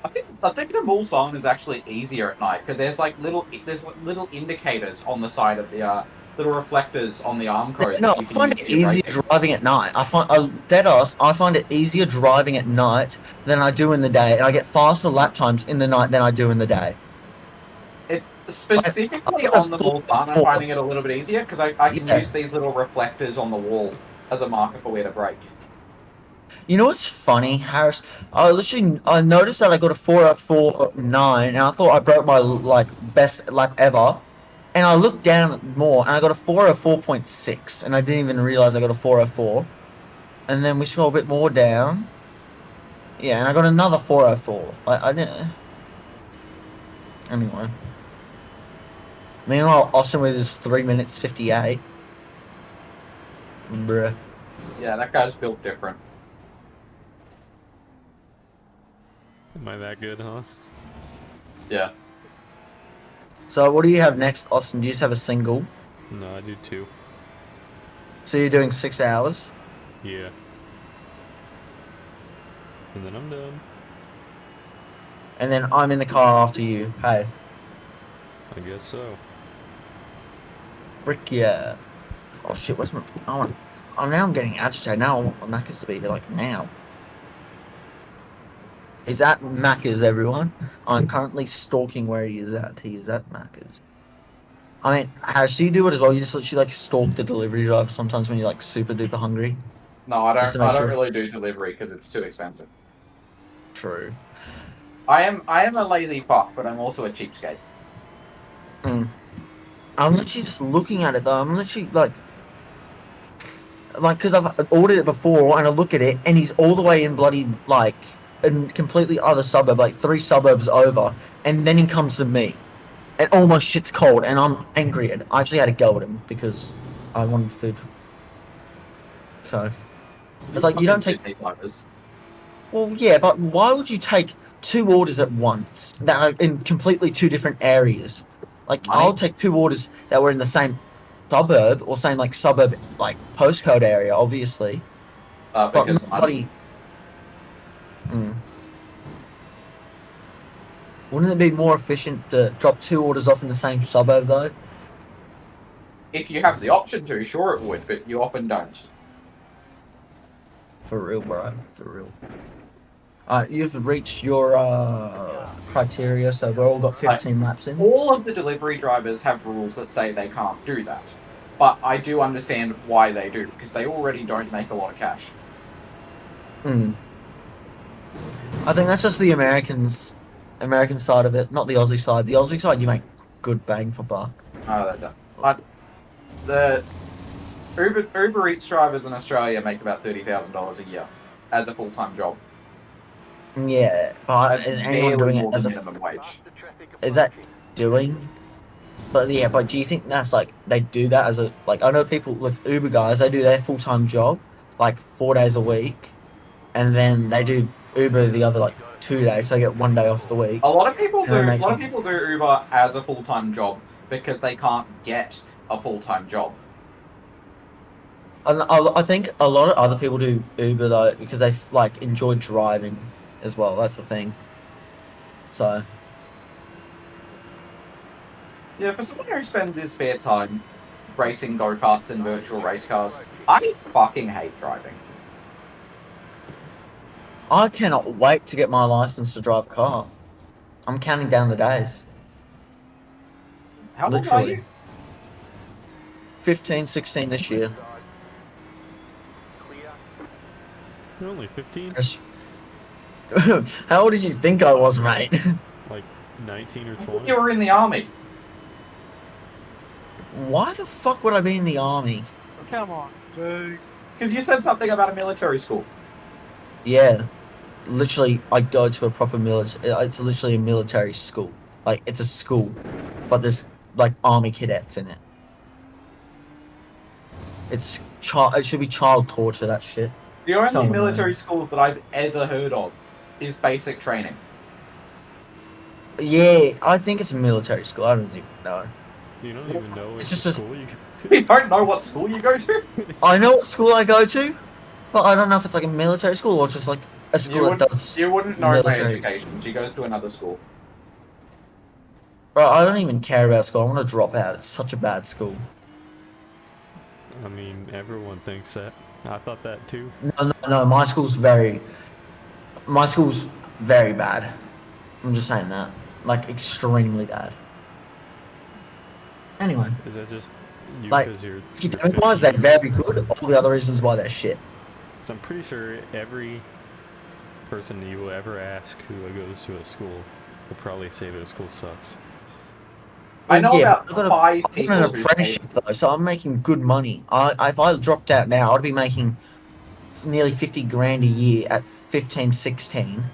I think the mall zone is actually easier at night because there's little indicators on the side of the little reflectors on the arm codes No, that I you can find use it for your easier braking. driving at night. I find it easier driving at night than I do in the day, and I get faster lap times in the night than I do in the day. It I specifically got a on the four mall zone, I'm four. finding it a little bit easier because I can Yeah. use these little reflectors on the wall as a marker for where to brake. You know what's funny, Harris? I noticed that I got a 4:04.9, and I thought I broke my best lap ever. And I looked down more, and I got a 4:04.6, and I didn't even realize I got a 4:04. And then we scroll a bit more down. Yeah, and I got another 4:04. I didn't. Anyway. Meanwhile, Austin with his 3 minutes 58. Bruh. Yeah, that guy's built different. Am I that good, huh? Yeah. So what do you have next, Austin? Do you just have a single? No, I do two. So you're doing 6 hours? Yeah. And then I'm done. And then I'm in the car after you. Hey. I guess so. Frick yeah. Oh shit, where's my... Oh, now I'm getting agitated. Now I want my Macca's to be like now. He's at Macca's, everyone. I'm currently stalking where he is at. He is at Macca's. I mean, Harris, do you do it as well? You just literally like stalk the delivery driver sometimes when you're like super duper hungry? No, I Just to don't. I make don't sure. really do delivery because it's too expensive. True. I am a lazy fuck, but I'm also a cheapskate. Mm. I'm literally just looking at it though. I'm literally because I've ordered it before and I look at it and he's all the way in bloody in completely other suburb, like 3 suburbs over, and then he comes to me and almost shit's cold and I'm angry at it. I actually had to go at him because I wanted food. So it's like you don't take. Well, yeah, but why would you take 2 orders at once that are in completely 2 different areas? Like, I'll Money. take 2 orders that were in the same suburb or same suburb postcode area, obviously, but Because not money. bloody. Mm. Wouldn't it be more efficient to drop 2 orders off in the same suburb though? If you have the option to, sure it would, but you often don't. For real, bro. For real. You've reached your criteria, so we've all got 15 laps in. All of the delivery drivers have rules that say they can't do that. But I do understand why they do, because they already don't make a lot of cash. Mm. I think that's just the American side of it, not the Aussie side. The Aussie side, you make good bang for buck. No, they don't. But the Uber Eats drivers in Australia make about $30,000 a year as a full-time job. Yeah, but That's is anyone barely doing it more as than a? minimum wage. Is that doing? But yeah, but do you think that's they do that as a I know people with Uber guys, they do their full time job 4 days a week, and then they do Uber the other 2 days, so they get one day off the week, A lot of people and they're do. A lot of making. people do Uber as a full-time job because they can't get a full-time job. And I think a lot of other people do Uber though because they enjoy driving as well. That's the thing. So Yeah, for someone who spends his spare time racing go-karts and virtual race cars, I fucking hate driving. I cannot wait to get my license to drive a car. I'm counting down the days. How old are Literally. you? 15, 16 this year. You're only 15? How old did you think I was, mate? Like 19 or I thought 20? you were in the army. Why the fuck would I be in the army? Come on, dude. Because you said something about a military school. Yeah. Literally, I go to a proper military. It's literally a military school. It's a school, but there's army cadets in it. It should be child torture. That shit. The only So military annoying. schools that I've ever heard of is basic training. Yeah, I think it's a military school. I don't even know. You don't even know It's it's just a a- school you go You don't know what school you go to? I know what school I go to, but I don't know if it's a military school or just a school that does You wouldn't know my military. education. She goes to another school. Bro, I don't even care about school. I want to drop out. It's such a bad school. I mean, everyone thinks that. I thought that too. No. My school's very bad. I'm just saying that. Like, extremely bad. Anyway, Is that just you like, because you're academic-wise, they're 15? very good. All the other reasons why they're shit. So I'm pretty sure every person you will ever ask who goes to a school will probably say their school sucks. I know Yeah, about I've got 5 an people who say apprenticeship though, so I'm making good money. If I dropped out now, I'd be making nearly 50 grand a year at 15, 16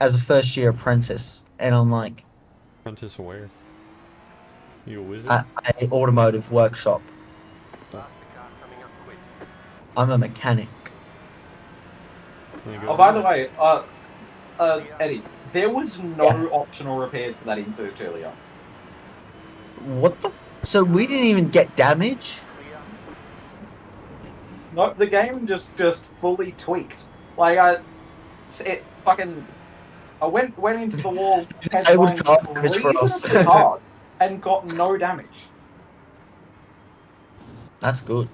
as a first year apprentice, and I'm like Apprentice where? You a wizard? at a automotive workshop. I'm a mechanic. Wanna go Oh, by do the it? way, Eddie, there was no optional repairs for that insert earlier. What the? So we didn't even get damage? No, the game just fully tweaked. Like I went into the wall, Disabled headline car damage for us. reasonably hard, and got no damage. That's good.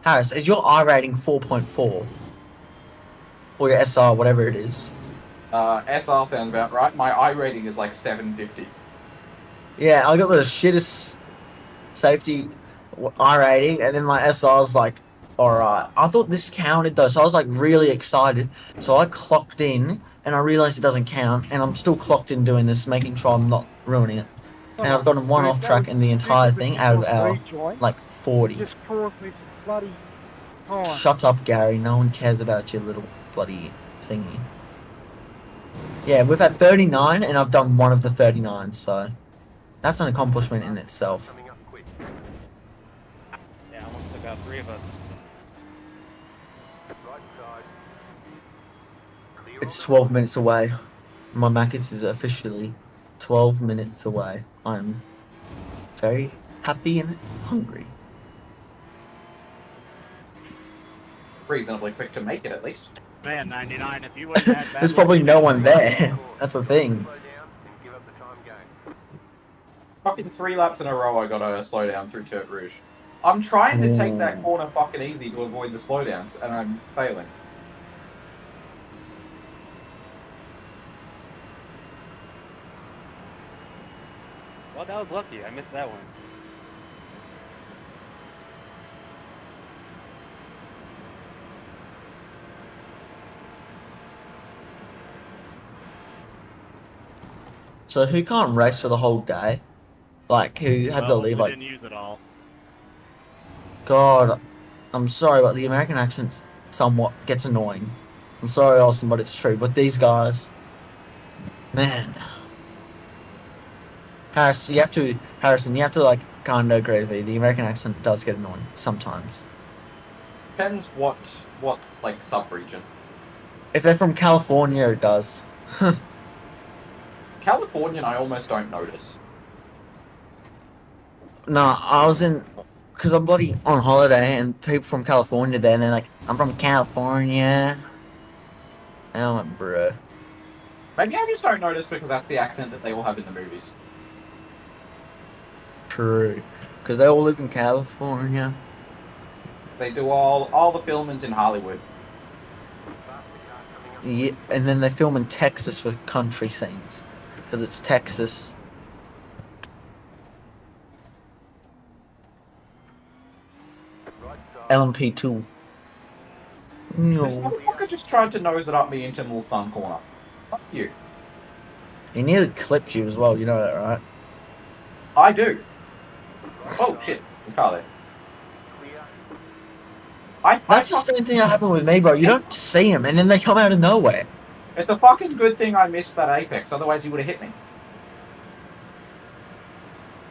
Harris, is your I rating 4.4? Or your SR, whatever it is? SR sounds about right. My I rating is like 750. Yeah, I got the shittest safety I rating, and then my SR's like, alright. I thought this counted though, so I was like really excited. So I clocked in, and I realized it doesn't count, and I'm still clocked in doing this, making sure I'm not ruining it. And I've gotten one off track in the entire thing out of our, like, 40. Just caused me some bloody time. Shut up, Gary. No one cares about your little bloody thingy. Yeah, we've had 39, and I've done one of the 39, so that's an accomplishment in itself. Yeah, almost took out 3 of us. It's 12 minutes away. My Macca's is officially 12 minutes away. I'm very happy and hungry. Reasonably quick to make it, at least. Man, 99, if you wouldn't have had bad There's luck, probably you'd no be one there. That's the thing. Fucking 3 laps in a row, I gotta slow down through Turk Rouge. I'm trying to take that corner fucking easy to avoid the slowdowns, and I'm failing. Well, that was lucky. I missed that one. So who can't race for the whole day? Like, who had to Well, leave, we like, didn't use it all. God, I'm sorry, but the American accent somewhat gets annoying. I'm sorry, Austin, but it's true. But these guys, man. Harrison, you have to, like, kind of agree with me. The American accent does get annoying sometimes. Depends what like sub-region. If they're from California, it does. Californian, I almost don't notice. No, I was in, because I'm bloody on holiday, and people from California there, and they're like, I'm from California. And I'm like, bruh. Maybe I just don't notice because that's the accent that they all have in the movies. True. Because they all live in California. They do all the filmings in Hollywood. Yeah, and then they film in Texas for country scenes. Because it's Texas. LMP2. This No. motherfucker just tried to nose it up me into the little sun corner. Fuck you. He nearly clipped you as well, you know that, right? I do. Oh shit, the car there. That's the same thing that happened with me, bro. You don't see them, and then they come out of nowhere. It's a fucking good thing I missed that apex, otherwise he would have hit me.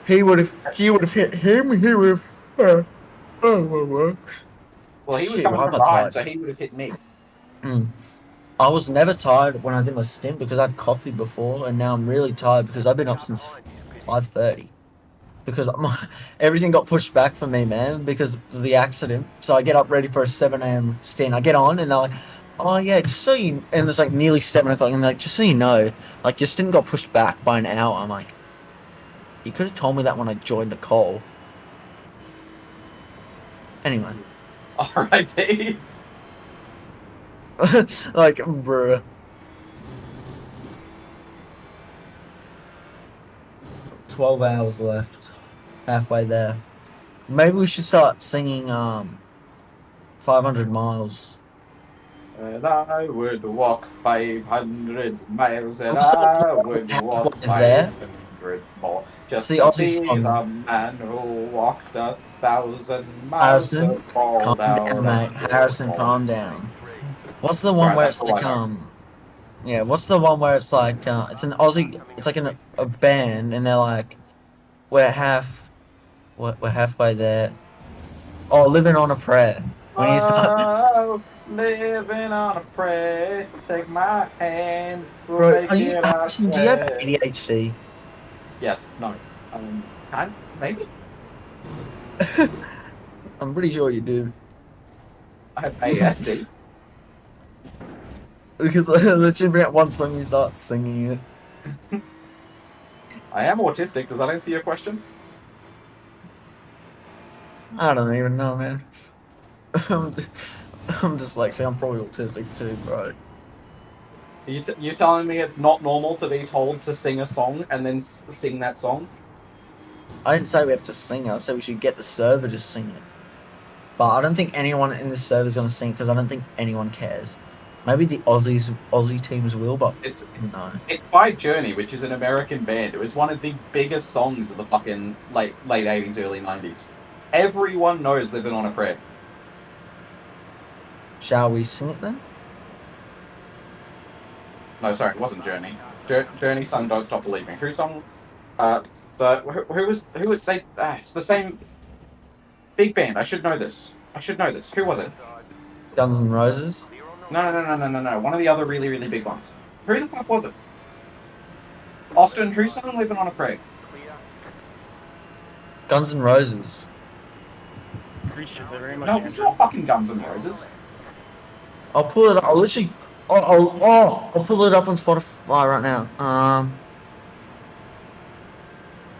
You would have hit him, he would have... works. Well, he was Shit, coming why from am I behind, tired? so he would have hit me. I was never tired when I did my stint because I had coffee before, and now I'm really tired because I've been up since 5:30. because everything got pushed back for me, man, because of the accident. So I get up ready for a 7 a.m. stint. I get on and they're like, "Oh yeah, just so you," and it's like nearly 7 o'clock, and they're like, "Just so you know, like your stint got pushed back by an hour." I'm like, "You could have told me that when I joined the call." Anyway, R.I.P. like, bruh. 12 hours left. Halfway there. Maybe we should start singing 500 miles. And I would walk 500 miles, and I'm still I would walk halfway there. 500 more, It's just the to Aussie be song. the man who walked 1,000 miles to Harrison, fall calm down down, mate. on your Harrison, home. calm down. What's the one Sorry, where that's it's all I like know. yeah, what's the one where it's like it's an Aussie, it's like a band and they're like we're we're halfway there. Oh, living on a prayer. When he's Oh, living on a prayer, take my hand, we'll bro, make are you it, I Harrison, do you have swear. ADHD? Yes, no. Kind, maybe? I'm pretty sure you do. I have ASD. Because literally bring out one song you start singing it. I am autistic, does that answer your question? I don't even know, man. I'm, I'm dyslexic. I'm probably autistic too, bro. You telling me it's not normal to be told to sing a song and then sing that song? I didn't say we have to sing it. I said we should get the server to sing it. But I don't think anyone in this server is going to sing because I don't think anyone cares. Maybe the Aussie teams will, but It's no. it's by Journey, which is an American band. It was one of the biggest songs of the fucking late 80s, early 90s. Everyone knows "Living on a Prayer." Shall we sing it then? No, sorry, it wasn't Journey. Journey sung "Don't Stop Believing." Who sung? But who was they? It's the same big band. I should know this. I should know this. Who was it? Guns N' Roses? No. One of the other really, really big ones. Who the fuck was it? Austin, who sung "Living on a Prayer"? Guns N' Roses. Appreciate it very much, No, it's Andrew. not fucking Guns N' Roses. I'll pull it up. I'll literally. I'll pull it up on Spotify right now.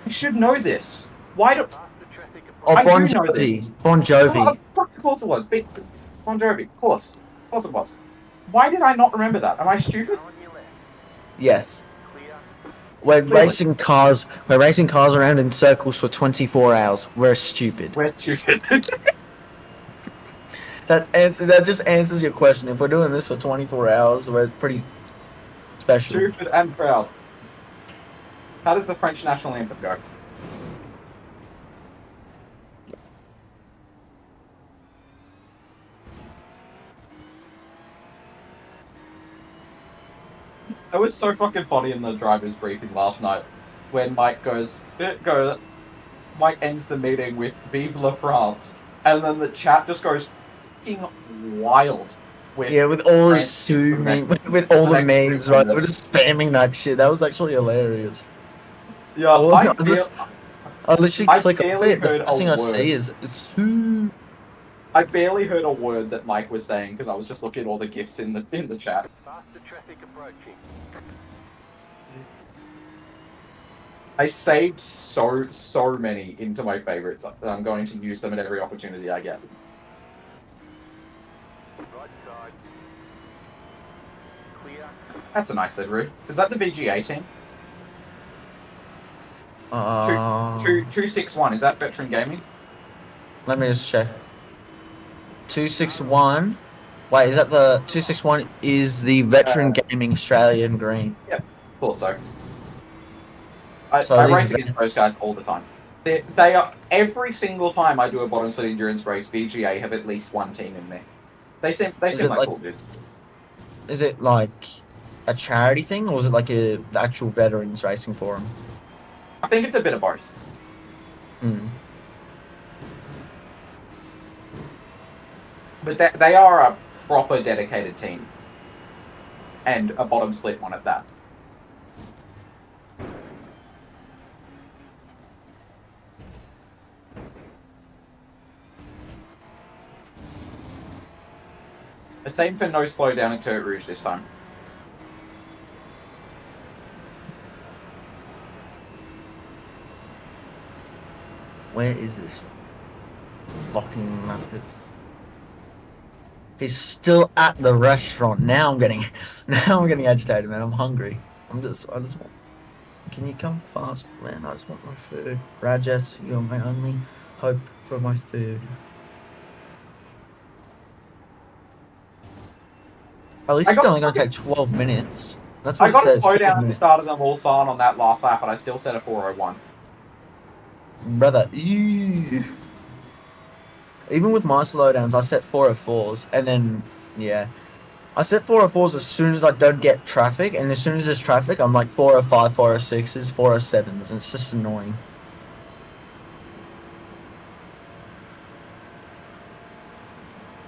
I should know this. Why do Oh, I Bon do know this? Jovi. Bon Jovi. Of course it was. Bon Jovi. Of course it was. Why did I not remember that? Am I stupid? Yes. We're Clearly. racing cars. We're racing cars around in circles for 24 hours. We're stupid. We're stupid. That just answers your question. If we're doing this for 24 hours, we're pretty special. Stupid and proud. How does the French national anthem go? That was so fucking funny in the driver's briefing last night when Mike Mike ends the meeting with "Vive la France," and then the chat just goes fucking wild. With all the France Sue for the next- with all the the next memes, 3 right? We're minutes. just spamming that shit. That was actually hilarious. Yeah, I literally I click off barely it. The heard first a thing I word. see is Sue. I barely heard a word that Mike was saying because I was just looking at all the gifs in the chat. Faster traffic approaching. I saved so many into my favorites that I'm going to use them at every opportunity I get. Right side. Clear. That's a nice livery. Is that the VGA team? 261. Is that Veteran Gaming? Let me just check. 261. Wait, is that the 261? Is the Veteran Gaming Australian Green? Thought so. So I these race against those guys all the time. They are every single time I do a bottom split endurance race. VGA have at least one team in there. They seem it like like- cool dudes. Is it like a charity thing, or is it like the actual veterans racing for them? I think it's a bit of both. Mm. But they are a proper dedicated team. And a bottom split one at that. It's aimed for no slowdown at Kurt Rouge this time. Where is this fucking Marcus? He's still at the restaurant. Now I'm getting agitated, man. I'm hungry. I just want. Can you come fast, man? I just want my food. Rajet, you're my only hope for my food. At least I it's got- only going to take 12 minutes. That's I what it got a says. 12 slowdown at the minutes. start of the Mulsanne on that last lap, but I still set a 4:01. Brother, ew. Even with my slowdowns, I set 404s, and then, yeah. I set 404s as soon as I don't get traffic, and as soon as there's traffic, I'm like 405, 406s, 407s, and it's just annoying.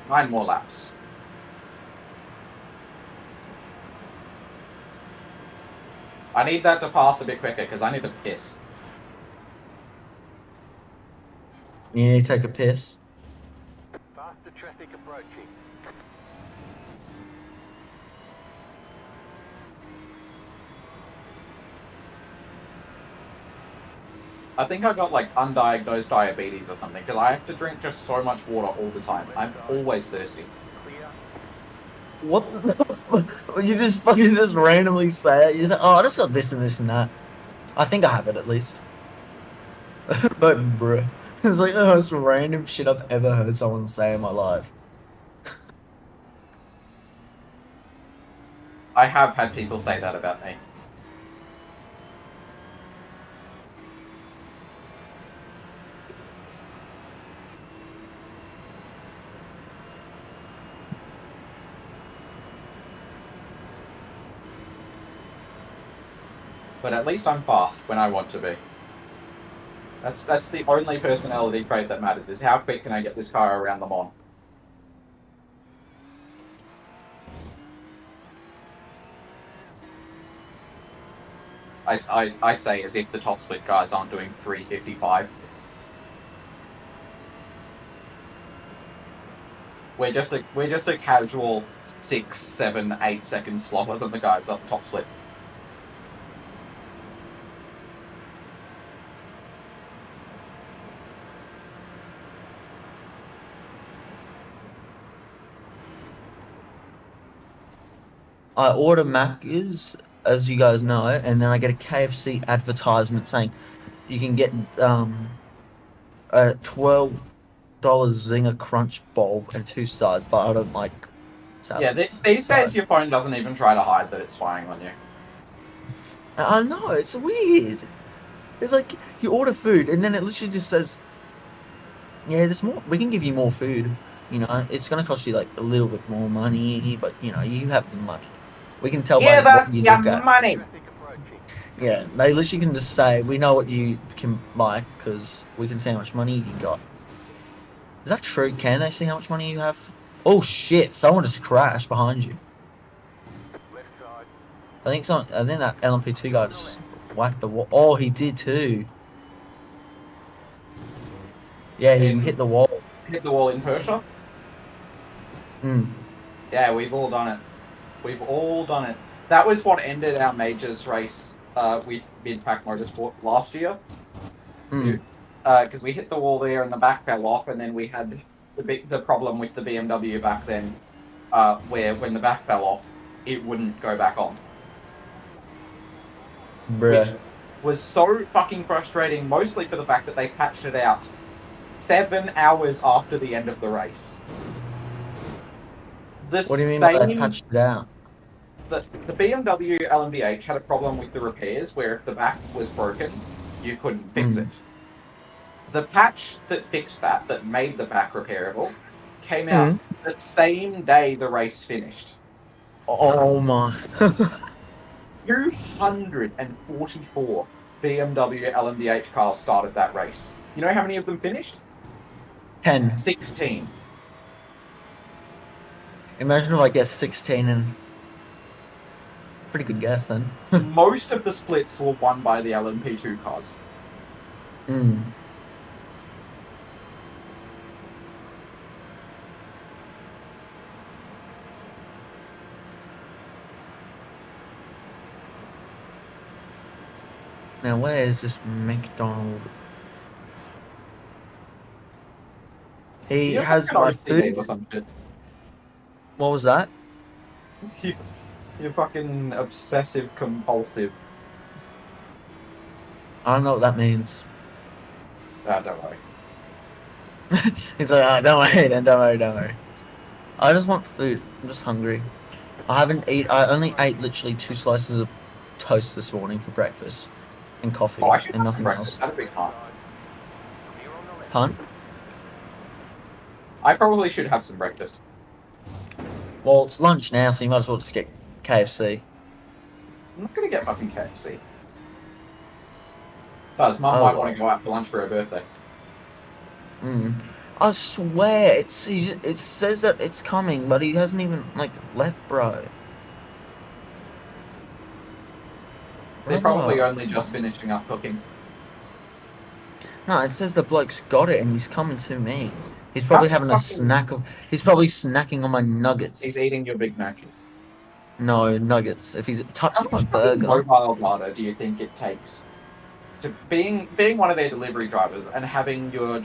Nine more laps. I need that to pass a bit quicker because I need to piss. You need to take a piss. Faster traffic approaching. I think I got like undiagnosed diabetes or something because I have to drink just so much water all the time. I'm always thirsty. Clear. What the fuck? You just fucking just randomly say it. You say, oh, I just got this and this and that. I think I have it at least. But, bruh. It's like the most random shit I've ever heard someone say in my life. I have had people say that about me. But at least I'm fast when I want to be. That's the only personality trait that matters, is how quick can I get this car around the Mon. I say as if the top split guys aren't doing 3:55. We're just a casual 6, 7, 8 seconds slower than the guys up top split. I order Macca's, as you guys know, and then I get a KFC advertisement saying you can get a $12 Zinger Crunch Bowl and 2 sides, but I don't like Yeah, salads. these so. days your phone doesn't even try to hide that it's spying on you. I know, it's weird. It's like you order food and then it literally just says, yeah, there's more. We can give you more food. You know, it's going to cost you like a little bit more money, but you know, you have the money. We can tell by Give us what you your look at. money! Traffic approaching. Yeah, they literally can just say, we know what you can like because we can see how much money you got. Is that true? Can they see how much money you have? Oh shit! Someone just crashed behind you. Left side. I think that LMP2 guy just whacked the wall. Oh, he did too. Yeah, he hit the wall. Hit the wall in Persia? Mm. Yeah, we've all done it. We've all done it. That was what ended our majors race with Mid-Pack Motorsport last year. Mm. Because we hit the wall there and the back fell off, and then we had the problem with the BMW back then, where when the back fell off, it wouldn't go back on. Bruh. Which was so fucking frustrating, mostly for the fact that they patched it out 7 hours after the end of the race. What do you mean by they patched it out? The BMW LMDH had a problem with the repairs where if the back was broken, you couldn't fix it. The patch that fixed that made the back repairable, came out the same day the race finished. Oh my. 244 BMW LMDH cars started that race. You know how many of them finished? 10. 16. Imagine if I guess 16 and... Pretty good guess then. Most of the splits were won by the LMP2 cars. Mm. Now, where is this McDonald? He You're has fucking my OCD or food. some shit. What was that? You, you're fucking obsessive compulsive. I don't know what that means. Don't worry. He's like, oh, don't worry then, don't worry, don't worry. I just want food. I'm just hungry. I only ate literally 2 slices of toast this morning for breakfast and coffee Oh, I should and have some nothing else. breakfast. That'd be smart. Clear on the left. Pun? I probably should have some breakfast. Well, it's lunch now, so you might as well just get KFC. I'm not gonna get fucking KFC. Besides, Mum Oh, might well. want to go out for lunch for her birthday. I swear, it says that it's coming, but he hasn't even, like, left, bro. They're probably Brother. only just finishing up cooking. No, it says the bloke's got it and he's coming to me. He's How probably the having a fuck snack of. He's probably snacking on my he's nuggets. eating your Big Mac? No, nuggets. If he's How touched my much fucking burger. mobile data do you think it takes to being one of their delivery drivers and having your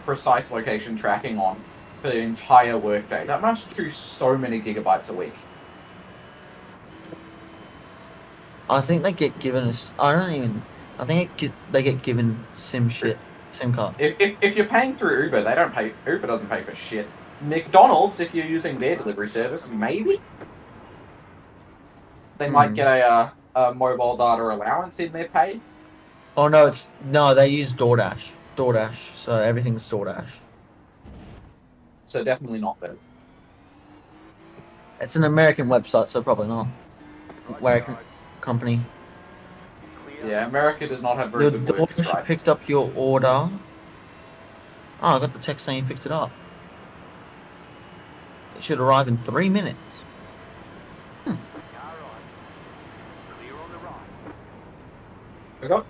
precise location tracking on for the entire workday? That must chew so many gigabytes a week. I think they get given us. I don't even. I think they get given SIM shit. SIM card. If you're paying through Uber, they don't pay. Uber doesn't pay for shit. McDonald's, if you're using their delivery service, maybe they might get a mobile data allowance in their pay. Oh no, no. They use DoorDash. DoorDash. So everything's DoorDash. So definitely not them. It's an American website, so probably not. Right American side. company. Clear. Yeah, America does not have very Your good workers' DoorDash rights. picked up your order. Oh, I got the text saying you picked it up. It should arrive in 3 minutes. Car right. Clear on the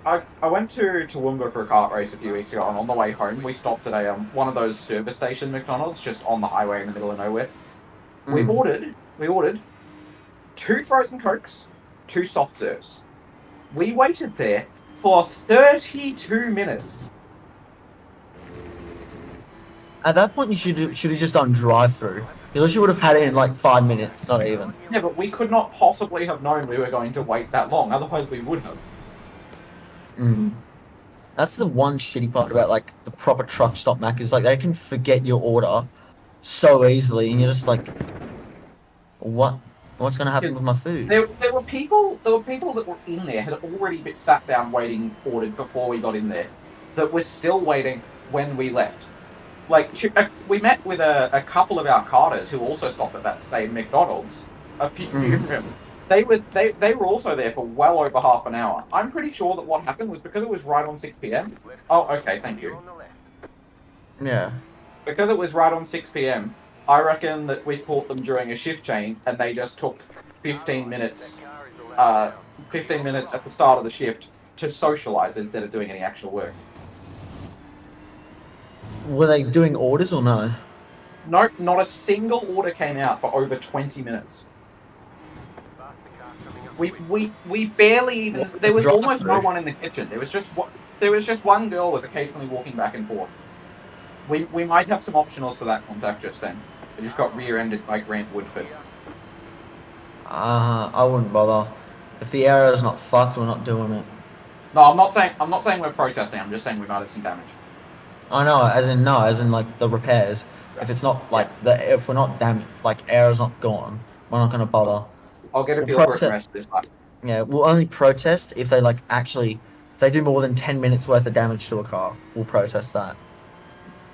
right. I went to Toowoomba for a kart race a few weeks ago, and on the way home, we stopped at a one of those service station McDonald's just on the highway in the middle of nowhere. We ordered 2 frozen cokes, 2 soft serves. We waited there for 32 minutes. At that point, you should have just done drive-through. You literally would have had it in like 5 minutes, not even. Yeah, but we could not possibly have known we were going to wait that long. Otherwise, we would have. That's the one shitty part about like the proper truck stop Mac is like they can forget your order so easily, and you're just like, what? What's gonna happen with my food? There were people that were in there had already been sat down waiting ordered before we got in there that were still waiting when we left. Like we met with a couple of our carters who also stopped at that same McDonald's. A few of them. They were also there for well over half an hour. I'm pretty sure that what happened was because it was right on 6 p.m. Left Oh, side. okay, thank Clear you. on the left. Yeah. Because it was right on 6 p.m. I reckon that we caught them during a shift change, and they just took 15 minutes, That car is allowed now. 15 minutes at the start of the shift to socialise instead of doing any actual work. Were they doing orders or no? No, not a single order came out for over 20 minutes. Faster car coming up. We barely even. What, There was drive almost no through? one in the kitchen. There was just one girl with occasionally walking back and forth. We might have some optionals for that contact just then. They just got rear-ended by Grant Woodford. I wouldn't bother. If the area's not fucked, we're not doing it. No, I'm not saying we're protesting. I'm just saying we might have some damage. I know, as in like the repairs. If it's not like if we're not damaged, like air's not gone, we're not gonna bother. I'll get a We'll feel for it the protest. rest of this time. Yeah, we'll only protest if they like actually if they do more than 10 minutes worth of damage to a car. We'll protest that.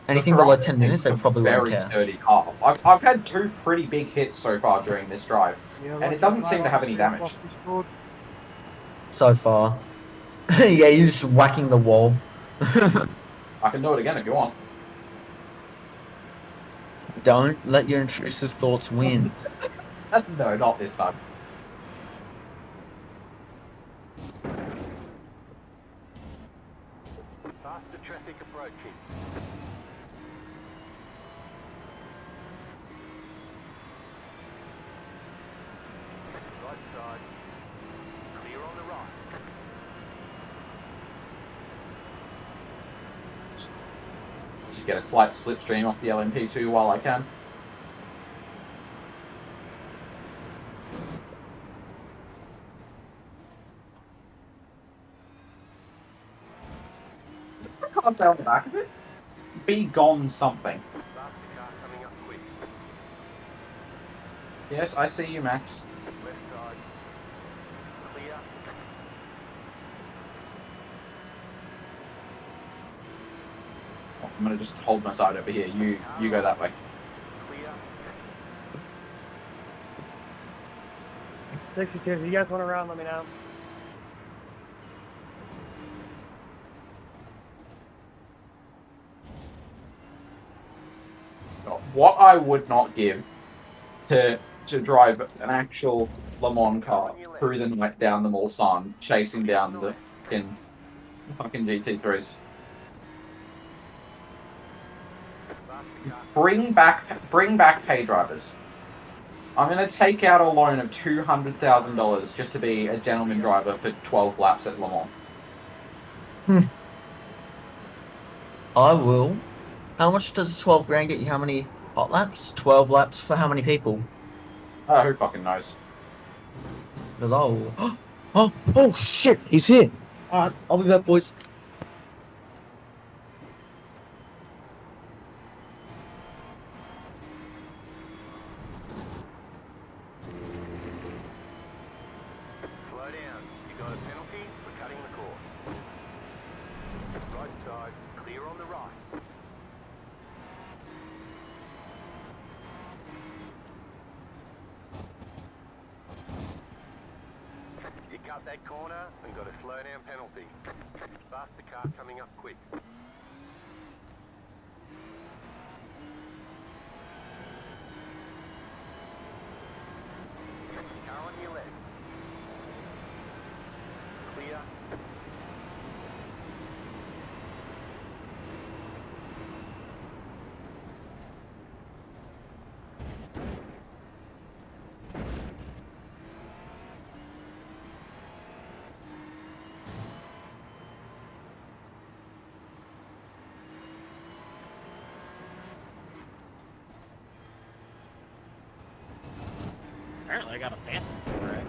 Anything below 10 minutes, they probably won't very care. sturdy car. I've had 2 pretty big hits so far during this drive, Yeah, and it doesn't seem to have any damage. So far. Yeah, you're just whacking the wall. I can do it again if you want. Don't let your intrusive thoughts win. No, not this time. Faster traffic approaching. Right side. Clear on the right. Just get a slight slipstream off the LMP2 while I can. What's the card say on the back of it? Be gone something. Faster car coming up quick. Yes, I see you, Max. Left side. Clear. Oh, I'm gonna just hold my side over here. You go that way. Clear. 62. If you guys want to round, let me know. What I would not give to drive an actual Le Mans car through the night down the Mulsanne, chasing down the fucking GT3s. Bring back pay drivers. I'm gonna take out a loan of $200,000 just to be a gentleman driver for 12 laps at Le Mans. I will. How much does 12 grand get you? How many hot laps? 12 laps for how many people? Who fucking knows? Because I'll. Oh shit! He's here. All right, I'll be back, boys. Slow down. You got a penalty for cutting the course. Right side. Clear on the right. You cut that corner and got a slow down penalty. Faster car coming up quick. Car on your left. Clear. Apparently I got a phantom. Right.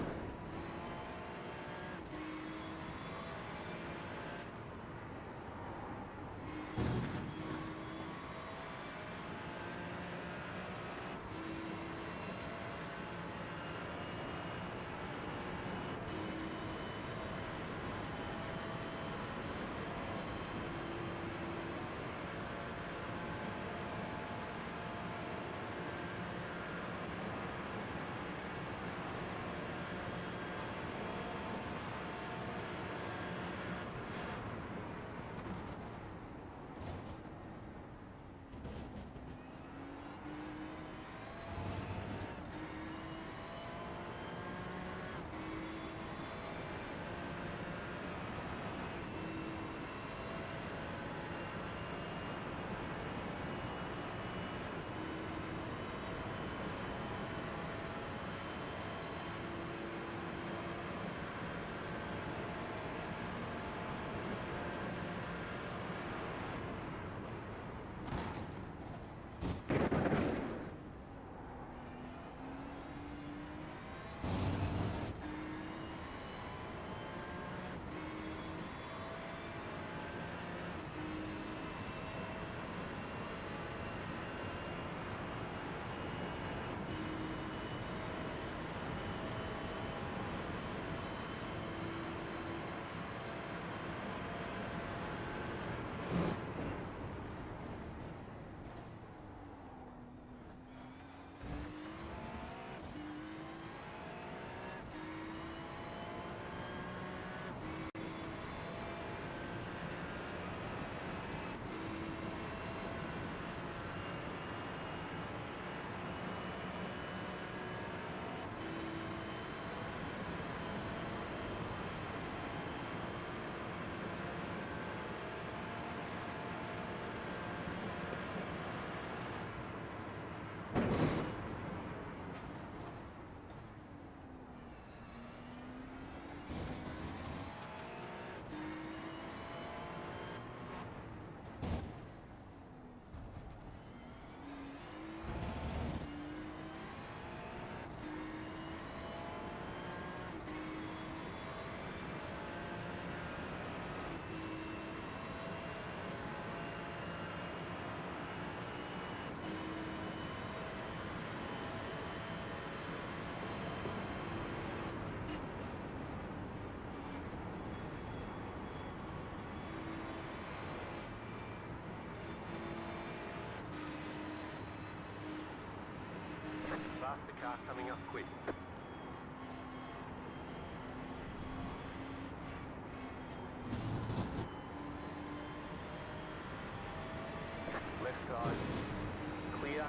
faster car coming up quick. Left side. Clear.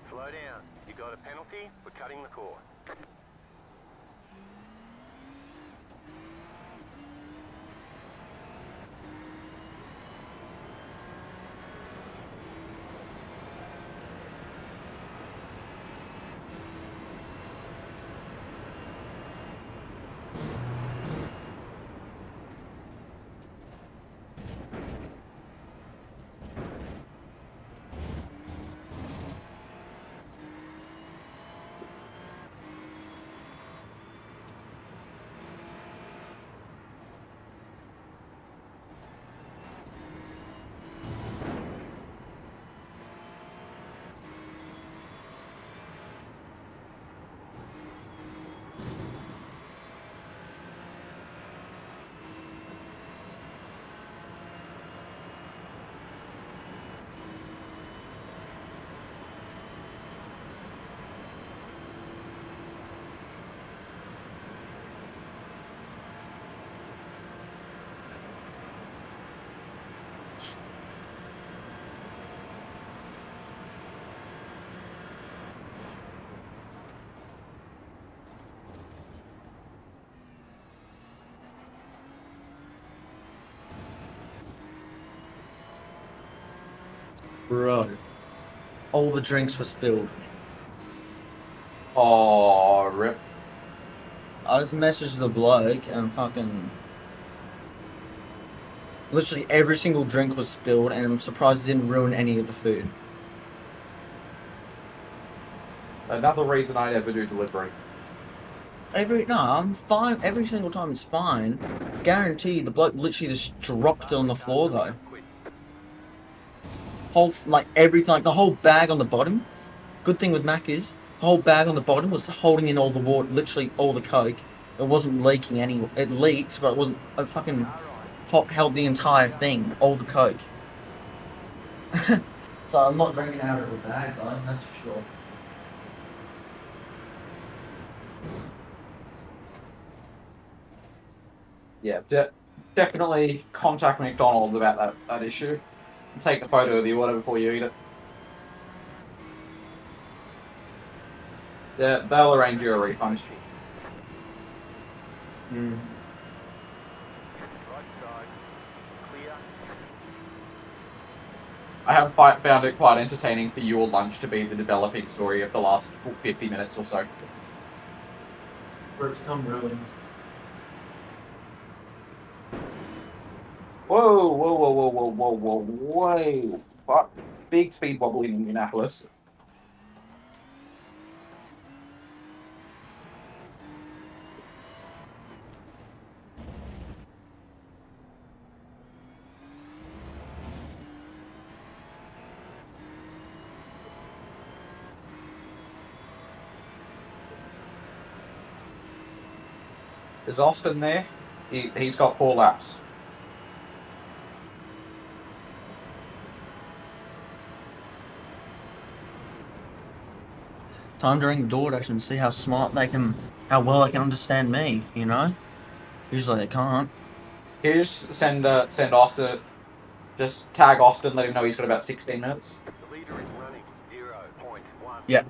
Slow down. You got a penalty for cutting the core. Bro, all the drinks were spilled. Oh, rip. I just messaged the bloke and fucking... Literally every single drink was spilled, and I'm surprised it didn't ruin any of the food. Another reason I never do delivery. No, I'm fine. Every single time it's fine. Guarantee the bloke literally just dropped it on the floor though. The whole bag on the bottom. Good thing with Mac is the whole bag on the bottom was holding in all the water, literally all the Coke. It wasn't leaking any. It leaked, but it wasn't. It fucking held the entire thing, all the Coke. So I'm not drinking out of a bag though. That's for sure. Yeah, definitely contact McDonald's about that issue. Take a photo of the order before you eat it. They'll arrange you a refund. Mm. Right side. Clear. I have found it quite entertaining for your lunch to be the developing story of the last 50 minutes or so. For it to come ruined. Whoa, whoa, whoa, whoa, whoa, whoa, whoa, whoa. Fuck. Big speed wobble in Indianapolis. Is Austin there? He's got 4 laps. Time to ring DoorDash and see how how well they can understand me. You know, usually they can't. Here's send Austin. Just tag Austin. Let him know he's got about 16 minutes. The leader is running 0.153. Yeah.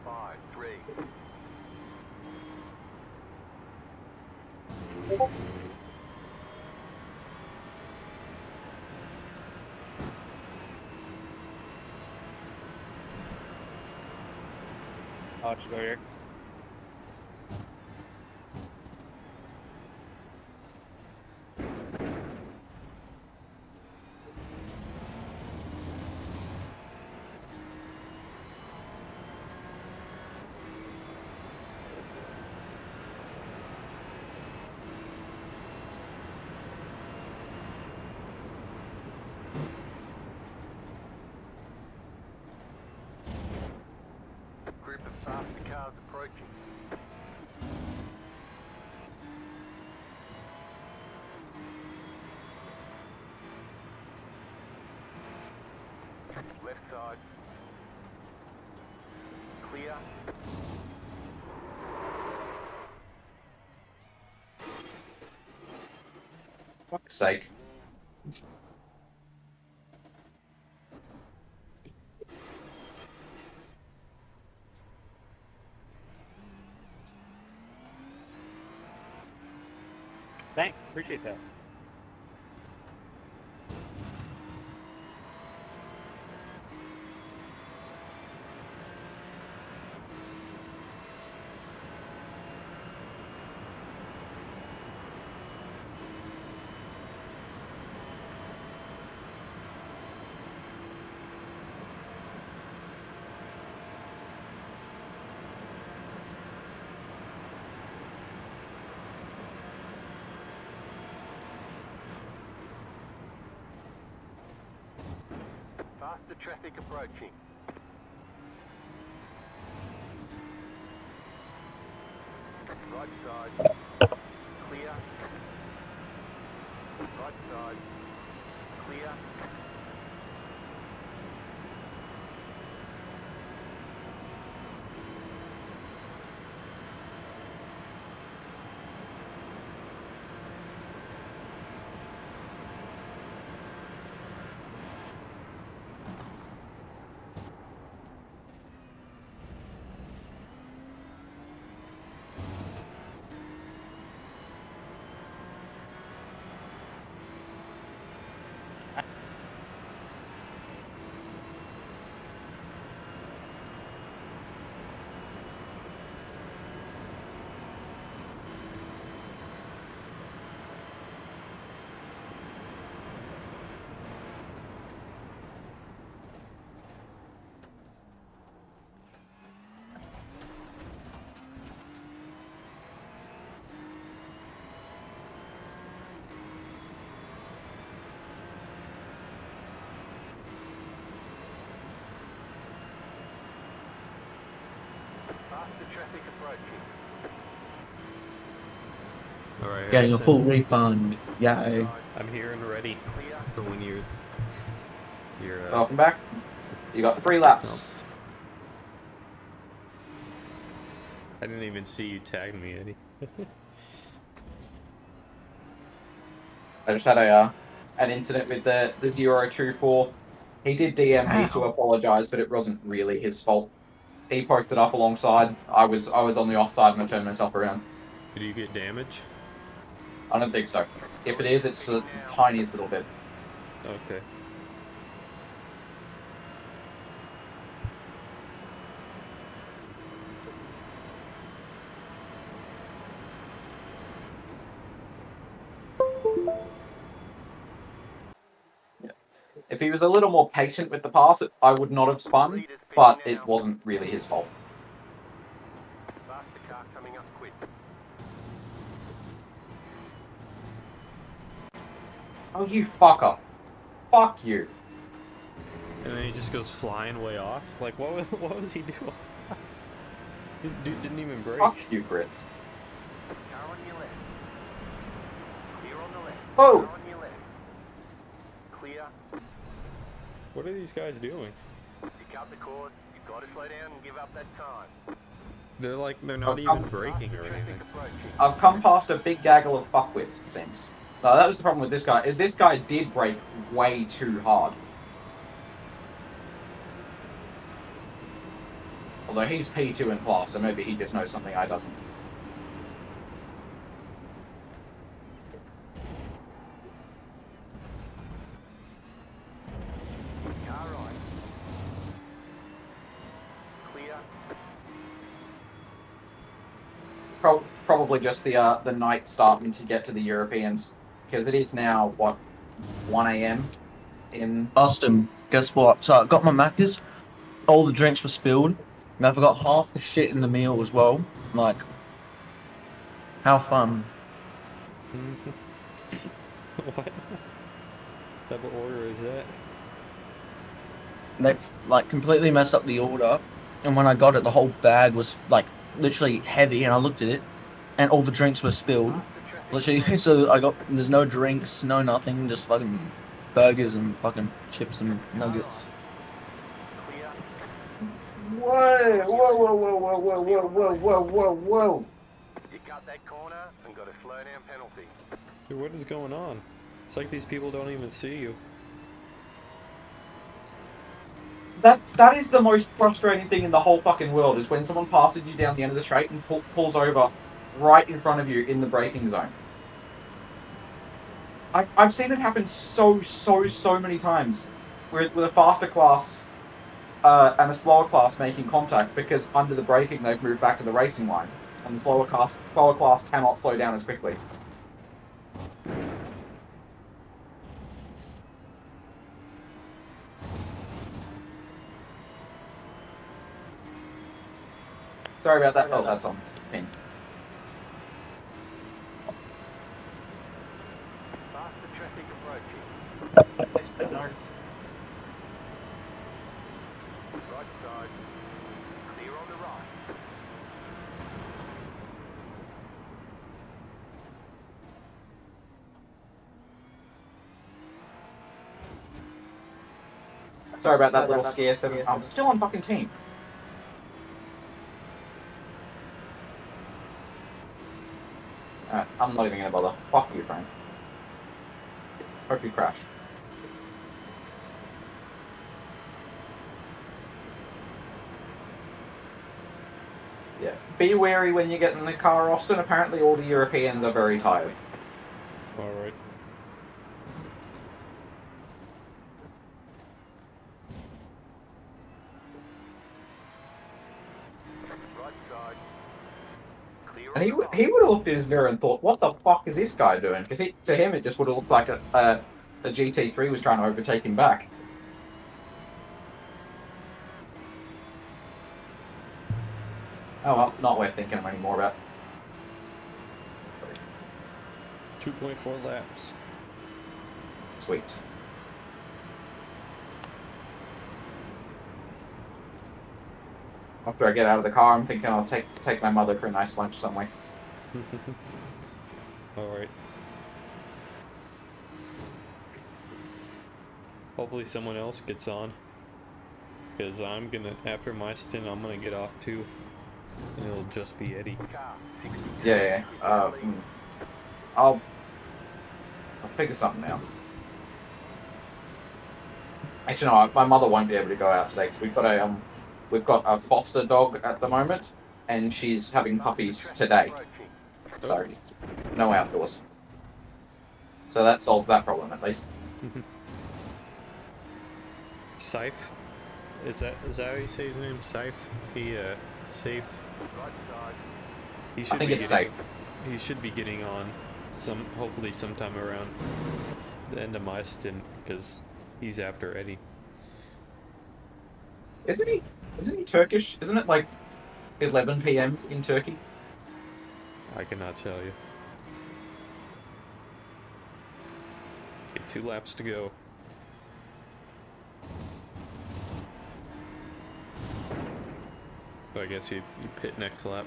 I'll just go here. Group of faster cars approaching. side. Clear. Fuck's sake. Thanks. Appreciate that. Faster traffic approaching. Right side. Clear. Right side. Clear. Faster traffic approaching. Alright, Getting a Harrison, full refund. Yay. Side. I'm here and ready Clear. for when you're Welcome back. You got the 3 Just laps. I didn't even see you tag me, Eddie. I just had an incident with the 024. He did DM me to apologise, but it wasn't really his fault. He poked it up alongside. I was on the offside and I turned myself around. Did you get damage? I don't think so. If it is, it's the tiniest little bit. Okay. If he was a little more patient with the pass, I would not have spun, Leaders pitting but now. it wasn't really his fault. Faster car coming up quick. Oh, you fucker. Fuck you. And then he just goes flying way off. Like, what was he doing? Dude didn't even break. Fuck you, Chris. Car on your left. Clear on the left. Oh! Car on your left. Clear. What are these guys doing? Pick up the course. You've got to slow down and give up that time. They're not even braking or Faster anything. traffic approaching. I've come past a big gaggle of fuckwits, it seems. No, that was the problem with this guy, is this guy did brake way too hard. Although he's P2 in class, so maybe he just knows something I doesn't. Car right. Clear. It's probably just the night starting to get to the Europeans, because it is now, what, 1 a.m. in... Austin, guess what? So I got my Maccas, all the drinks were spilled, and I forgot half the shit in the meal as well. Like, how fun. What type of order is that? They've, like, completely messed up the order, and when I got it, the whole bag was, like, literally heavy, and I looked at it, and all the drinks were spilled. Faster traffic Literally, so there's no drinks, no nothing, just fucking burgers and fucking chips and nuggets. Whoa, whoa, whoa, whoa, whoa, whoa, whoa, whoa, whoa, whoa, whoa. You cut that corner and got a slow down penalty. Dude, what is going on? It's like these people don't even see you. That is the most frustrating thing in the whole fucking world, is when someone passes you down the end of the straight and pulls over right in front of you in the braking zone. I've seen it happen so many times, with a faster class and a slower class making contact, because under the braking they've moved back to the racing line, and the slower class cannot slow down as quickly. Sorry about that. Oh, that's on pin. Faster traffic approaching. Yes, but no. Right side. Clear on the right. Sorry about that little scare. I'm still on fucking team. Alright, I'm not even gonna bother. Fuck you, Frank. Hope you crash. Yeah. Be wary when you get in the car, Austin. Apparently all the Europeans are very tired. Alright. Right side. Clear And on the right. he would have looked at his mirror and thought, what the fuck is this guy doing? Because to him it just would have looked like a GT3 was trying to overtake him back. Oh well, not worth thinking anymore about. 2.4 laps. Sweet. After I get out of the car, I'm thinking I'll take my mother for a nice lunch somewhere. Alright. Hopefully someone else gets on. Because after my stint, I'm gonna get off too. And it'll just be Eddie. Car. 60 Yeah. I'll figure something out. Actually, no, my mother won't be able to go out today because we've got a foster dog at the moment, and she's having puppies today, so no outdoors. So that solves that problem at least. Safe? Is that how you say his name? Safe? Safe. Right side. He I should think be it's getting, safe. He should be getting on hopefully sometime around the end of my stint, because he's after Eddie. Isn't he Turkish? Isn't it like 11 p.m. in Turkey? I cannot tell you. Okay, 2 laps to go. So I guess you pit next lap.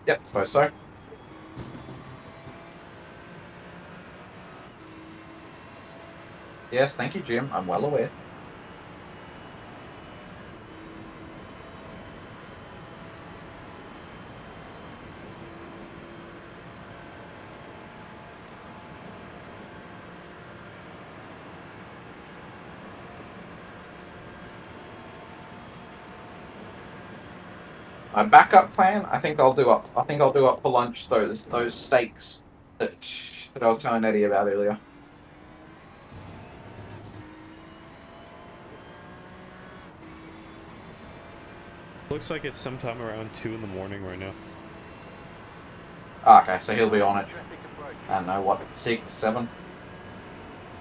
Yep, suppose so. Yes, thank you, Jim. I'm well aware. My backup plan, I think I'll do up for lunch those steaks that I was telling Eddie about earlier. Looks like it's sometime around 2 in the morning right now. Okay, so he'll be on it. Traffic approaching. I don't know, what, 6, 7?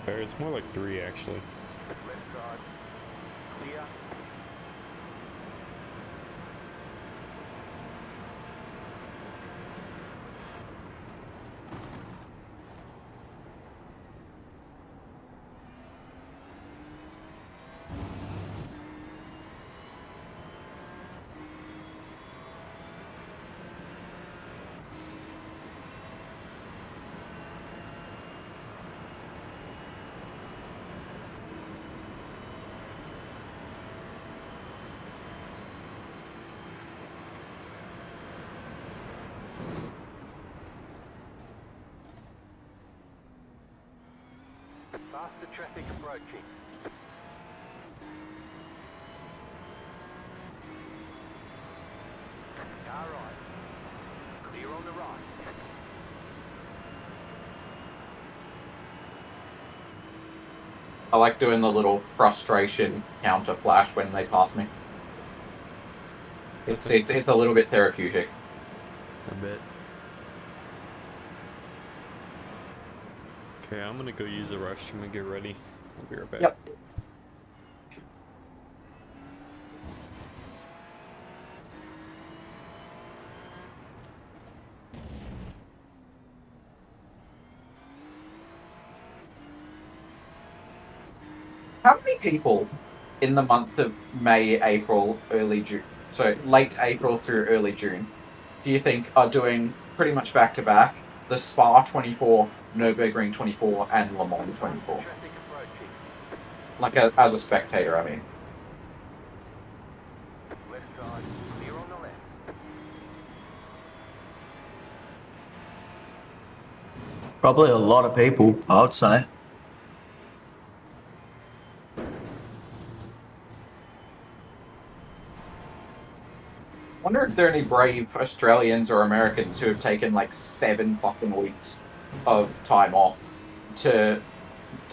Or it's more like 3 actually. Left side. Clear. Faster traffic approaching. Car right. Clear on the right. I like doing the little frustration counter flash when they pass me. It's a little bit therapeutic. A bit. Okay, I'm gonna go use the restroom and get ready. I'll be right back. Yep. How many people in the month of May, April, early June, so late April through early June, do you think are doing pretty much back to back the Spa 24, Nürburgring 24, and Le Mans 24? Traffic approaching. Like as a spectator, I mean. Left side. Clear on the left. Probably a lot of people, I would say. Wonder if there are any brave Australians or Americans who have taken like 7 fucking weeks of time off to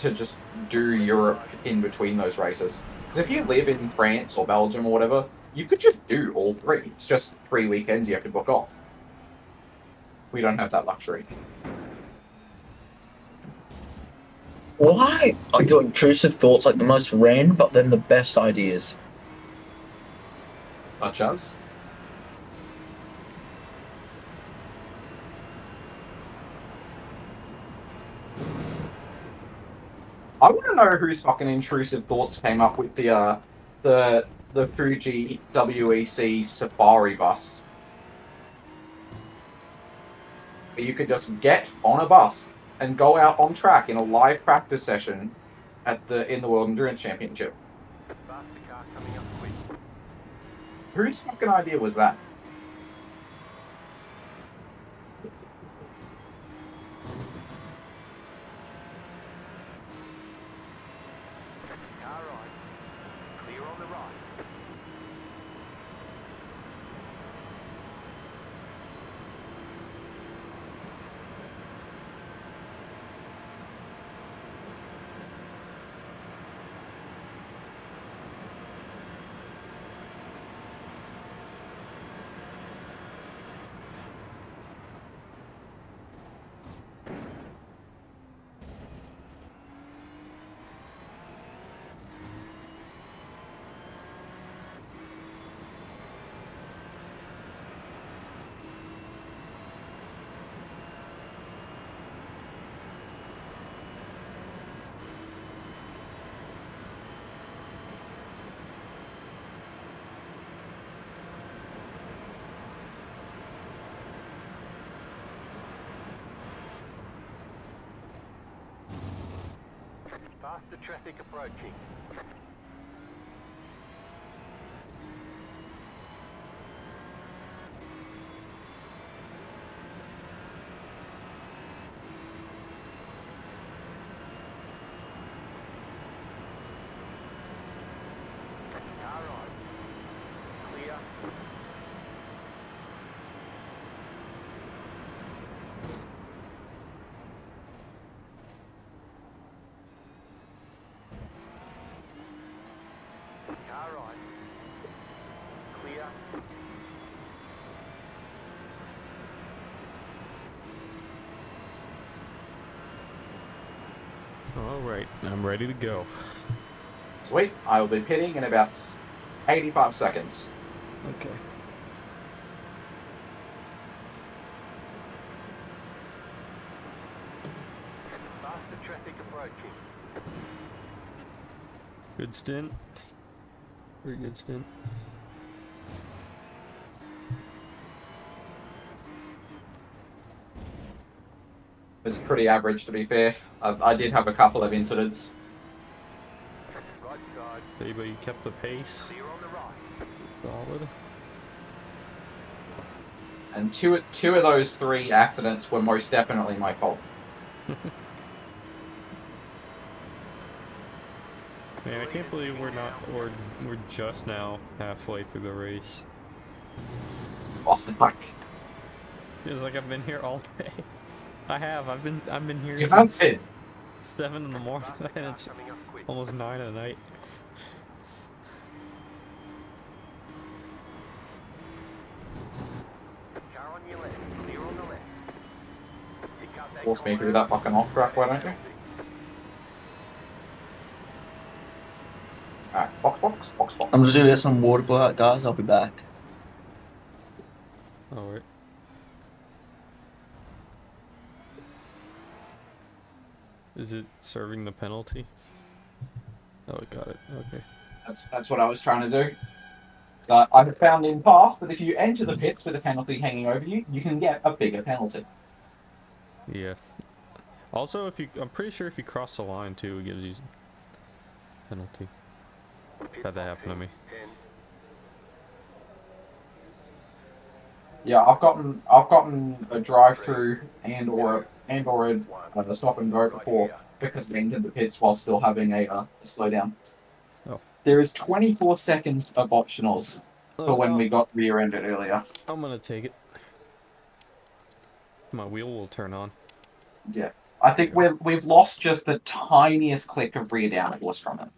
just do Europe in between those races. Because if you live in France or Belgium or whatever, you could just do all 3. It's just 3 weekends you have to book off. We don't have that luxury. Why are your intrusive thoughts like the most random, but then the best ideas? Such as? I want to know whose fucking intrusive thoughts came up with the Fuji WEC Safari bus. Where you could just get on a bus and go out on track in a live practice session in the World Endurance Championship. Faster car coming up quick. Whose fucking idea was that? Car right. Clear on the right. Faster traffic approaching. Car right. Clear. Car right. Clear. Alright, I'm ready to go. Sweet. I will be pitting in about 85 seconds. Okay. Faster traffic approaching. Good stint. Very good stint. It's pretty average, to be fair. I did have a couple of incidents. Right side. Hey, but you kept the pace. Clear on the right. Solid. And two of those 3 accidents were most definitely my fault. can't believe we're just now halfway through the race. What the fuck? Feels like I've been here all day. I've been here You have since been. 7 in the morning and it's Coming up quick. almost 9 at night. Car on your left. Clear on the left. You cut that Force me corner through that fucking off track, why don't you? Alright, box. I'm just gonna get some water go out, guys. I'll be back. Alright. Is it serving the penalty? Oh, I got it. Okay. That's what I was trying to do. So I have found in past that if you enter the pits with a penalty hanging over you, you can get a bigger penalty. Yeah. Also, I'm pretty sure if you cross the line too, it gives you penalty. Had that happen to me. 10. Yeah, I've gotten a drive-through and/or a stop and go before because they entered the pits while still having a slowdown. Oh. There is 24 seconds of optionals for when we got rear-ended earlier. I'm gonna take it. My wheel will turn on. Yeah, I think we've lost just the tiniest click of rear downforce from it.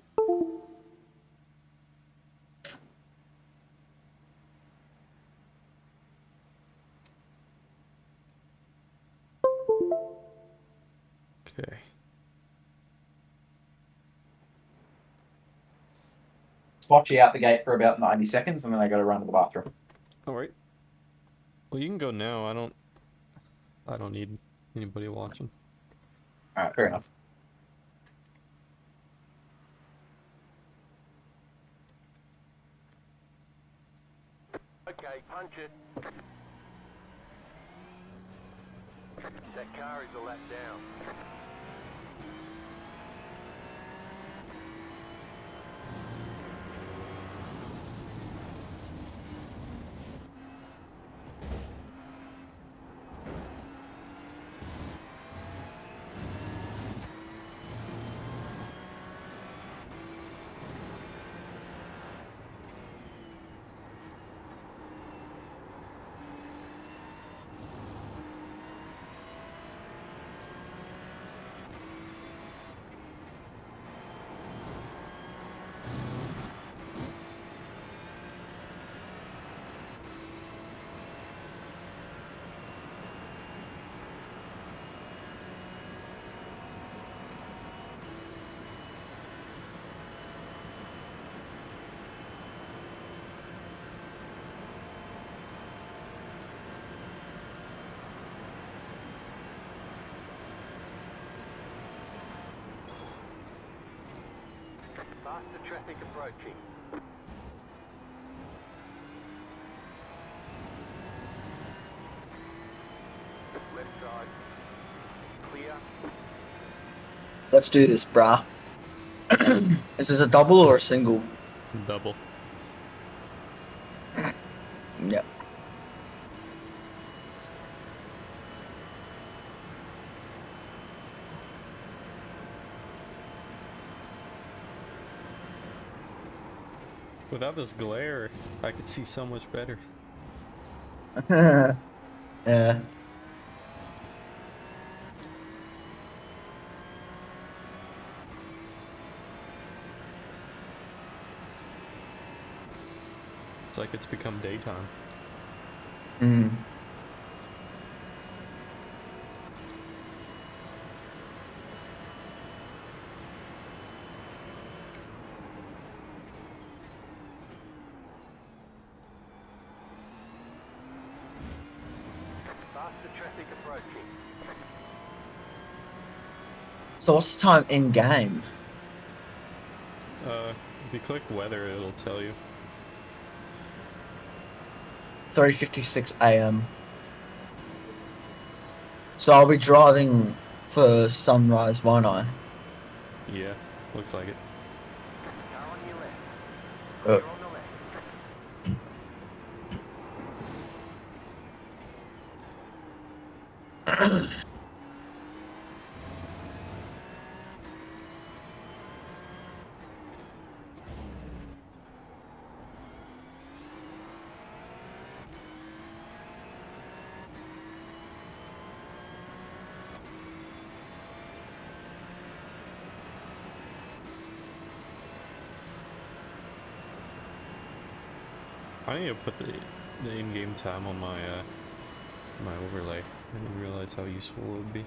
Okay. Spot you out the gate for about 90 seconds, and then I got to run to the bathroom. Alright. Well, you can go now. I don't need anybody watching. All right, fair enough. Okay, punch it. That car is a lap down. Faster traffic approaching. Left side. Clear. Let's do this, brah. Is this a double or a single? Double. Yep. Without this glare, I could see so much better. Yeah. It's like it's become daytime. Mm. Faster traffic approaching. So what's the time in game? If you click weather, it'll tell you. 3:56 a.m. So I'll be driving for sunrise, won't I? Yeah, looks like it. Car on your left. Uh. Clear on the left. I need to put the in-game time on my my overlay. I didn't realize how useful it would be.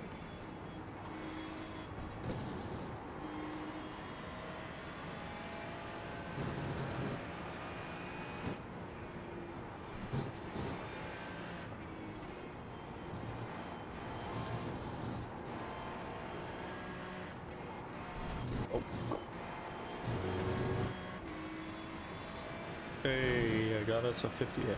Hey, I got us a 50x.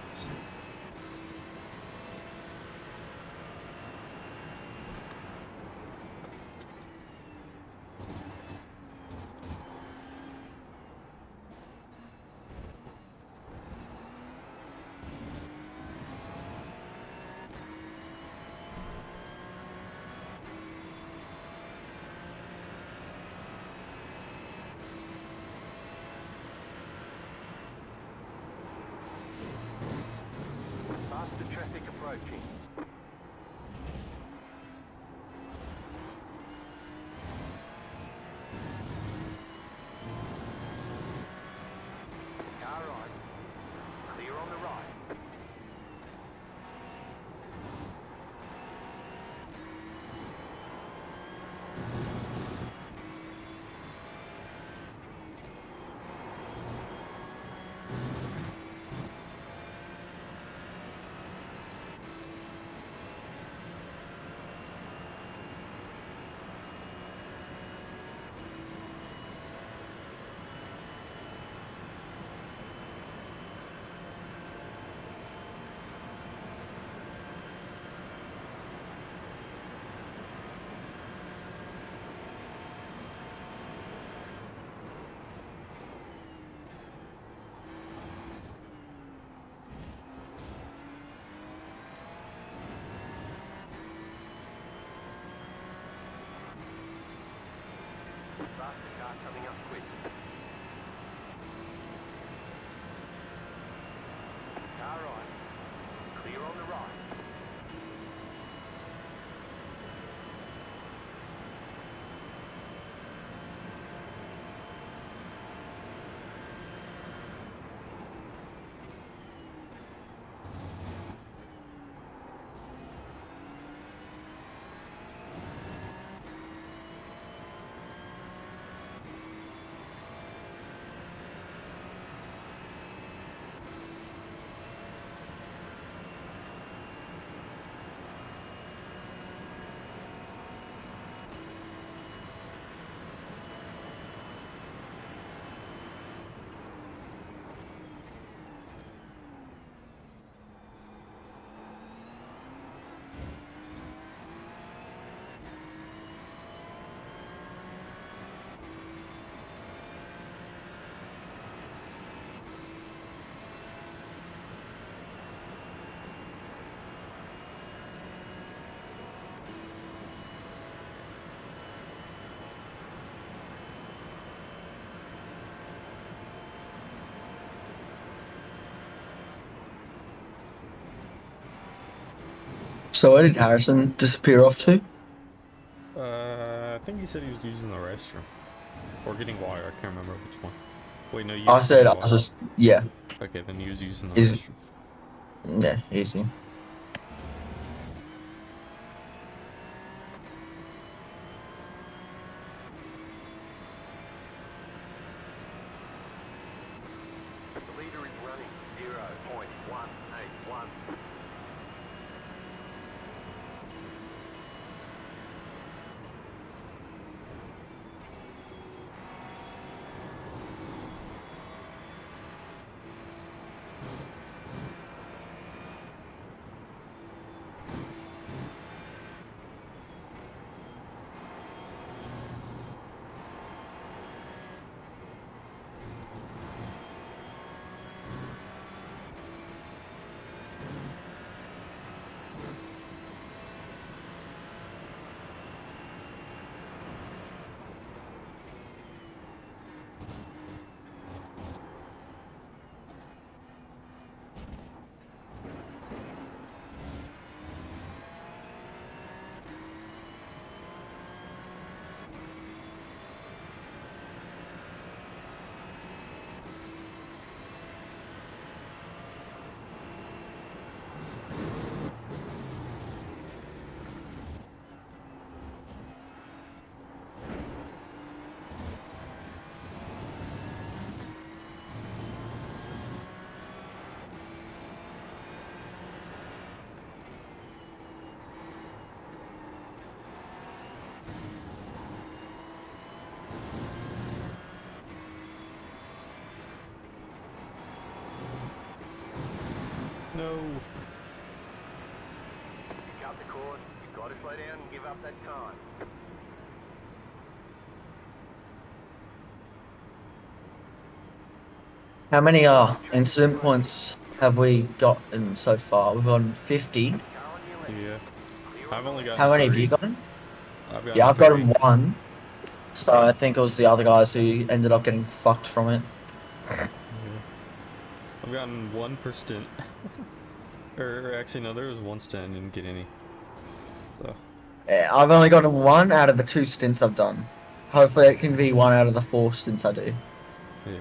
Faster traffic approaching. Car right. Clear on the right. Faster car coming up quick. Car right. Clear on the right. So where did Harrison disappear off to? I think he said he was using the restroom. Or getting water, I can't remember which one. Wait, no, you I were said getting I was water. just yeah, Okay, then he was using the Is- restroom. yeah, easy. The leader is running 0.181. No. You cut the course, you've got to slow down and give up that time. How many incident points have we gotten so far? We've gotten 50. Car on your left. Yeah. Clear I've on only the gotten How many have 3. you gotten? I've gotten Yeah, I've 3. gotten 1. So I think it was the other guys who ended up getting fucked from it. Yeah. I've gotten 1 per stint. or actually, no, there was 1 stint I didn't get any. So, Yeah, I've only gotten 1 out of the 2 stints I've done. Hopefully it can be 1 out of the 4 stints I do. yeah.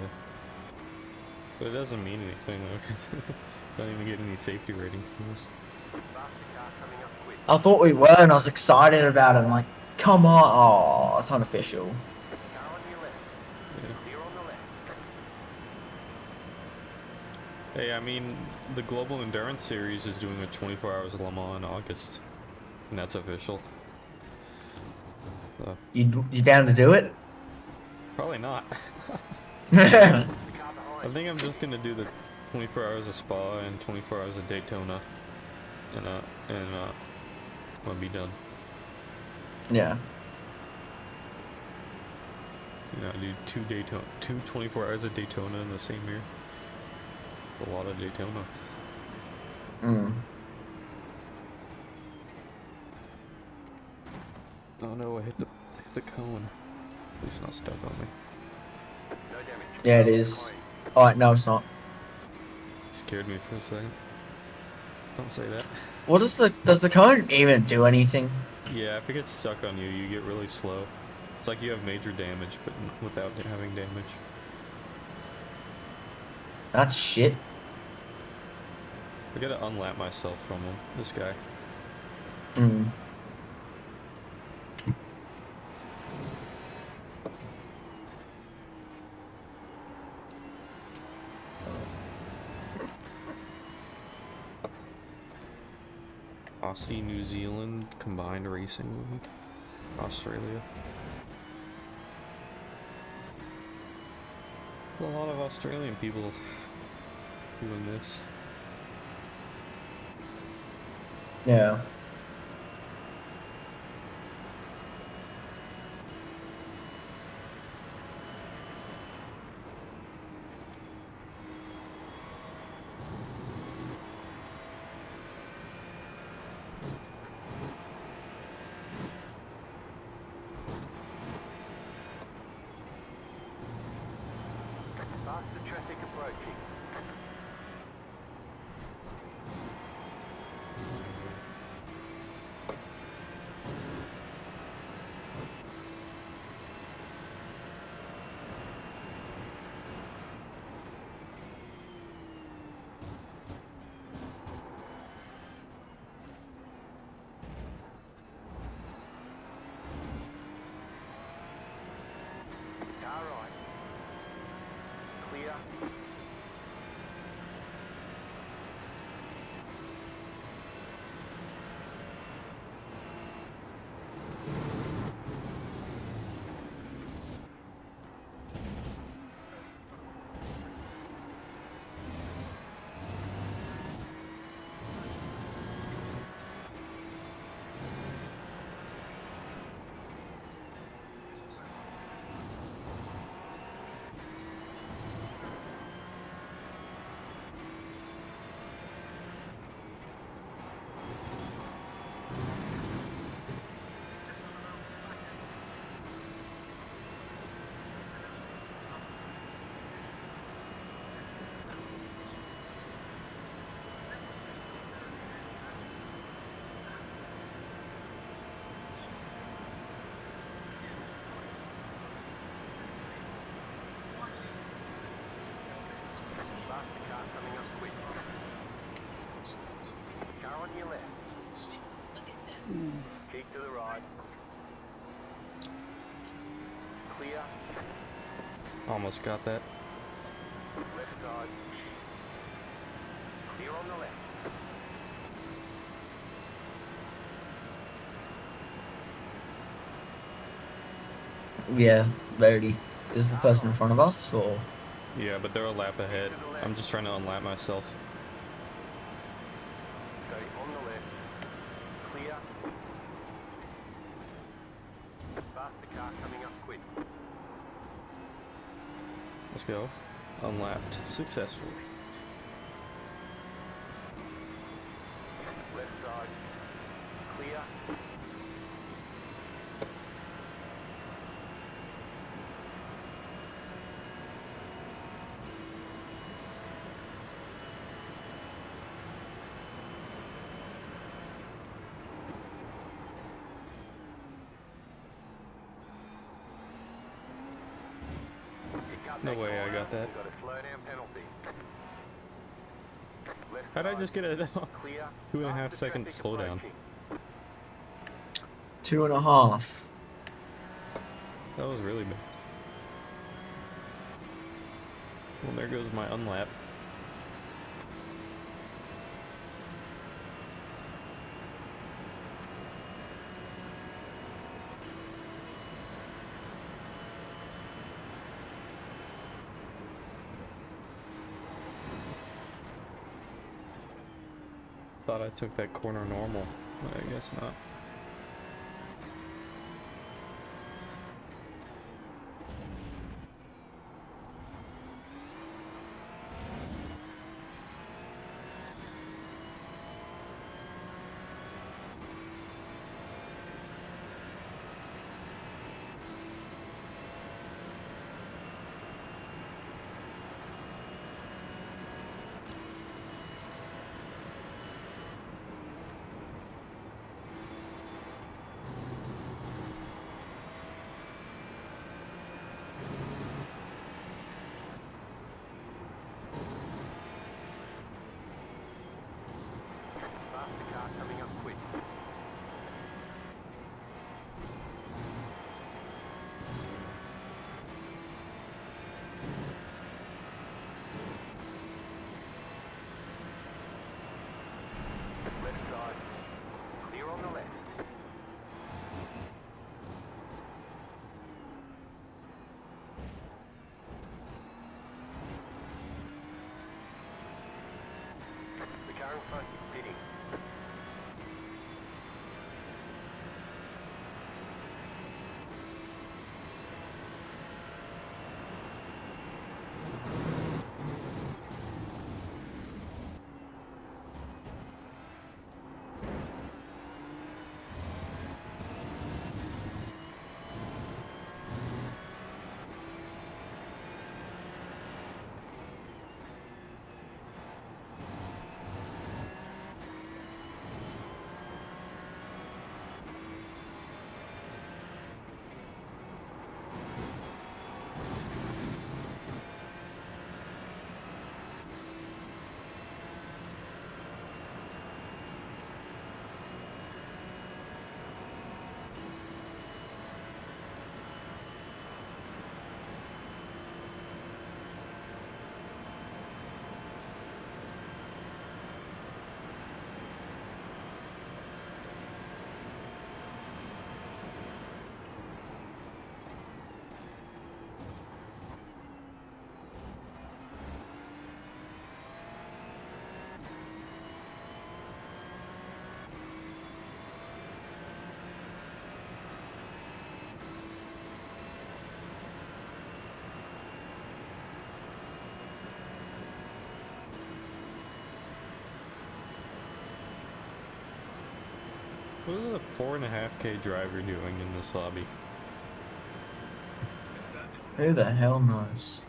But it doesn't mean anything though, because I don't even get any safety rating from this. Faster car coming up quick. I thought we were and I was excited about it. I'm like, come on. Oh, it's unofficial. Car on your left. Yeah. Clear on the left. Hey, I mean, the Global Endurance Series is doing a 24 Hours of Le Mans in August. And that's official. So, You down to do it? probably not. The car I behind. think I'm just gonna do the 24 Hours of Spa and 24 Hours of Daytona. And I'll be done. Yeah. You know, I do 2 24 Hours of Daytona in the same year. It's a lot of Daytona. Mm. Oh no, I hit the cone. At least not stuck on me. No damage. Yeah, it is. Alright, no, it's not. Scared me for a second. Don't say that. What does the cone even do anything? Yeah, if it gets stuck on you, you get really slow. It's like you have major damage, but without having damage. That's shit. I gotta unlap myself from him, this guy. Mm. Aussie, New Zealand, combined racing movie. Australia. A lot of Australian people doing this. Yeah. Faster traffic approaching. Car right. Clear. Faster car coming up quick. Car on your left. Keep to the right. Clear. Almost got that. Left side. Clear on the left. Yeah, Verity. Is the person in front of us or? Yeah, but they're a lap ahead. I'm just trying to unlap myself. On the left. Clear. Faster car coming up quick. Let's go. Unlapped successfully. Left side. Clear. No way I got that. Got a slow down penalty. Left How'd I side, just get a clear. 2.5 Faster second traffic slowdown? approaching. 2.5. That was really bad. Well, there goes my unlap. Thought I took that corner normal, but I guess not. Faster car coming up quick. Left side. Clear on the left. The car in front is pitting. What is a 4.5K driver doing in this lobby? Who the hell knows?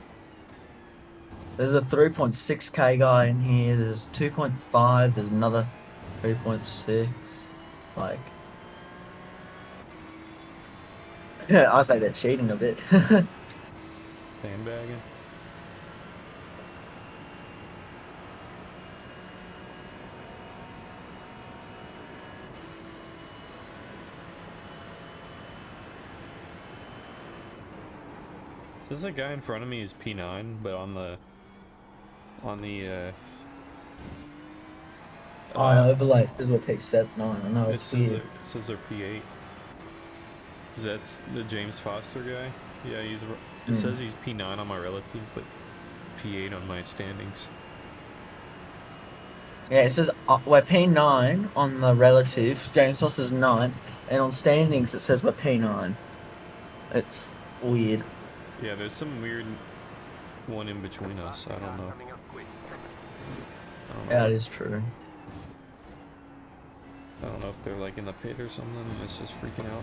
There's a 3.6k guy in here. There's 2.5. There's another 3.6. Like, yeah, I say they're cheating a bit. Sandbagging? Says that guy in front of me is P9, but on the overlay. This is what P7. No, I know it it's says weird. it says they're P8. That's the James Foster guy. Yeah, it says he's P9 on my relative, but P8 on my standings. Yeah, it says we're P9 on the relative. James Ross is 9th, and on standings it says we're P9. It's weird. Yeah, there's some weird one in between us. I don't know. Coming up quick. I don't know. Yeah, it is true. I don't know if they're like in the pit or something and it's just freaking out.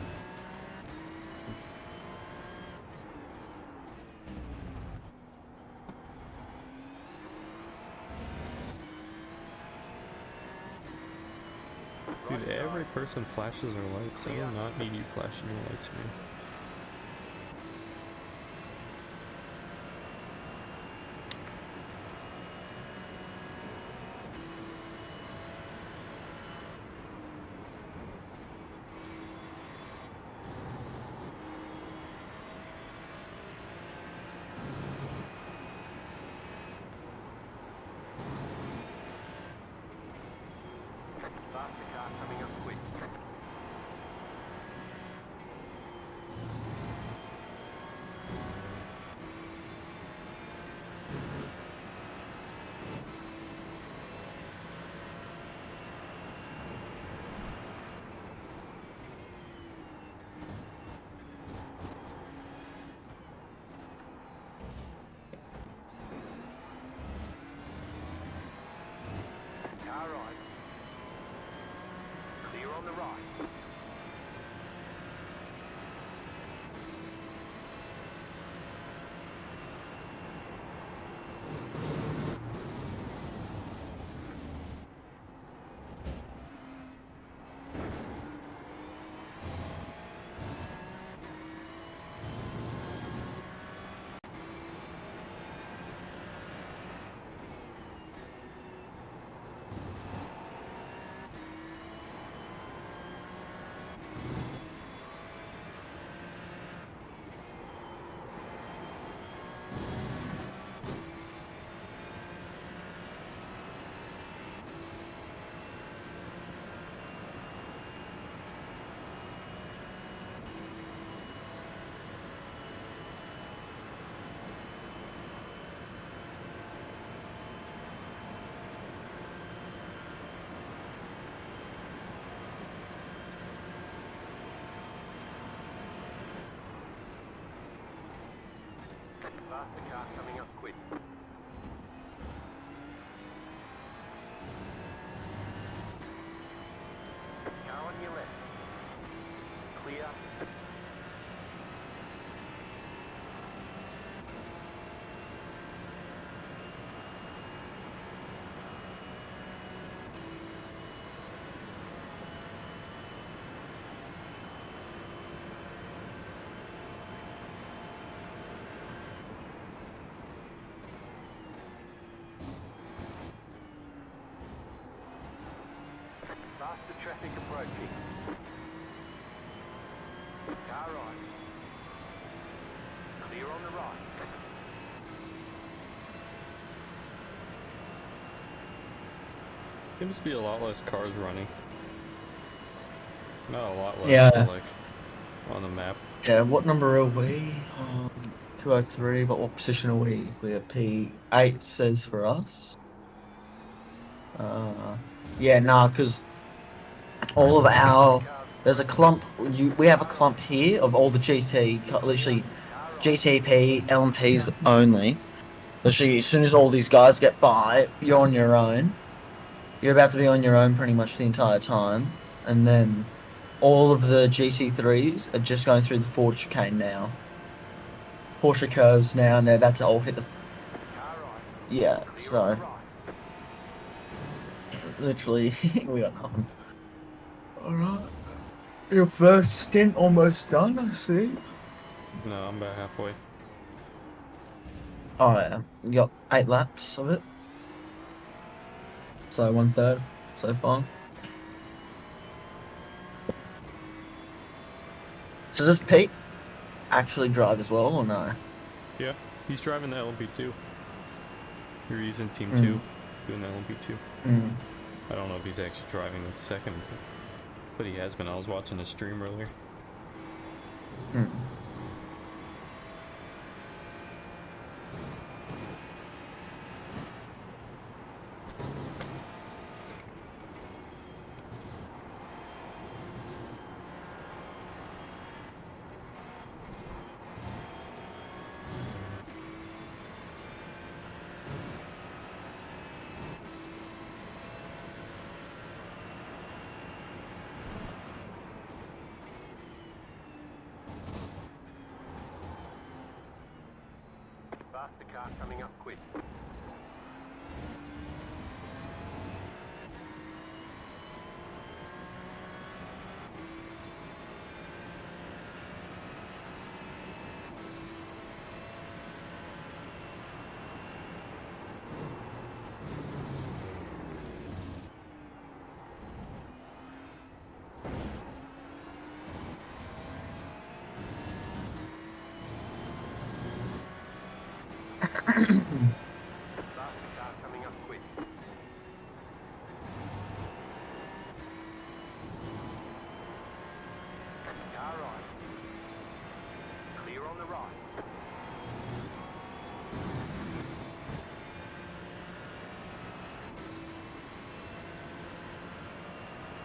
Dude, every person flashes their lights. I do not need you flashing your lights, man. Faster car coming up quick. Car right. Clear on the right. Faster car coming up quick. Car on your left. Clear. Faster traffic approaching. Car right. Clear on the right. Seems to be a lot less cars running. Not a lot less, Yeah. but like on the map. Yeah, what number are we? 203, but what position are we? We're P8 says for us. Yeah, nah, because all of our there's a clump. We have a clump here of all the literally GTP LMPs only. Literally, as soon as all these guys get by, you're on your own. You're about to be on your own pretty much the entire time, and then all of the GT3s are just going through the Ford chicane now. Porsche curves now, and they're about to all hit the. Car right. Yeah, Clear on so the right. literally, we got nothing. Alright. Your first stint almost done, I see. No, I'm about halfway. Oh, yeah. You got 8 laps of it. So 1/3 so far. So does Pete actually drive as well, or no? Yeah, he's driving the LMP2. Or he's in Team Mm. 2, doing the LMP2. Mm. I don't know if he's actually driving the second, but he has been. I was watching the stream earlier. Mm. Faster car coming up quick. Faster car coming up quick. Car right. Clear on the right.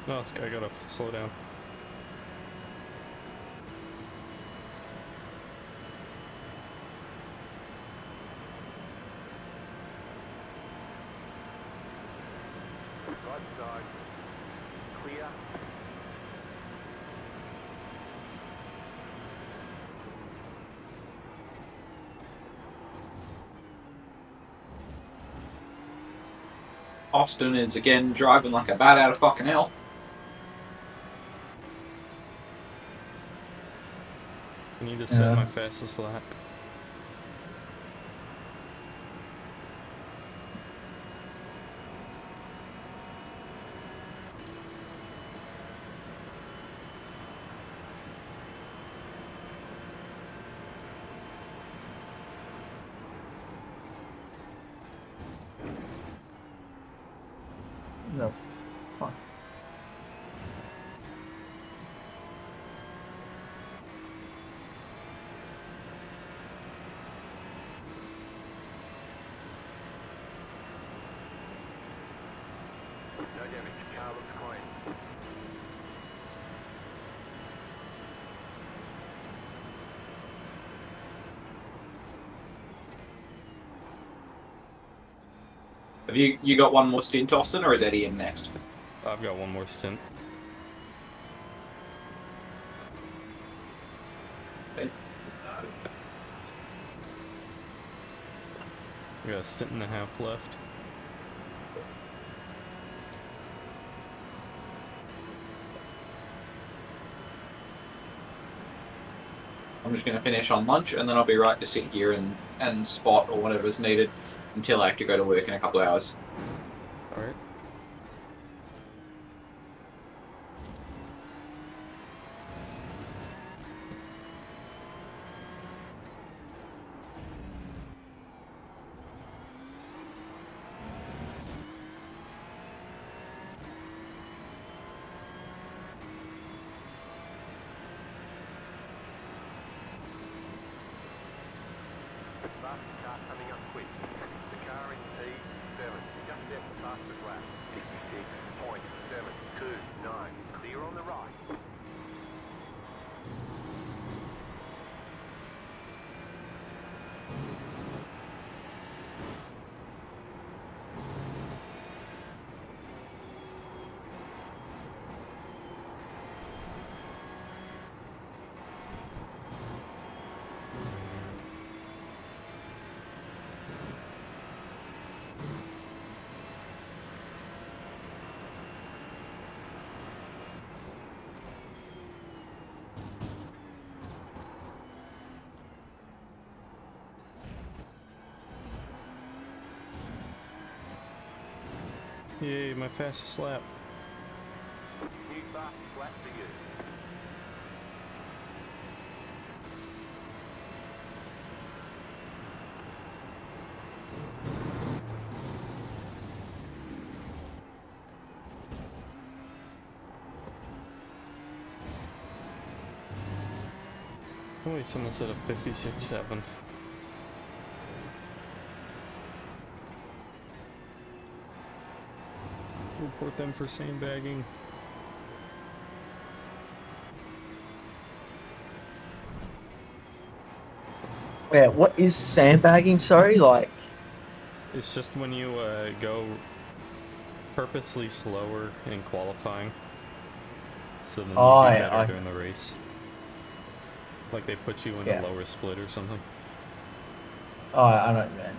No, this guy gotta slow down. Right side. Clear. Austin is again driving like a bat out of fucking hell. I need to set my fastest lap. No. Fuck. No damage. Car looks clean. Have you got one more stint, Austin, or is Eddie in next? I've got one more stint. Okay. We got a stint and a half left. I'm just going to finish on lunch, and then I'll be right to sit here and spot or whatever's needed until I have to go to work in a couple of hours. Alright. Faster car coming up quick. The car in P7. Just set the fastest lap. 56.729. Clear on the right. Yay, my fastest lap. New fastest lap for you. Oh, wait, someone said a 56.7. Report them for sandbagging. Yeah, what is sandbagging? Sorry, like. It's just when you go purposely slower in qualifying, so then you Oh, do yeah, better during the race. Like they put you in Yeah. a lower split or something. Oh, I know, man.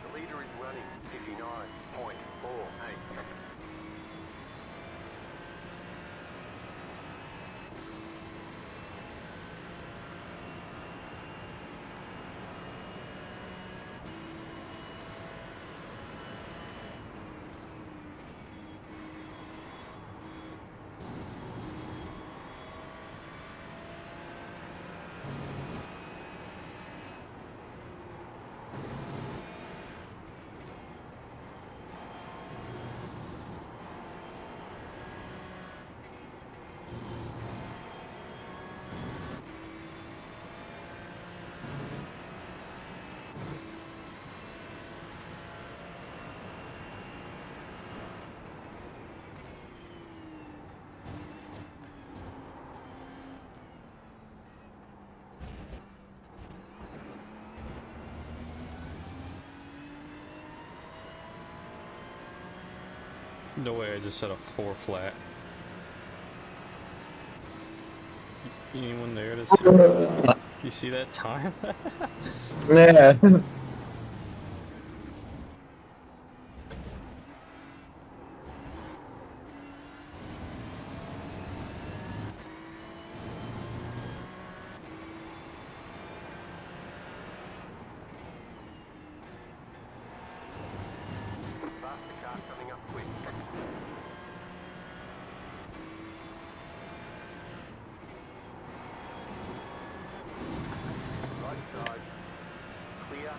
The leader is running 59.48. No way, I just set a 4 flat. Anyone there to see? You see that time? Yeah. Faster car coming up quick. Right side. Clear.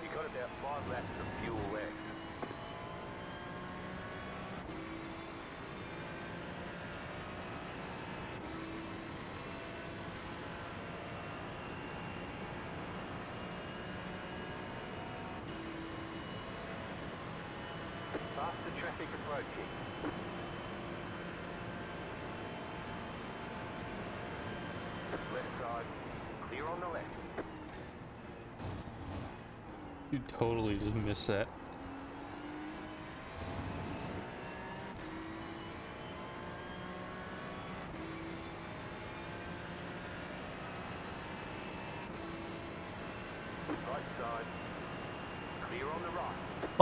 You got about 5 laps of fuel left. Faster traffic approaching. Left side. Clear on the left. You totally just missed that.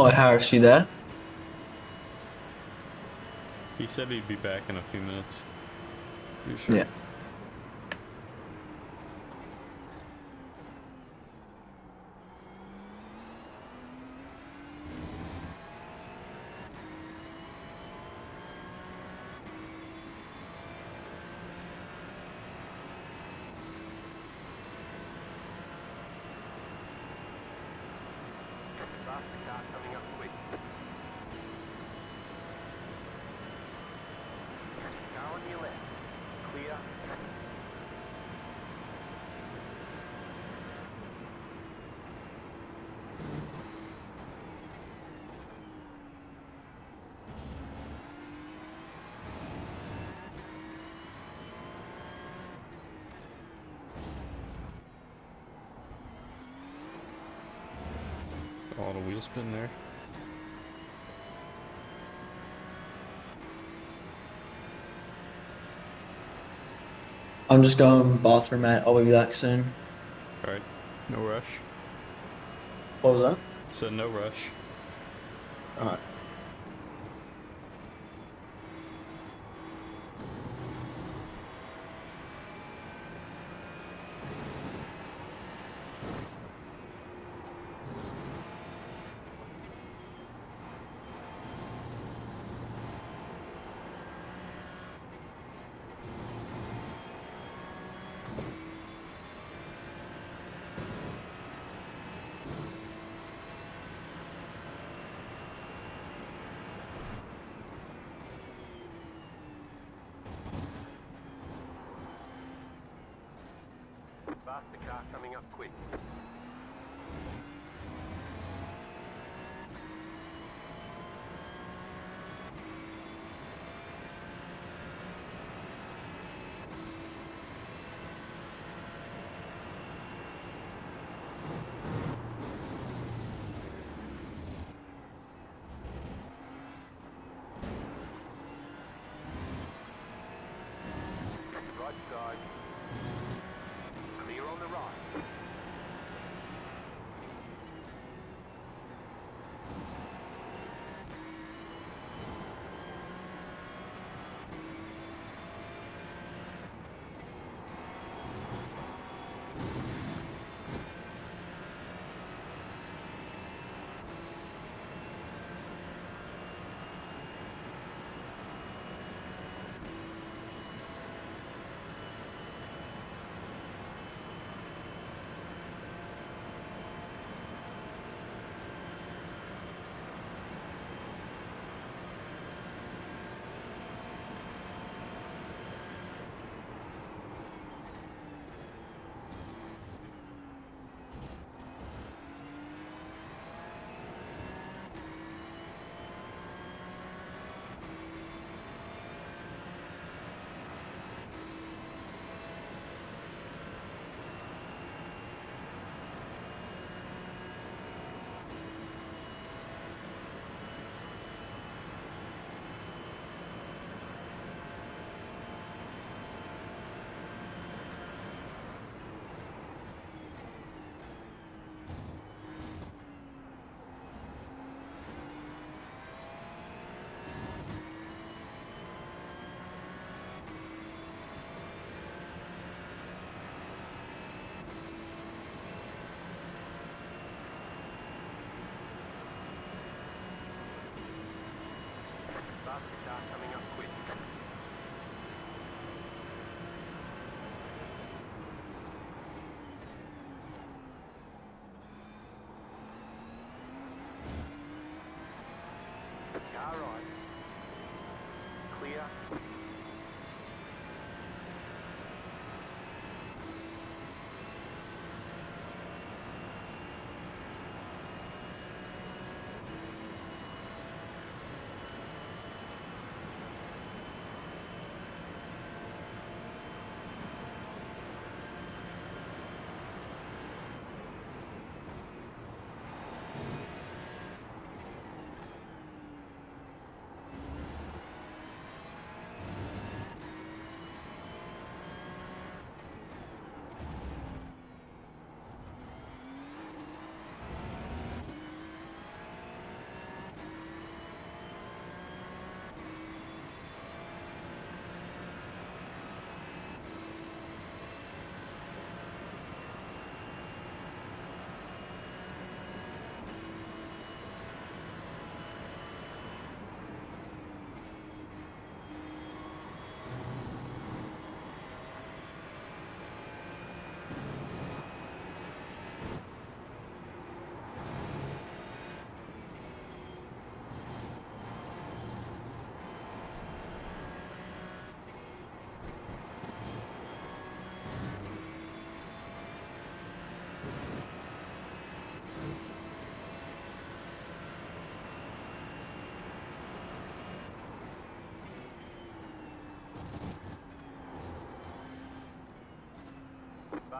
Oh, Harris, you there? He said he'd be back in a few minutes. You sure? Yeah. Faster car coming up quick. Car on your left. Clear. Oh, the wheel spin there. I'm just going bathroom, mate. I'll be back soon. Alright. No rush. What was that? Said no rush. Alright. Faster car coming up quick. Right side. Clear on the right. Faster car coming up quick. Car right. Clear.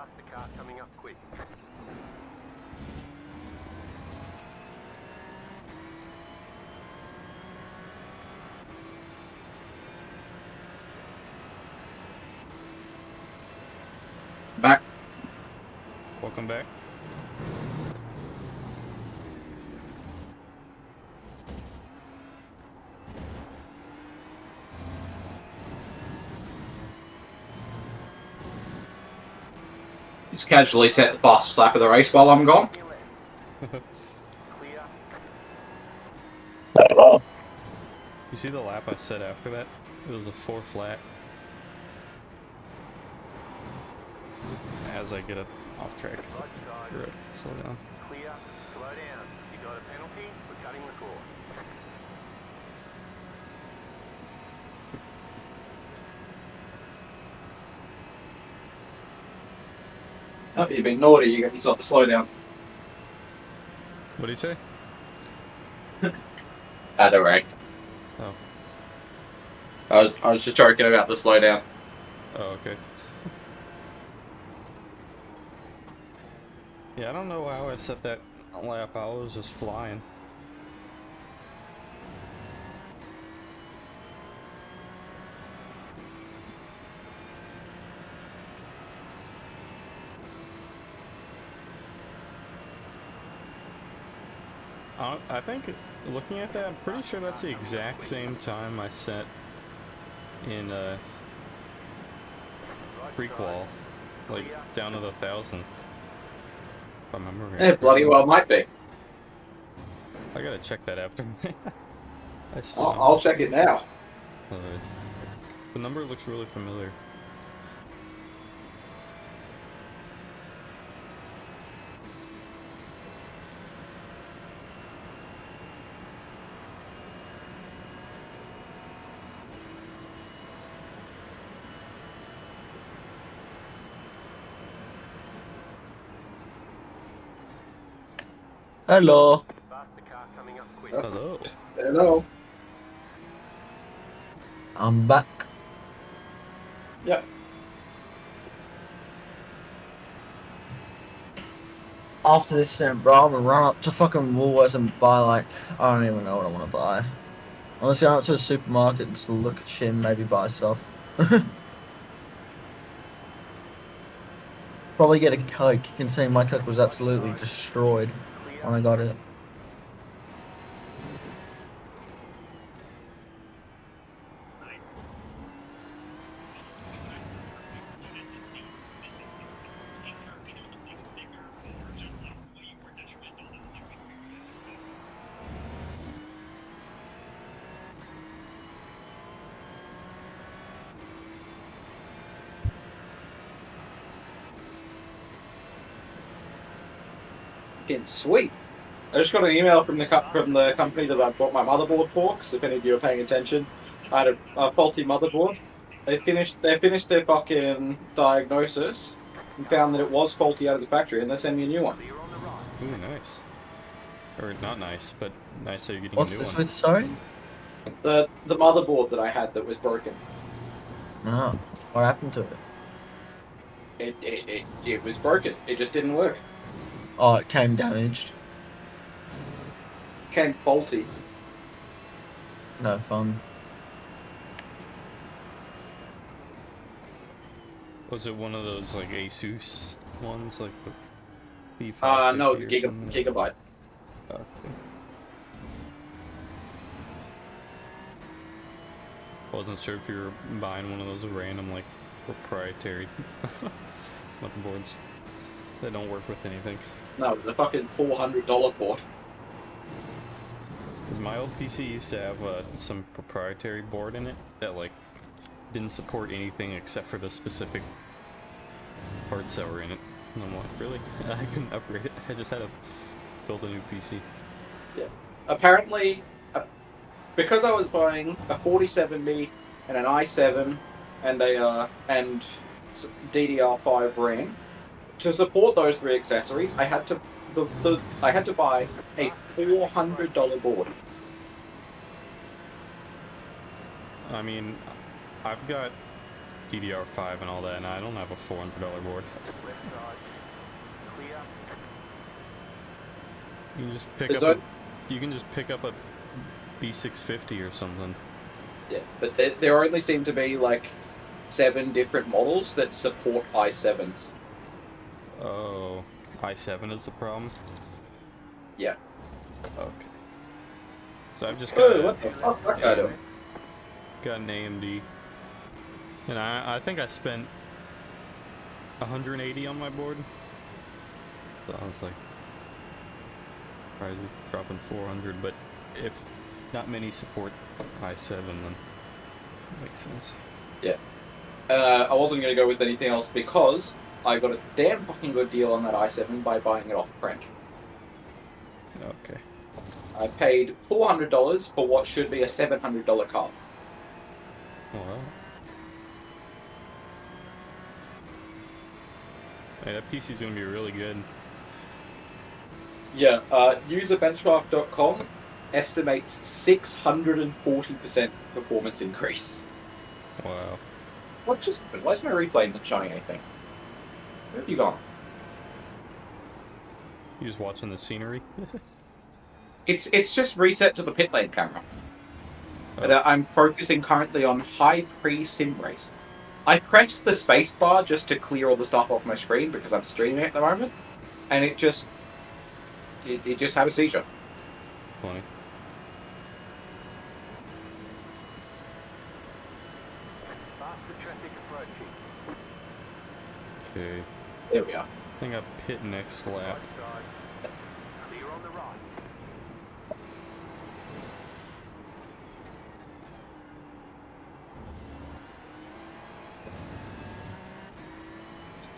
Faster car coming up quick. Back. Welcome back. Just casually set the fastest lap of the race while I'm gone. Your left. Clear. You see the lap I set after that? It was a 4 flat. As I get it off track. Right side. You're right. Slow down. Clear. Slow down. You got a penalty. We're cutting the course. Oh, you've been naughty. You got yourself to slow down. What do you say? Don't worry. Oh. I was just joking about the slowdown. Oh, okay. Yeah, I don't know how I set that lap. I was just flying. I think, looking at that, I'm pretty sure that's the exact same time I set in pre-qual, like down to the 1000th. If I remember right. It bloody well might be. I gotta check that after. I still I'll check it now. The number looks really familiar. Hello. Faster car coming up quick. Hello. Hello. I'm back. Yep. After this stint, bro, I'm gonna run up to fucking Woolworths and buy, like, I don't even know what I want to buy. Honestly, I'm up to a supermarket and just look at shit and maybe buy stuff. Probably get a Coke. You can see my Coke was absolutely destroyed when I got it. Fucking sweet. I just got an email from the company that I bought my motherboard for. Because if any of you are paying attention, I had a faulty motherboard. They finished their fucking diagnosis and found that it was faulty out of the factory, and they sent me a new one. Clear on the right. Ooh, nice. Or not nice, but nice that you're getting What's a new this one. with, sorry? The motherboard that I had that was broken. No. What happened to it? It was broken. It just didn't work. Oh, it came damaged. Came faulty. No fun. Was it one of those like Asus ones, like the B550 No, or something? Gigabyte. Oh, okay. Wasn't sure if you were buying one of those random like proprietary motherboards that don't work with anything. No, it was a fucking $400 board. 'Cause my old PC used to have some proprietary board in it that like didn't support anything except for the specific parts that were in it. And I'm like, really? I couldn't upgrade it. I just had to build a new PC. Yeah. Apparently, because I was buying a 4070 and an i7 and a DDR5 RAM, to support those three accessories, I had to buy a $400 board. I mean, I've got DDR5 and all that, and I don't have a $400 board. Left side. Clear. You can just pick Is up. that- You can just pick up a B650 or something. Yeah, but there only seem to be like 7 different models that support i7s. Oh, i7 is the problem. Yeah. Okay. So I've just Oh, what the fuck? That guy doing? got an AMD, and I think I spent 180 on my board. So I was like, probably dropping 400. But if not many support i7, then it makes sense. Yeah. I wasn't going to go with anything else because I got a damn fucking good deal on that i7 by buying it off print. Okay. I paid $400 for what should be a $700 card. Well. Hey, that PC's gonna be really good. Yeah, userbenchmark.com estimates 640% performance increase. Wow. What just happened? Why is my replay not showing anything? Where have you gone? You just watching the scenery? It's just reset to the pit lane camera. But Oh. I'm focusing currently on high pre-sim race. I pressed the space bar just to clear all the stuff off my screen because I'm streaming at the moment, and it just had a seizure. Funny. Faster traffic approaching. Okay. There we are. I think I pit next lap. Right side. Clear on the right.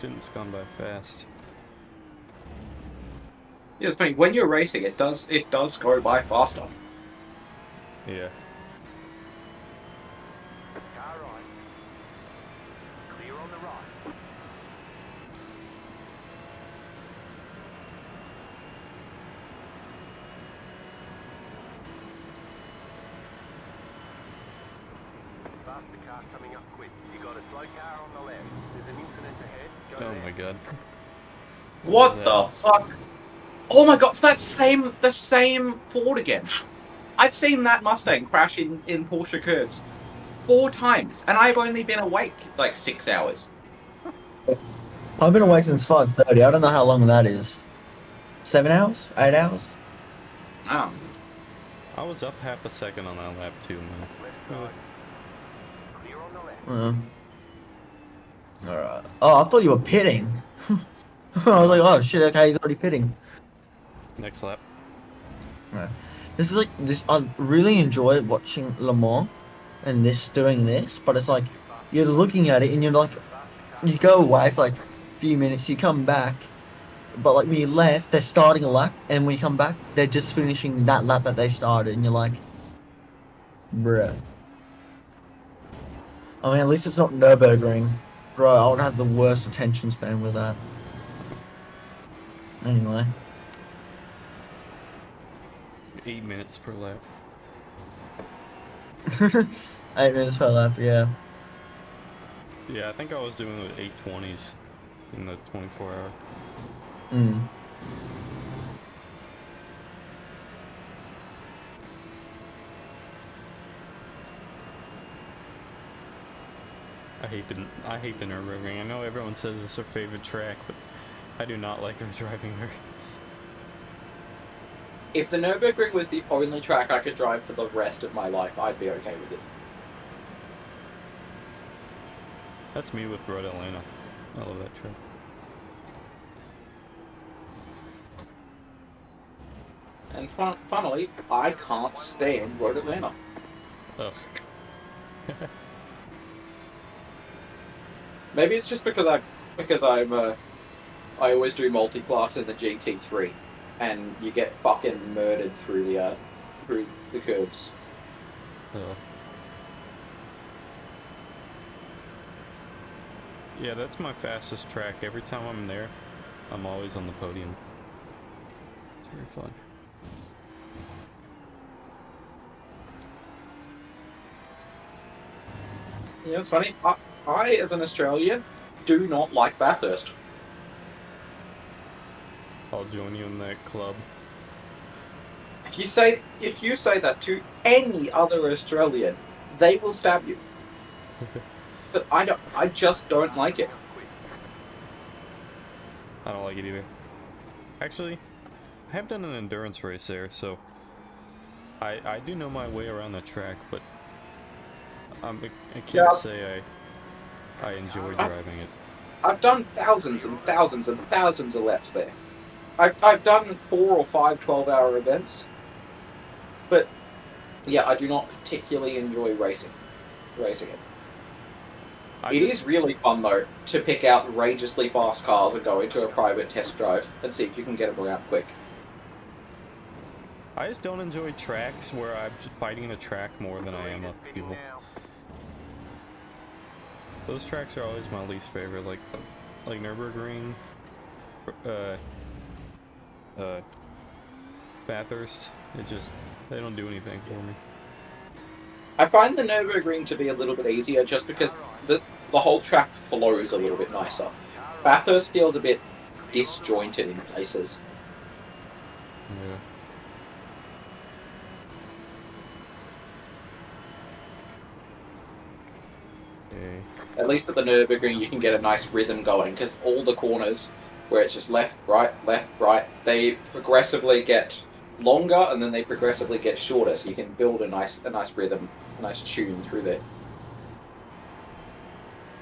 It's gone by fast. Yeah, it's funny. When you're racing, it does go by faster. Yeah. Car right. Clear on the right. Faster car coming up quick. You got a slow car on the left. There's an incident ahead. Go Oh there. my god. What was the that? fuck? Oh my god, it's the same Ford again. I've seen that Mustang crash in Porsche curves 4 times, and I've only been awake like 6 hours. I've been awake since 5:30. I don't know how long that is. 7 hours? 8 hours? Oh. I was up half a second on that lap too, man. Left side. Clear on the left. Alright. Oh, I thought you were pitting. I was like, oh shit, okay, he's already pitting. Next lap. Right. This is like this. I really enjoy watching Le Mans and doing this, but it's like you're looking at it and you're like, you go away for like a few minutes, you come back, but like when you left, they're starting a lap, and when you come back, they're just finishing that lap that they started, and you're like, bruh. I mean, at least it's not Nürburgring, bro. I would have the worst attention span with that. Anyway. 8 minutes per lap. 8 minutes per lap, yeah. Yeah, I think I was doing with 820s in the 24-hour. Mm. I hate the Nürburgring. I know everyone says it's their favorite track, but I do not like driving there. If the Nürburgring was the only track I could drive for the rest of my life, I'd be okay with it. That's me with Road Atlanta. I love that track. And funnily, I can't stand Road Atlanta. Ugh. Maybe it's just because I always do multi-class in the GT3, and you get fucking murdered through the curves. Ugh. Yeah, that's my fastest track. Every time I'm there, I'm always on the podium. It's very fun. Yeah, it's funny. I, as an Australian, do not like Bathurst. I'll join you in that club. If you say that to any other Australian, they will stab you. But I just don't like it. I don't like it either. Actually, I have done an endurance race there, so I do know my way around the track, but I can't say I enjoy driving it. I've done thousands and thousands and thousands of laps there. I've done 4 or 5 12-hour events, but yeah, I do not particularly enjoy racing it. It is really fun though to pick outrageously fast cars and go into a private test drive and see if you can get them around quick. I just don't enjoy tracks where I'm just fighting the track more than I am with people. Those tracks are always my least favorite, like Nürburgring, Bathurst. They don't do anything for me. I find the Nürburgring to be a little bit easier just because the whole track flows a little bit nicer. Bathurst feels a bit disjointed in places. Yeah. Okay. At least at the Nürburgring you can get a nice rhythm going because all the corners where it's just left, right, they progressively get longer and then they progressively get shorter, so you can build a nice rhythm, a nice tune through there.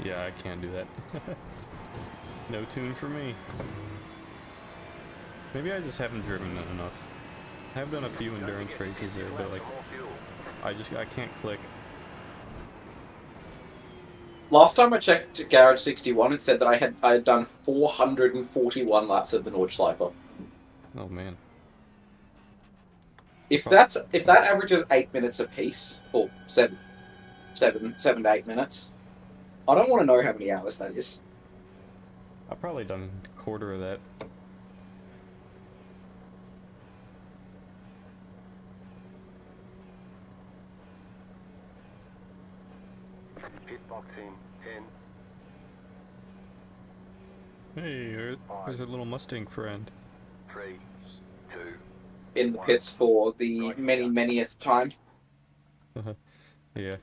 Yeah, I can't do that. No tune for me. Maybe I just haven't driven it enough. I have done a few endurance races there, but like, I can't click. Last time I checked Garage 61, it said that I had done 441 laps of the Nordschleife. Oh man. If that averages 8 minutes apiece, or 7 to 8 minutes, I don't want to know how many hours that is. I've probably done a quarter of that. Pit box in 10, Hey, there's a little Mustang friend. 3, 2. In the pits for the manyth time. Yeah.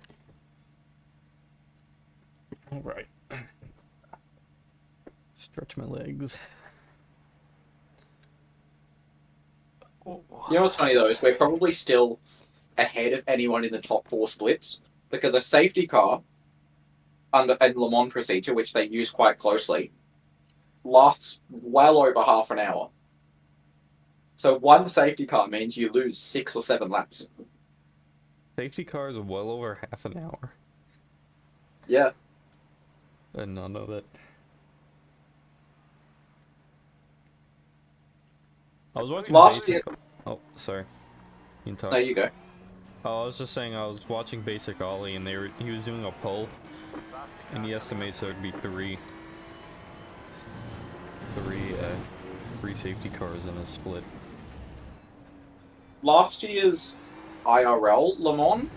Alright. Stretch my legs. Oh. You know what's funny though is we're probably still ahead of anyone in the top 4 splits because a safety car under a Le Mans procedure, which they use quite closely, lasts well over half an hour. So one safety car means you lose 6 or 7 laps. Safety cars are well over half an hour. Yeah. I did not know that. I was watching Basic... Oh, sorry. You can talk. There you go. Oh, I was just saying I was watching Basic Ollie and he was doing a poll and he estimates there would be three safety cars in a split. Last year's IRL Le Mans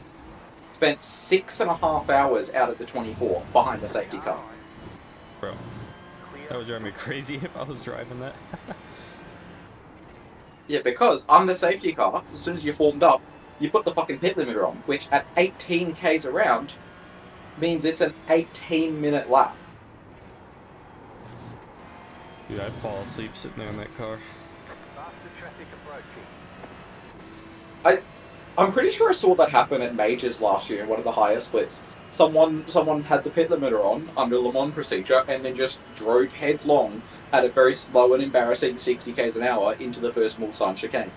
spent 6.5 hours out of the 24 behind the safety car. Bro, that would drive me crazy if I was driving that. Yeah, because on the safety car, as soon as you're formed up, you put the fucking pit limiter on, which at 18 k's around means it's an 18-minute lap. Dude, I'd fall asleep sitting there in that car. Faster traffic approaching. I'm pretty sure I saw that happen at Majors last year in one of the higher splits. Someone had the pit limiter on under Le Mans procedure and then just drove headlong at a very slow and embarrassing 60 k's an hour into the first Mulsanne chicane.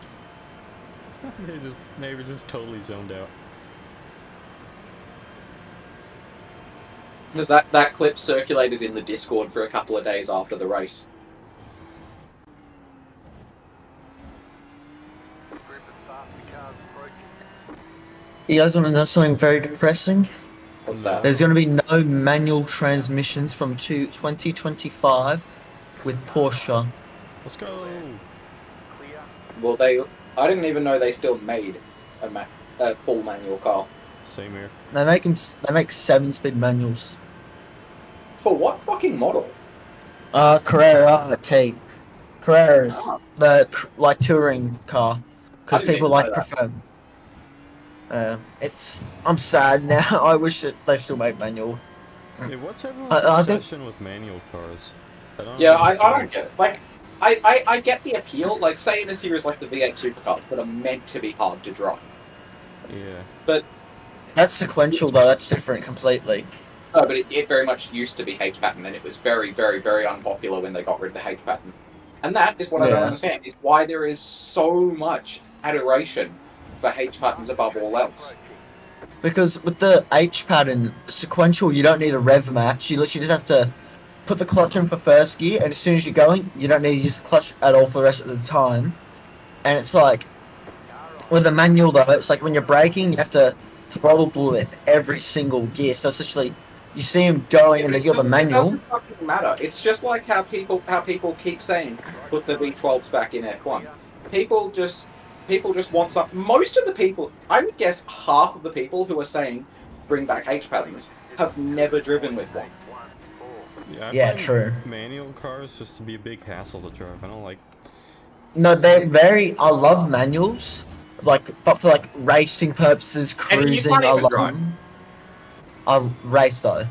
They were just totally zoned out. Because that clip circulated in the Discord for a couple of days after the race. Group of faster cars approaching. You guys want to know something very depressing? What's No. that? There's going to be no manual transmissions from 2025 with Porsche. Let's go! Clear. Well, I didn't even know they still made a full manual car. Same here. They make 7-speed manuals. For what fucking model? Carrera T. Carrera's Oh. the like touring car because I didn't people even like know that. prefer. I'm sad now. I wish that they still make manual. Hey, what's everyone's I think obsession with manual cars? I don't Yeah, I understand. don't get it. Like, I get the appeal. Like, say in a series like the V8 supercars that are meant to be hard to drive. Yeah. But that's sequential though. That's different completely. no, but it very much used to be H pattern, and it was very, very, very unpopular when they got rid of the H pattern. And that is what I don't Yeah. understand: is why there is so much adoration for H patterns above all else. Because with the H pattern sequential, you don't need a rev match. You literally just have to put the clutch in for first gear, and as soon as you're going, you don't need to use the clutch at all for the rest of the time. And it's like with the manual though, it's like when you're braking, you have to throttle it every single gear. So essentially, you see him going, and then you're the It manual. doesn't fucking matter. It's just like how people keep saying put the V12s back in F1. People just want some. Most of the people, I would guess, half of the people who are saying bring back H patterns have never driven with one. Yeah, I Yeah, find true. manual cars just to be a big hassle to drive. I don't like. No, they're very. I love manuals, like, but for like racing purposes, And you cruising, can't I even love drive. them. I race though.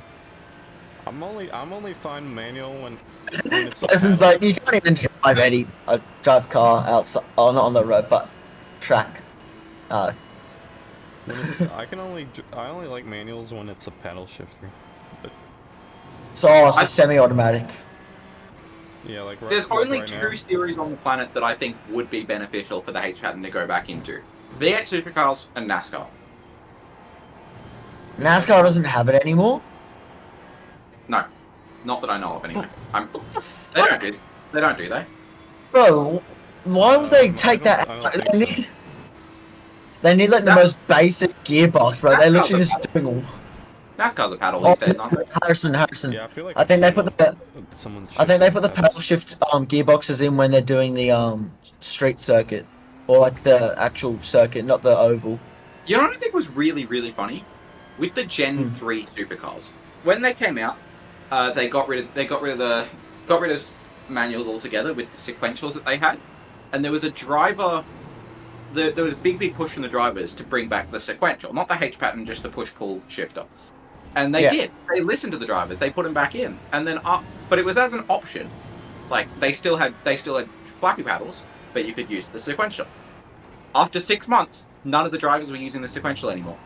I'm only fine manual when it's a This is paddle. like you can't even drive any drive car outside. Oh, not on the road, but track. When I only like manuals when it's a paddle shifter. So it's a semi-automatic. Yeah, like There's like only right two now. series on the planet that I think would be beneficial for the H pattern to go back into: V8 supercars and NASCAR. NASCAR doesn't have it anymore. No, not that I know of anyway. What the They fuck? don't do. They don't, do they? Bro, why would they I take don't- that? I don't think They so. need, they need like the That- most basic gearbox, bro. They're NASCAR's literally a just doing all. NASCAR's a paddle Oh, these days, aren't they? Harrison. Yeah, I feel like I think they put the someone. I think they shifted put the paddles. paddle shift gearboxes in when they're doing the street circuit or like the actual circuit, not the oval. You know what I think was really, really funny? With the Gen 3 supercars. When they came out, they got rid of manuals altogether with the sequentials that they had. And there was a driver there was a big push from the drivers to bring back the sequential, not the H pattern, just the push-pull shifter. And they did. They listened to the drivers. They put them back in, and then but it was as an option. Like they still had flappy paddles, but you could use the sequential. After 6 months, none of the drivers were using the sequential anymore.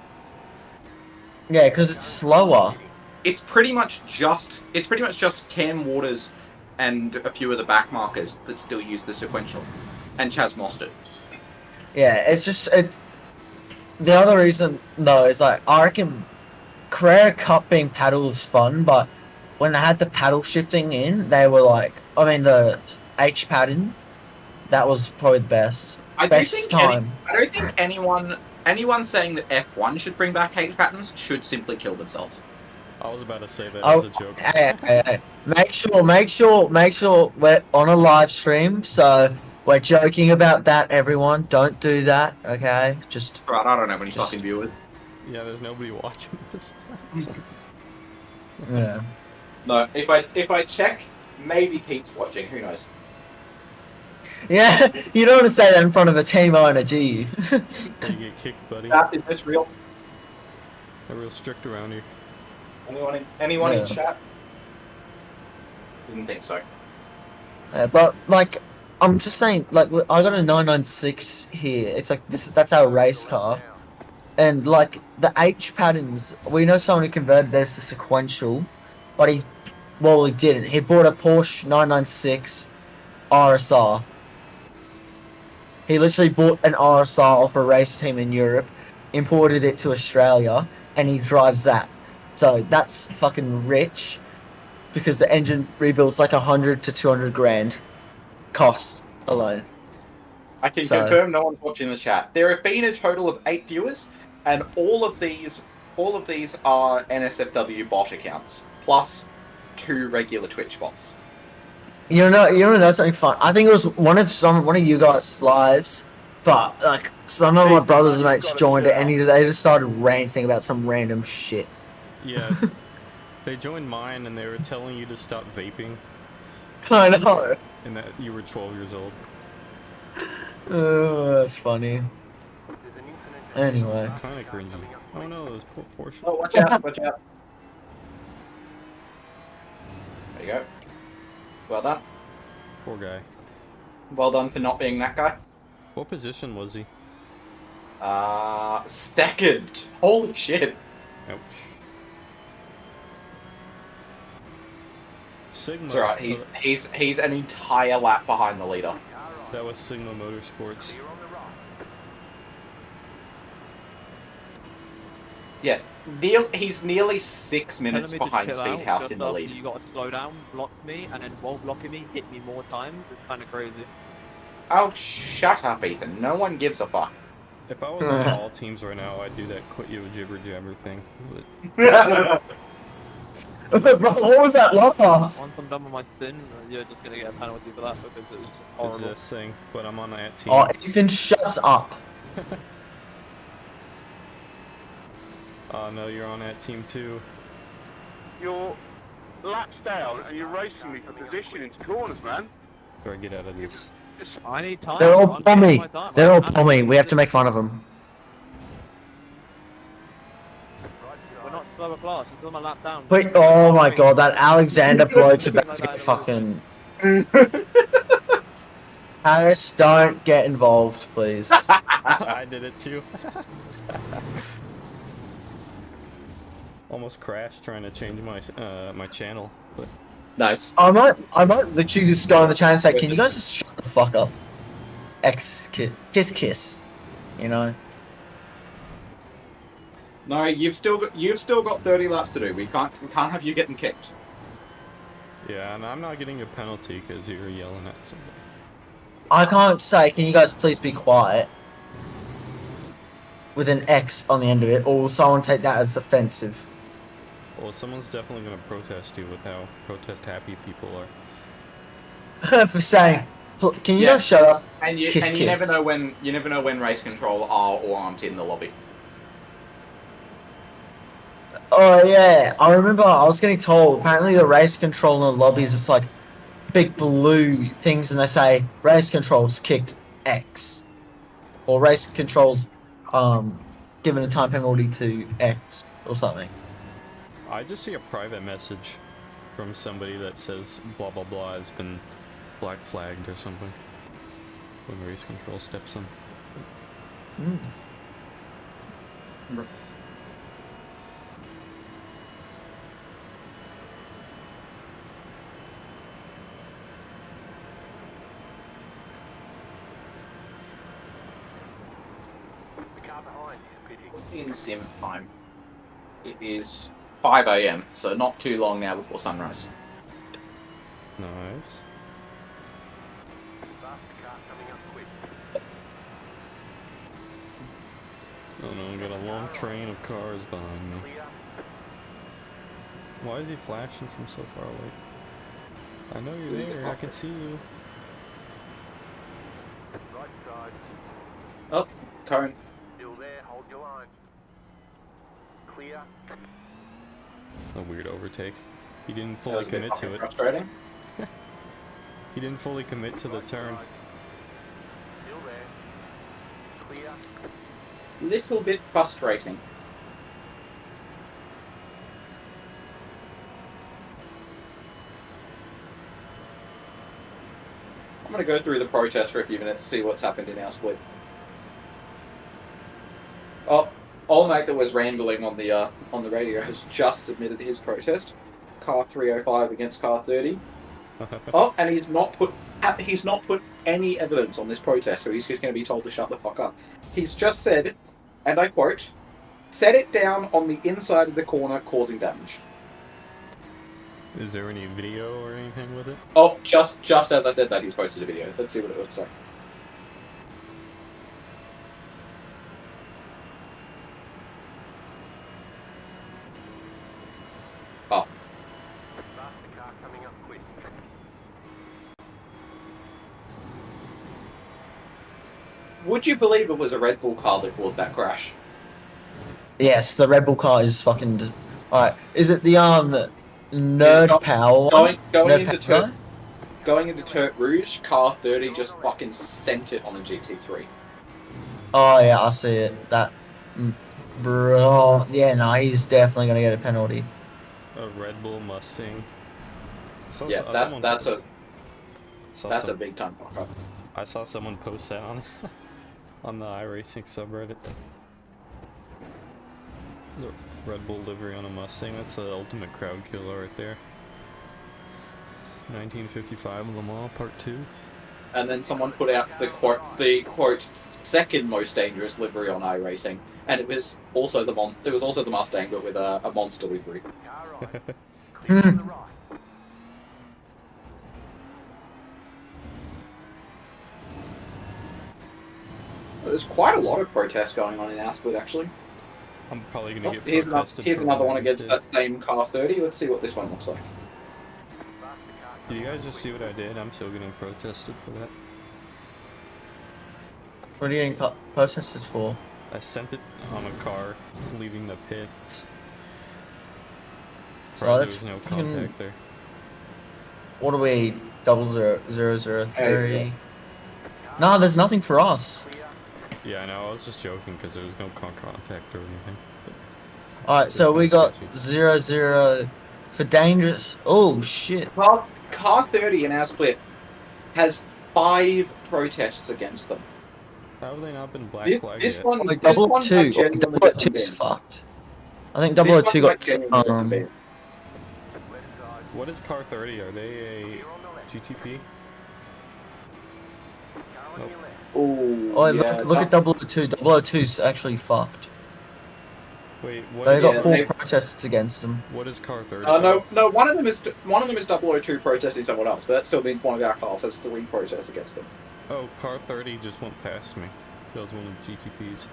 Yeah, because it's slower. It's pretty much just Cam Waters and a few of the back markers that still use the sequential, and Chaz Mostert. Yeah, it's the other reason though is like I reckon Carrera Cup being paddle is fun, but when they had the paddle shifting in, they were like, I mean the H pattern, that was probably the best. I Best time. don't think anyone saying that F1 should bring back H patterns should simply kill themselves. I was about to say that Oh, as a joke. hey. Make sure we're on a live stream, so we're joking about that, everyone. Don't do that, okay? Just Right, I don't know any Just- fucking viewers. Yeah, there's nobody watching this. yeah. No, if I check, maybe Pete's watching. Who knows? Yeah, you don't want to say that in front of a team owner, do you? So you get kicked, buddy. Is this real? They're real strict around here. Anyone in Yeah. chat? Didn't think so. But like, I'm just saying, like, I got a 996 here. It's like that's our race car, and like the H patterns. We know someone who converted this to sequential, but he didn't. He bought a Porsche 996 RSR. He literally bought an RSR off a race team in Europe, imported it to Australia, and he drives that. So that's fucking rich, because the engine rebuild's like 100 to 200 grand, cost alone. I can So- confirm no one's watching the chat. There have been a total of 8 viewers, and all of these are NSFW bot accounts, plus 2 regular Twitch bots. You wanna know something fun? I think it was one of you guys' lives, but like some of my brothers and mates joined it, and they just started ranting about some random shit. Yeah. They joined mine and they were telling you to stop vaping, I know. and that you were 12 years old. That's funny. There's an incident. Anyway. Kind of cringy. Oh no, those poor Porsche. Oh, watch out, watch out. There you go. Well done. Poor guy. Well done for not being that guy. What position was he? Second. Holy shit. Ouch. Sigma. It's alright, he's an entire lap behind the leader. That was Sigma Motorsports. Clear on the right. Yeah, he's nearly 6 minutes Telling me to behind chill out, Speedhouse just in the after lead. You got to slow down, block me, and then while blocking me, hit me more times. It's kind of crazy. Oh, shut up, Ethan. No one gives a fuck. If I was on all teams right now, I'd do that quit you a jibber jabber thing. But Bro, what was that laugh off? Once I'm done with my spin, you're just gonna get a penalty for that because it's it's horrible. this thing, but I'm on that team. Oh, Ethan, shut up. Oh no, you're on that team too. You're laps down and you're racing me for position into corners, man. Or get out of this. I need time. They're all I'm pommy. taking my time. They're all I'm- pommy. We have to make fun of them. We're not slower class. It's on my lap down. Wait, oh my god, that Alexander bloke's about to get fucking... Harris, don't get involved, please. I did it too. Almost crashed trying to change my my channel, but Nice. I might literally just go on the chat and say, can you guys just shut the fuck up? Kiss. You know? No, you've still got 30 laps to do. We can't have you getting kicked. yeah, and I'm not getting a penalty because you were yelling at somebody. I can't say, can you guys please be quiet? With an X on the end of it, or will someone take that as offensive? Well, someone's definitely gonna protest you with how protest happy people are. For saying, can you Yeah. guys shut up? And you Kiss. never know when race control are or aren't in the lobby. Oh yeah, I remember I was getting told, apparently the race control in the lobbies, it's like big blue things and they say, race controls kicked X. Or race controls, given a time penalty to X, or something. I just see a private message from somebody that says blah blah blah has been black flagged or something when race control steps in. Mm. The car behind is pitting. In sim time, it is 5 a.m. So not too long now before sunrise. Nice. Fast car coming up quick. Oh no, I got a long train of cars behind me. Clear. Why is he flashing from so far away? I know you're there, I can see you. Right side. Oh, Cohen. Still there. Hold your line. Clear. A weird overtake. He didn't That fully was a bit commit fucking to it. frustrating. He didn't fully commit to the turn. Still there. Clear. Little bit frustrating. I'm gonna go through the protest for a few minutes, see what's happened in our split. Oh, old mate that was rambling on the radio has just submitted his protest. Car 305 against car 30. Oh, and he's not put any evidence on this protest, so he's just going to be told to shut the fuck up. He's just said, and I quote, "Set it down on the inside of the corner, causing damage." Is there any video or anything with it? Oh, just as I said that, he's posted a video. Let's see what it looks like. Oh, Fast car coming up quick. would you believe it was a Red Bull car that caused that crash? Yes, the Red Bull car is fucking... Alright, is it the Nerd power one. Going Nerd into power guy? going into Turk Rouge, car 30 just fucking sent it on a GT3. Oh yeah, I see it. That, bro. Yeah, no, he's definitely gonna get a penalty. A Red Bull Mustang. Yeah, that's a big time fuck up. I saw someone post that on on the iRacing subreddit. The Red Bull livery on a Mustang. That's the ultimate crowd killer right there. 1955 Le Mans Part 2. And then someone put out the quote second most dangerous livery on iRacing, and it was also the Mustang, but with a monster livery. Car right. Clear to the right. There's quite a lot of protests going on in our split, actually. I'm probably gonna get Here's protested for another what one I against did. that same car 30. Let's see what this one looks like. Did you guys just see what I did? I'm still getting protested for that. What are you getting protested for? I sent it on a car leaving the pits. So Surprised that's there was no fucking- contact there. What are we? 00003. There you No, there's nothing for us. Clear. Yeah, I know. I was just joking because there was no contact or anything. All right, so It's we kinda got sketchy. 00 for dangerous. Oh shit! Car 30 in our split has 5 protests against them. How have they not been black This, flagged this yet? one, Like this one 002. might genuinely get them 002's banned. fucked. I think This 002 one might got genuinely get them banned. Let it drive. What is Car 30? Are they a Clear on the left. GTP? Car on your left. Oh, Oh, yeah. look at 002. 002's actually fucked. Wait, They got Yeah, 4 they- protests against them. what is Car 30? No. One of them is 002 protesting someone else, but that still means one of our cars has 3 protests against them. Oh, Car 30 just went past me. That was one of the GTPs.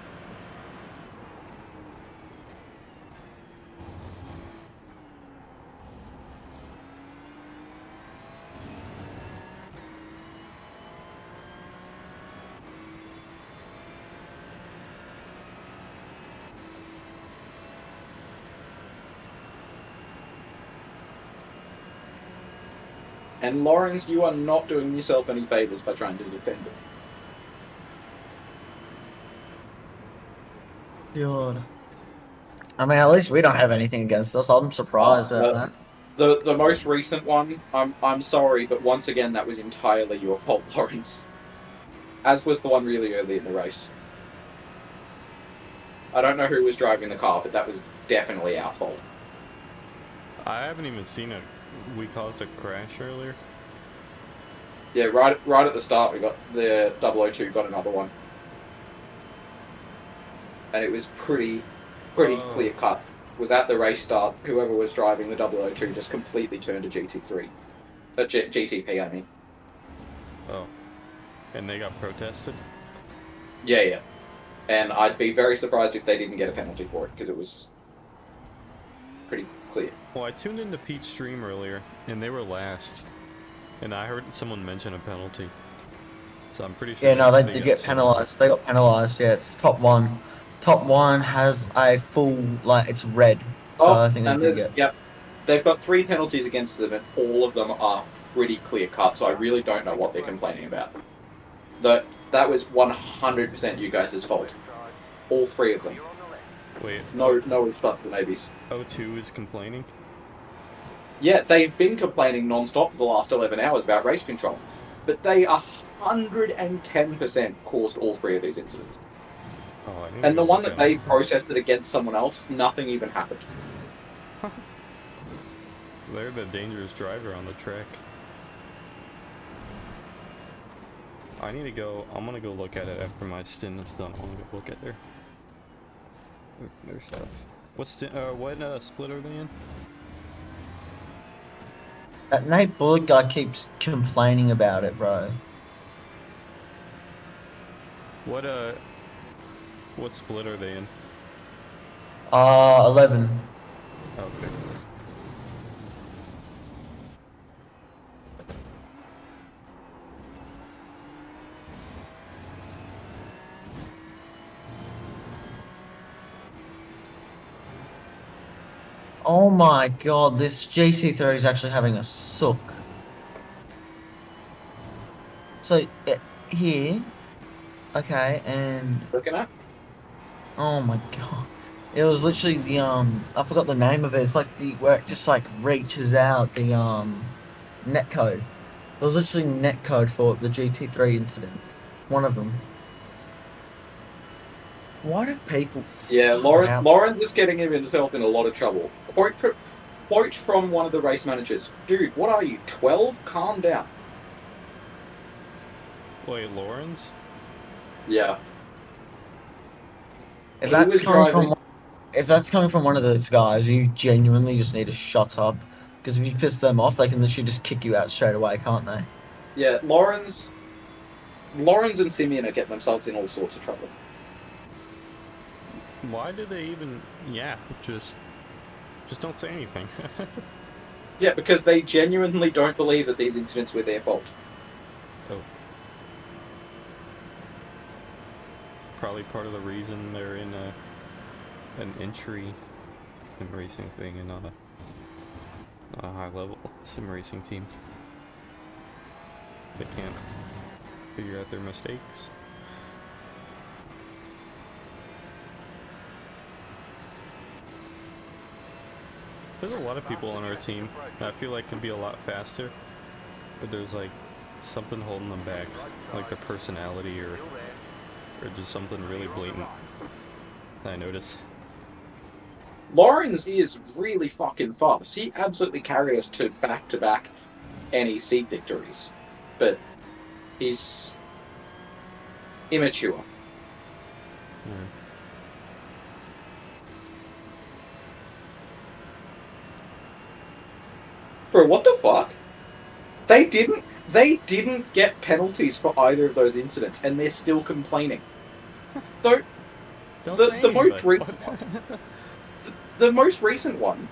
And Lawrence, you are not doing yourself any favors by trying to defend it. God. I mean, at least we don't have anything against us. I'm surprised about that. The most recent one, I'm sorry, but once again that was entirely your fault, Lawrence. As was the one really early in the race. I don't know who was driving the car, but that was definitely our fault. I haven't even seen it. We caused a crash earlier. Yeah, right at the start we got the 002 got another one. And it was pretty Oh. clear cut. Was at the race start, whoever was driving the 002 just completely turned to GT3. GTP, I mean. Oh. And they got protested? Yeah. And I'd be very surprised if they didn't get a penalty for it, because it was pretty clear. Well, I tuned into Pete's stream earlier, and they were last. And I heard someone mention a penalty. So I'm pretty sure... Yeah, no, they did got get some- penalized. They got penalized. Yeah, it's top 1. Top 1 has a full, like, it's red. So I think they and did there's- get. Yep. They've got 3 penalties against them, and all of them are pretty clear cut, so I really don't know what they're complaining about. That was 100% you guys' fault. All 3 of them. Clear on the left. Wait, No respect for the navies. O2 is complaining? Yeah, they've been complaining non-stop for the last 11 hours about race control, but they 110% caused all 3 of these incidents. Oh, I need to And the go one look that at they it. protested against someone else, nothing even happened. They're the dangerous driver on the track. I need to go... I'm gonna go look at it after my stint is done. I wanna go look at their stuff. What split are they in? That Nate Bullock guy keeps complaining about it, bro. What split are they in? 11. Okay. Oh my god, this GT3 is actually having a suck. So, here, okay, and Looking at? oh my god. It was literally the, I forgot the name of it. It's like where it just like reaches out the, netcode. It was literally netcode for the GT3 incident. One of them. Why do people Yeah, fuck Lawrence is getting himself in a lot of trouble. Quote from one of the race managers. Dude, what are you, 12? Calm down. Wait, Lawrence? Yeah. If He that's was coming driving- from if that's coming from one of those guys, you genuinely just need to shut up. Because if you piss them off, they can literally just kick you out straight away, can't they? Yeah, Lawrence and Simeon are getting themselves in all sorts of trouble. Why did they even... Yeah, just don't say anything. Yeah, because they genuinely don't believe that these incidents were their fault. Oh. Probably part of the reason they're in an entry sim racing thing and not a high level sim racing team. They can't figure out their mistakes. There's a lot of people on our team that I feel like can be a lot faster, but there's like something holding them back, like their personality or just something really blatant that I notice. Lawrence is really fucking fast. He absolutely carried us to back-to-back NEC victories. But he's immature. Yeah. Bro, what the fuck? They didn't get penalties for either of those incidents, and they're still complaining. Though Don't the say the most anything. the most recent one,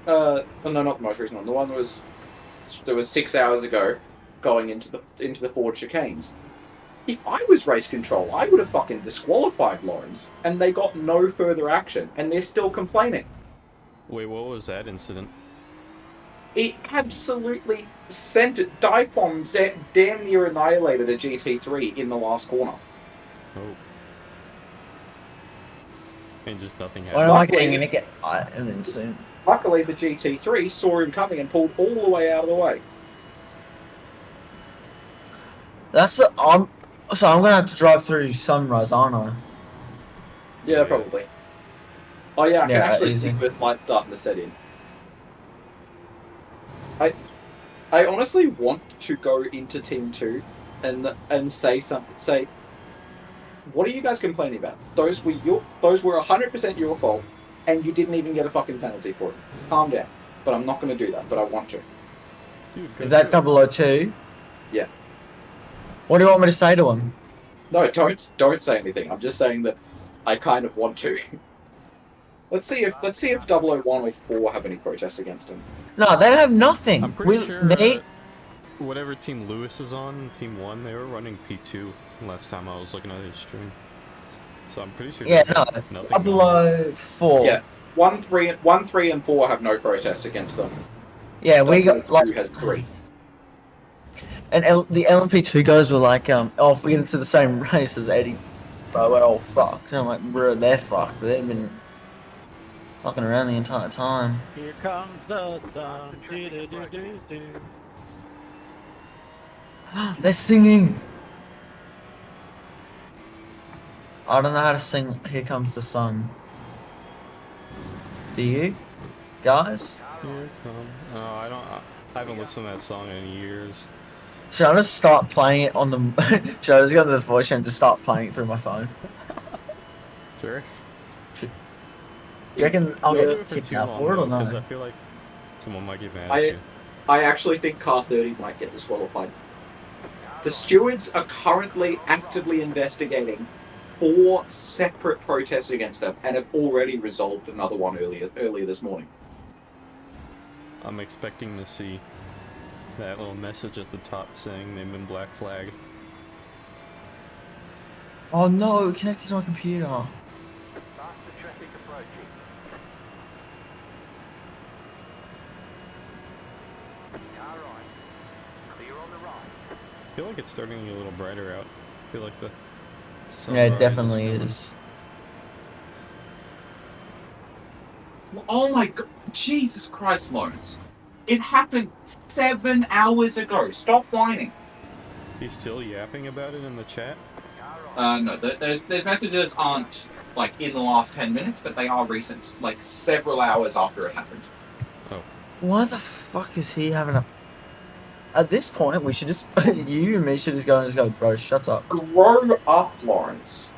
no, not the most recent one. The one that was 6 hours ago, going into the forward chicanes. If I was race control, I would have fucking disqualified Lawrence, and they got no further action, and they're still complaining. Wait, what was that incident? It absolutely sent it, dive bombs damn near annihilated a GT3 in the last corner. Oh. And just nothing When happened. am I Luckily- getting to get an incident? Luckily, the GT3 saw him coming and pulled all the way out of the way. That's the so I'm gonna have to drive through Sunrise, aren't I? Yeah, probably. Oh yeah, I can Yeah, actually easy. see the light starting to set in. I honestly want to go into Team 2 and say something. Say, what are you guys complaining about? Those were 100% your fault, and you didn't even get a fucking penalty for it. Calm down. But I'm not going to do that. But I want to. Dude, go Is that do it. 002? Yeah. What do you want me to say to him? No, don't say anything. I'm just saying that I kind of want to. Let's see if 001 or 4 have any protests against him. No, they have nothing. I'm pretty sure me, whatever team Lewis is on, Team 1, they were running P2 last time I was looking at his stream. So I'm pretty sure yeah, they no, have nothing going on. 004. Yeah. 1, 3, and 4 have no protests against them. Yeah, we got 002 like, has 3. and the LMP2 guys were like, oh, if we get into the same race as Eddie, bro, we're all fucked. And I'm like, bro, they're fucked. They've been fucking around the entire time. Here comes the sun. Do-do-do-do-do. They're singing. I don't know how to sing Here Comes the Sun. Do you? Guys? Here come. Oh, I haven't listened to that song in years. Should I just start playing it on the... Should I just go to the voice and just start playing it through my phone? Sure. Do you reckon I'll Don't do get it for kicked too out long, for it or though, 'cause I no? feel like someone might get mad at you. I actually think Car 30 might get disqualified. The stewards are currently actively investigating 4 separate protests against them and have already resolved another one earlier this morning. I'm expecting to see that little message at the top saying they've been black flag. Oh no, it connected to my computer. Faster traffic approaching. I feel like it's starting to get a little brighter out. I feel like the Yeah, it sunrise definitely coming. is. Oh my god. Jesus Christ, Lawrence. It happened 7 hours ago. Stop whining. He's still yapping about it in the chat. No, those messages aren't like in the last 10 minutes, but they are recent, like several hours after it happened. Why the fuck is he having a... At this point, we should just... you and me should just go and just go, bro, shut up. Grow up, Lawrence.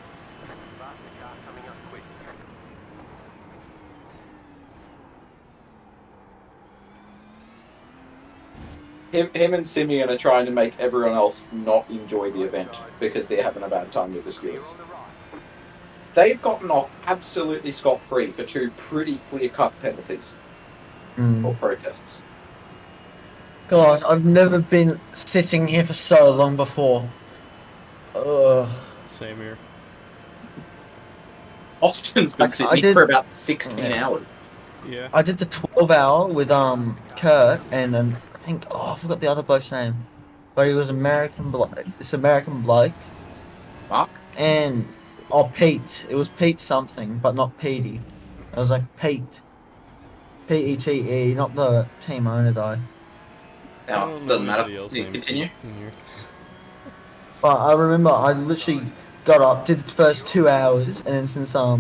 Him and Simeon are trying to make everyone else not enjoy the event because they're having a bad time with the stewards. They've gotten off absolutely scot-free for 2 pretty clear-cut penalties or protests. God, I've never been sitting here for so long before. Ugh. Same here. Austin's been I sitting did- for about 16 hours. Yeah. I did the 12-hour with Kurt and I think I forgot the other bloke's name, but he was American bloke. This American bloke. Mark? And Pete. It was Pete something, but not Petey. I was like Pete. P-E-T-E, not the team owner though. I No, don't know doesn't matter. anybody else You named continue. Pete in here. But I remember I literally got up, did the first 2 hours, and then since I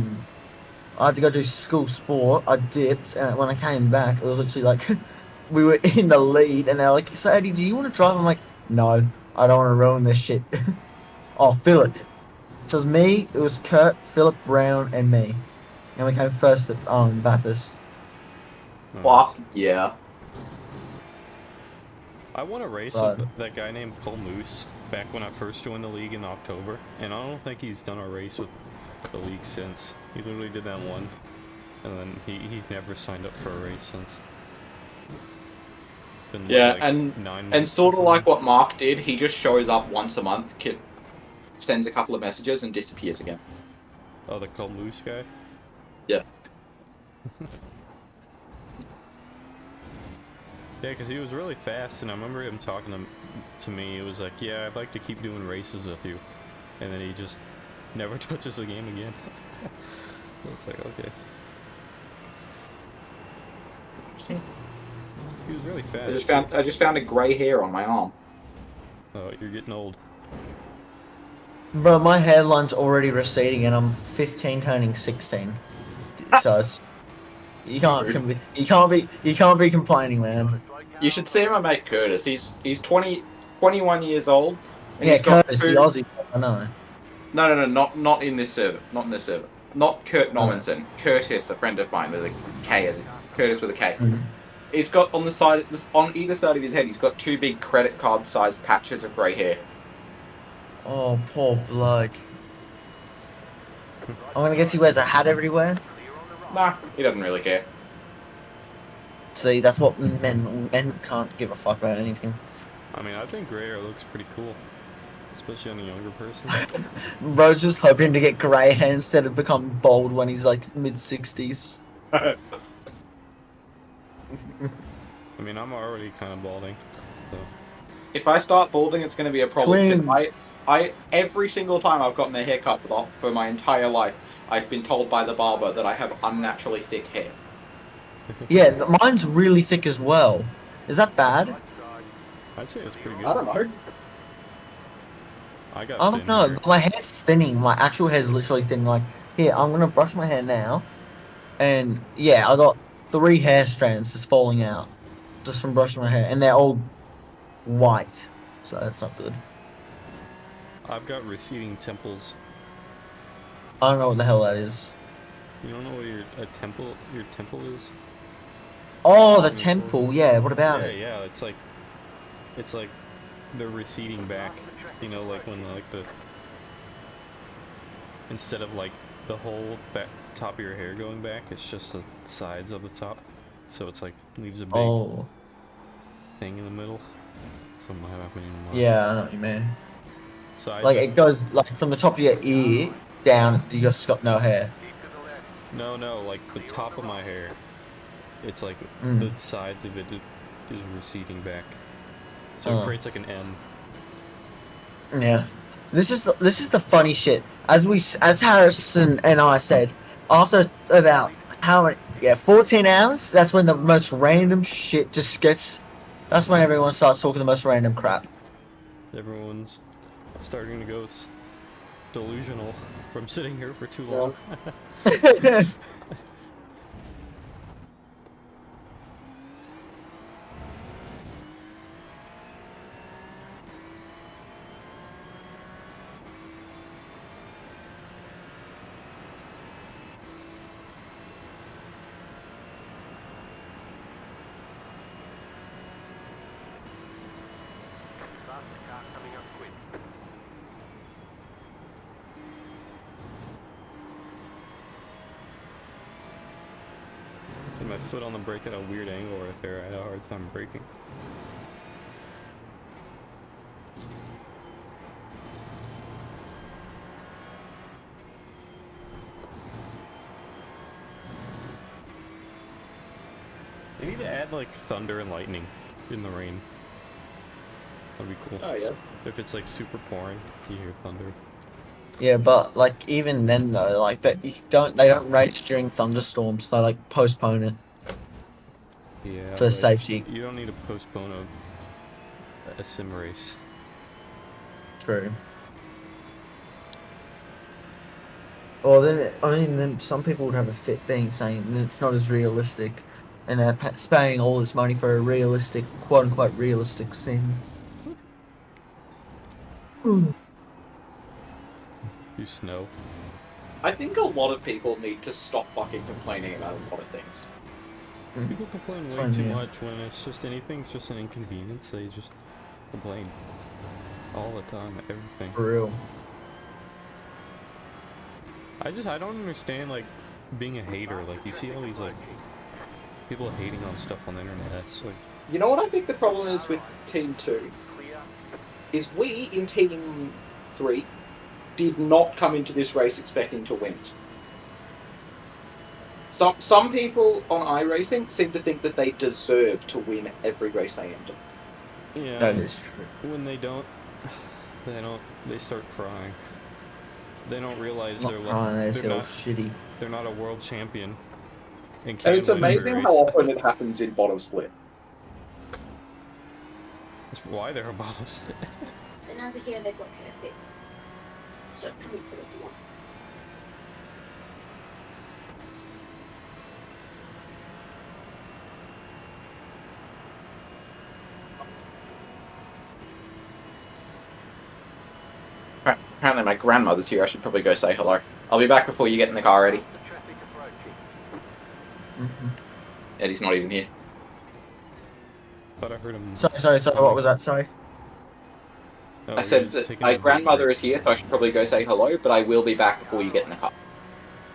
had to go do school sport, I dipped, and when I came back, it was literally like we were in the lead, and they're like, "So Eddie, do you want to drive?" I'm like, "No, I don't want to ruin this shit." Oh, Philip. So it was me, it was Kurt, Philip Brown, and me, and we came first at Bathurst. Nice. Fuck yeah. I won a race But- with that guy named Cole Moose back when I first joined the league in October, and I don't think he's done a race with the league since. He literally did that one, and then he's never signed up for a race since. Been, Yeah, like, and 9 And months sort or of like something. what Mark did, he just shows up once a month, sends a couple of messages, and disappears again. Oh, the Cole Moose guy? Yeah. Yeah, because he was really fast, and I remember him talking to me. It was like, yeah, I'd like to keep doing races with you. And then he just never touches the game again. It's like, okay. He was really fast. I just found a grey hair on my arm. Oh, you're getting old. Bro, my hairline's already receding, and I'm 15 turning 16. So it's, you can't be complaining, man. You should see my mate Curtis. He's 21 years old. And Yeah, he's got Curtis, the two- Aussie. I know. No, not in this server. Not in this server. Not Kurt Normanson. Curtis, a friend of mine with a K as Curtis with a K. Mhm. He's got on either side of his head, he's got 2 big credit card sized patches of grey hair. Oh, poor bloke. I'm gonna guess he wears a hat everywhere. Nah, he doesn't really care. See, that's what men can't give a fuck about anything. I mean, I think gray hair looks pretty cool. Especially on a younger person. Bro's just hoping to get grey hair instead of become bald when he's like mid-60s. I mean, I'm already kind of balding. So. If I start balding, it's going to be a problem. 'Cause Twins. I every single time I've gotten a haircut for my entire life, I've been told by the barber that I have unnaturally thick hair. Yeah, mine's really thick as well. Is that bad? I'd say it's pretty good. I don't know. I got I don't thin know. hair. My hair's thinning. My actual hair's literally thin. Like, here, I'm gonna brush my hair now, and yeah, I got 3 hair strands just falling out, just from brushing my hair, and they're all white, so that's not good. I've got receding temples. I don't know what the hell that is. You don't know what your temple is? Oh, the temple. Yeah. What about Yeah, it? yeah. It's like they're receding back. You know, like when the instead of like the whole top of your hair going back, it's just the sides of the top. So it's like leaves a big Oh, thing in the middle. Something happening. in mine. yeah. I know what you mean. So I Like just, it goes like from the top of your ear down. You just got no hair. no, like the top of my hair. It's like Mm. the sides of it is receding back. So it creates like an M. Yeah. This is the funny shit. As Harrison and I said, after about 14 hours, that's when the most random shit just gets. That's when everyone starts talking the most random crap. Everyone's starting to go delusional from sitting here for too long. Faster car coming up quick. And my foot on the brake at a weird angle right there. I had a hard time braking. They need to add like thunder and lightning in the rain. That'd be cool. Oh yeah. If it's like super pouring, you hear thunder. Yeah, but like even then though, like that they don't race during thunderstorms, so like postpone it Yeah. for but safety. You don't need to postpone a sim race. True. Or then some people would have a fit being saying it's not as realistic, and they're paying all this money for a realistic, quote unquote, realistic sim. You snow. I think a lot of people need to stop fucking complaining about a lot of things. People complain way Fine, too yeah. much when it's just anything's just an inconvenience. They just complain all the time, everything. For real. I don't understand like being a hater. Like you see all these like people hating on stuff on the internet. That's like You know what I think the problem is with Team 2? Clear. Is we in Team 3 did not come into this race expecting to win it. Some people on iRacing seem to think that they deserve to win every race they enter. yeah. That is true. When they don't, they start crying. They don't realize Not they're crying, they like feel shitty. they're not a world champion. And And it's can't win every amazing race. how often it happens in bottom split. That's why they're a bottom set. Then under here they've got KFC. So come eat some if you want. Apparently my grandmother's here, I should probably go say hello. I'll be back before you get in the car ready. Traffic approaching. Eddie's not even here. But I heard him. Sorry. What was that? Sorry. Oh, I he said was that taking my a grandmother break. is here, so I should probably go say hello, but I will be back before you get in the car.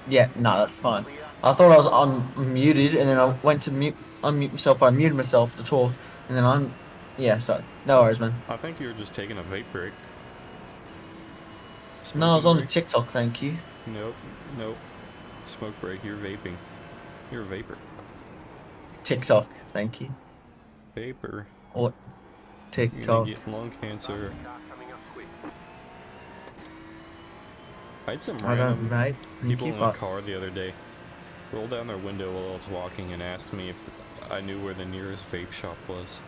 Yeah, no, that's fine. I thought I was unmuted, and then I went to unmute myself. I muted myself to talk, and then yeah. So no worries, man. I think you were just taking a vape break. No, I was on the Smoking TikTok. Thank you. break. Nope. Smoke break. You're vaping. You're a vapor. TikTok. Thank you. Vapor. Or You're gonna TikTok. get lung cancer. Car coming up quick. I had some I don't, random mate. Thank people you, in a but car the other day rolled down their window while I was walking and asked me if I knew where the nearest vape shop was.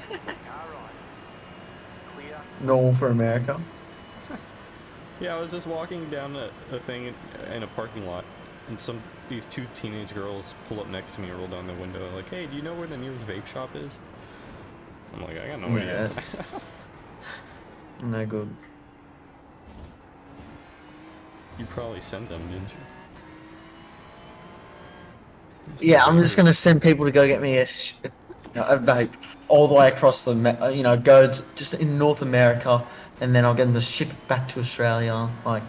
Car right. Clear. normal for America. Yeah, I was just walking down a thing in a parking lot, and these two teenage girls pull up next to me and roll down the window like, "Hey, do you know where the nearest vape shop is?" I'm like, "I got no idea." that's no good. You probably sent them, didn't you? Yeah, I'm just gonna send people to go get me a vape all the way across the, go just in North America, and then I'll get them to ship it back to Australia. Like,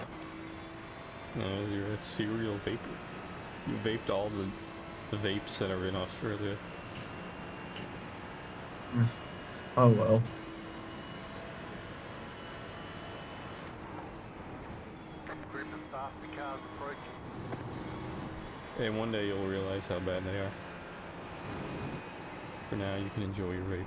No, you're a serial vapor. You vaped all the vapes that are in Australia. oh well. Group of faster cars approaching. Hey, one day you'll realize how bad they are. For now, you can enjoy your vape.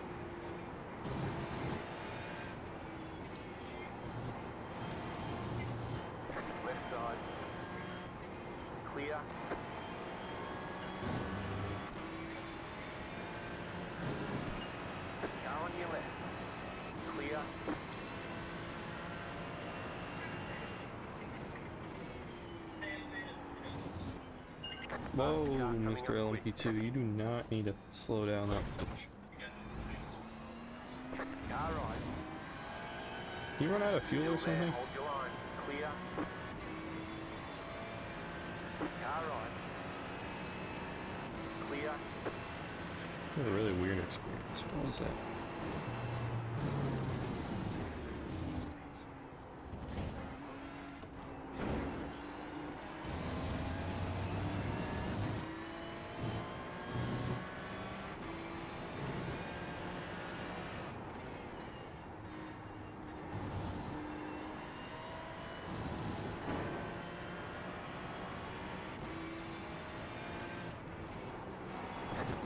Whoa, Mr. LMP2, you do not need to slow down that much. Car right. You run out of fuel or Still there, something? hold your line. Clear. Car right. Clear. That was a really weird experience. What was that?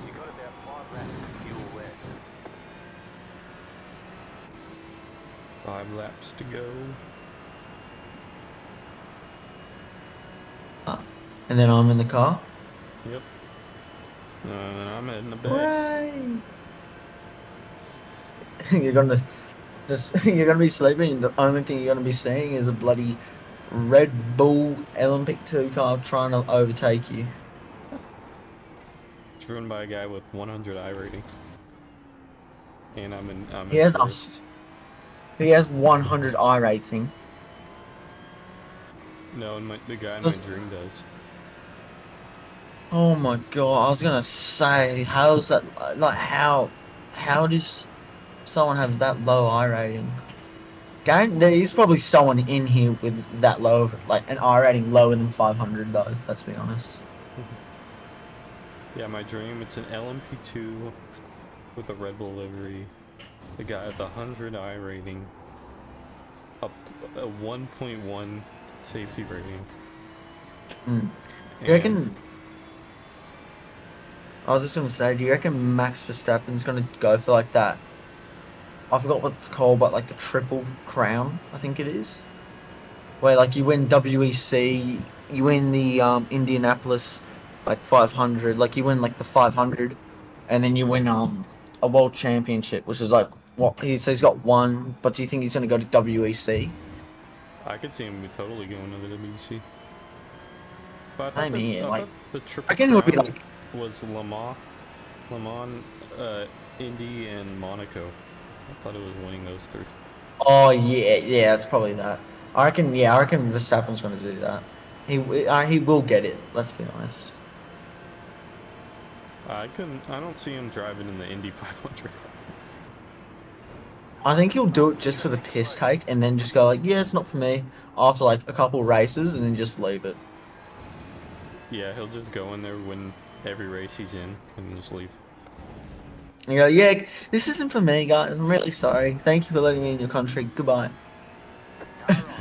You got about 5 laps of fuel left. 5 laps to go. And then I'm in the car. Yep. And I'm heading to bed. Hooray! You're gonna you're gonna be sleeping, and the only thing you're gonna be seeing is a bloody Red Bull LMP2 car trying to overtake you. Driven by a guy with 100 I rating. And I'm in He has first. He has 100 I rating. No, the guy in my Does- dream does. Oh my god! I was gonna say, how's that? Like, how does someone have that low I rating? There's probably someone in here with that low, like an I rating lower than 500 though. Let's be honest. Yeah, my dream, it's an LMP2 with a Red Bull livery. The guy with the 100 I rating. A 1.1 safety rating. Mm. And You reckon? I was just gonna say, do you reckon Max Verstappen's gonna go for like that? I forgot what it's called, but like the Triple Crown, I think it is. Where like you win WEC, you win the Indianapolis like 500, like you win like the 500, and then you win a world championship, which is like what he says he's got one. But do you think he's gonna go to WEC? I could see him totally going to the WC. But I mean, like, the Triple I reckon it would be Crown like, was Le Mans, Indy, and Monaco. I thought it was winning those 3. oh yeah, it's probably that. I reckon Verstappen's gonna do that. He will get it. Let's be honest. I don't see him driving in the Indy 500. I think he'll do it just for the piss take, and then just go like, yeah, it's not for me. After like a couple races, and then just leave it. Yeah, he'll just go in there, win every race he's in, and then just leave. And you go, yeah, this isn't for me, guys. I'm really sorry. Thank you for letting me in your country. Goodbye.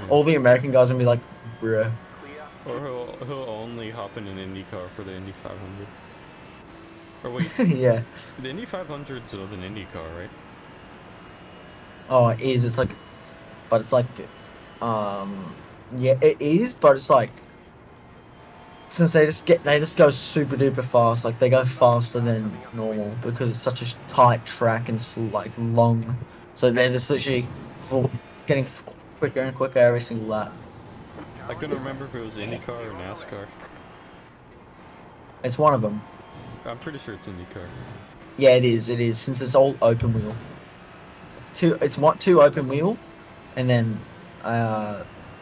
All the American guys are gonna be like, bruh. Or he'll only hop in an Indy car for the Indy 500. Or wait, Yeah. the Indy 500's with an Indy car, right? Oh, it is. It's like, but it's like, yeah, it is. But it's like, since they just go super duper fast. Like they go faster than normal because it's such a tight track and like long. So they're just literally getting quicker and quicker every single lap. I couldn't remember if it was IndyCar or NASCAR. It's one of them. I'm pretty sure it's IndyCar. Yeah, it is. It is since it's all open wheel. Two open wheel, and then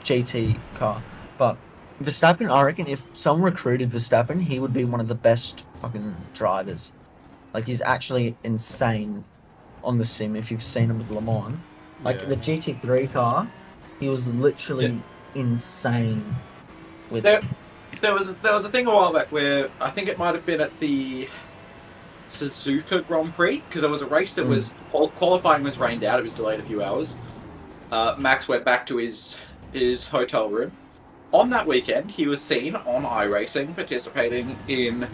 GT car. But Verstappen, I reckon if someone recruited Verstappen, he would be one of the best fucking drivers. Like he's actually insane on the sim. If you've seen him with Le Mans, like Yeah. the GT3 car, he was literally insane with it. There was a thing a while back where I think it might have been at the Suzuka Grand Prix because there was a race that was qualifying was rained out. It was delayed a few hours. Max went back to his hotel room. On that weekend, he was seen on iRacing participating in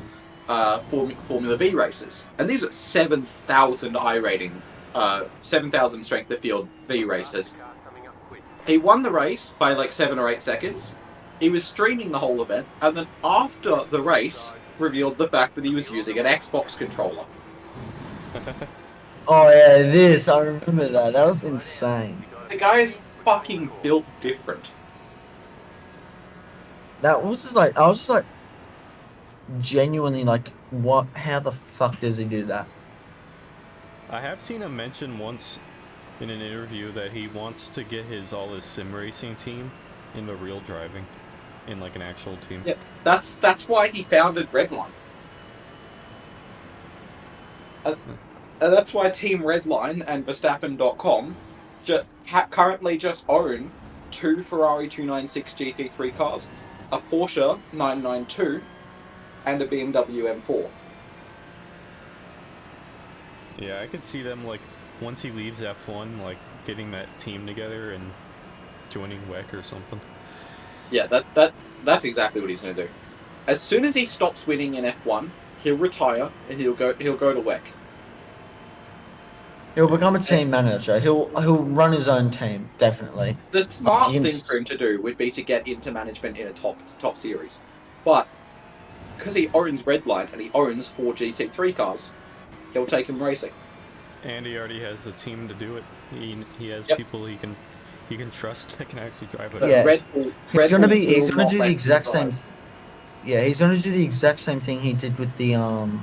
Formula V races, and these are 7,000 I rating, 7,000 strength of field V races. He won the race by like 7 or 8 seconds. He was streaming the whole event, and then after the race, revealed the fact that he was using an Xbox controller. Oh yeah, I remember that. That was insane. The guy is fucking built different. That was just like, I was just like, genuinely like, what? How the fuck does he do that? I have seen him mention once in an interview that he wants to get all his sim racing team in the real driving, in like an actual team. Yeah, that's why he founded Redline. And that's why Team Redline and Verstappen.com currently just own 2 Ferrari 296 GT3 cars, a Porsche 992, and a BMW M4. Yeah, I could see them, like, once he leaves F1, like, getting that team together and joining WEC or something. Yeah, that's exactly what he's going to do. As soon as he stops winning in F1, he'll retire and he'll go to WEC. He'll become a team manager. He'll run his own team, definitely. The smart He can thing for him to do would be to get into management in a top series, but because he owns Redline and he owns 4 GT3 cars, he'll take him racing. And he already has the team to do it. He has Yep. people he can trust that can actually drive it. Yeah. He's gonna Bull do will not the let him exact same. drive. Yeah, he's gonna do the exact same thing he did with the Oh,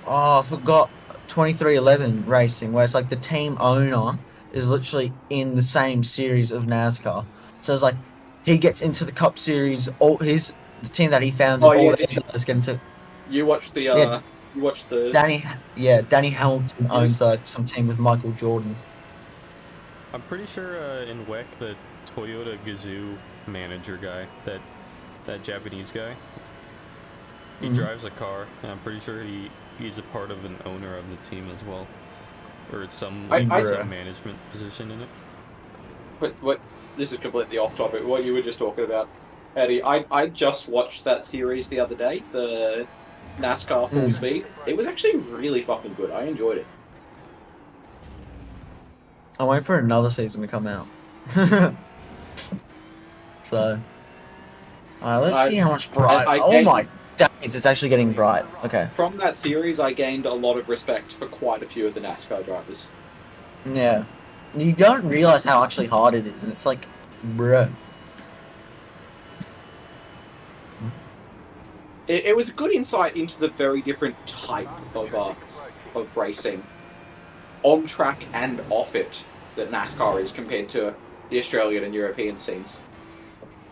I forgot 2311 racing, where it's like the team owner is literally in the same series of NASCAR. So it's like he gets into the Cup Series. The team that he founded. Oh, yeah, all the did you- guys get into. You watched the Yeah. you watched the Danny Hamilton owns some team with Michael Jordan. I'm pretty sure in WEC, the Toyota Gazoo manager guy, that Japanese guy, he Mhm. drives a car, and I'm pretty sure he's a part of an owner of the team as well, or some management position in it. what this is completely off topic. What you were just talking about, Eddie. I just watched that series the other day, the NASCAR Full Speed. It was actually really fucking good. I enjoyed it. I'm waiting for another season to come out. So, let's see how much bright. Oh my days, it's actually getting bright. Okay. From that series, I gained a lot of respect for quite a few of the NASCAR drivers. Yeah. You don't realize how actually hard it is, and it's like, bruh. It was a good insight into the very different type of racing, on track and off it, that NASCAR is compared to the Australian and European scenes.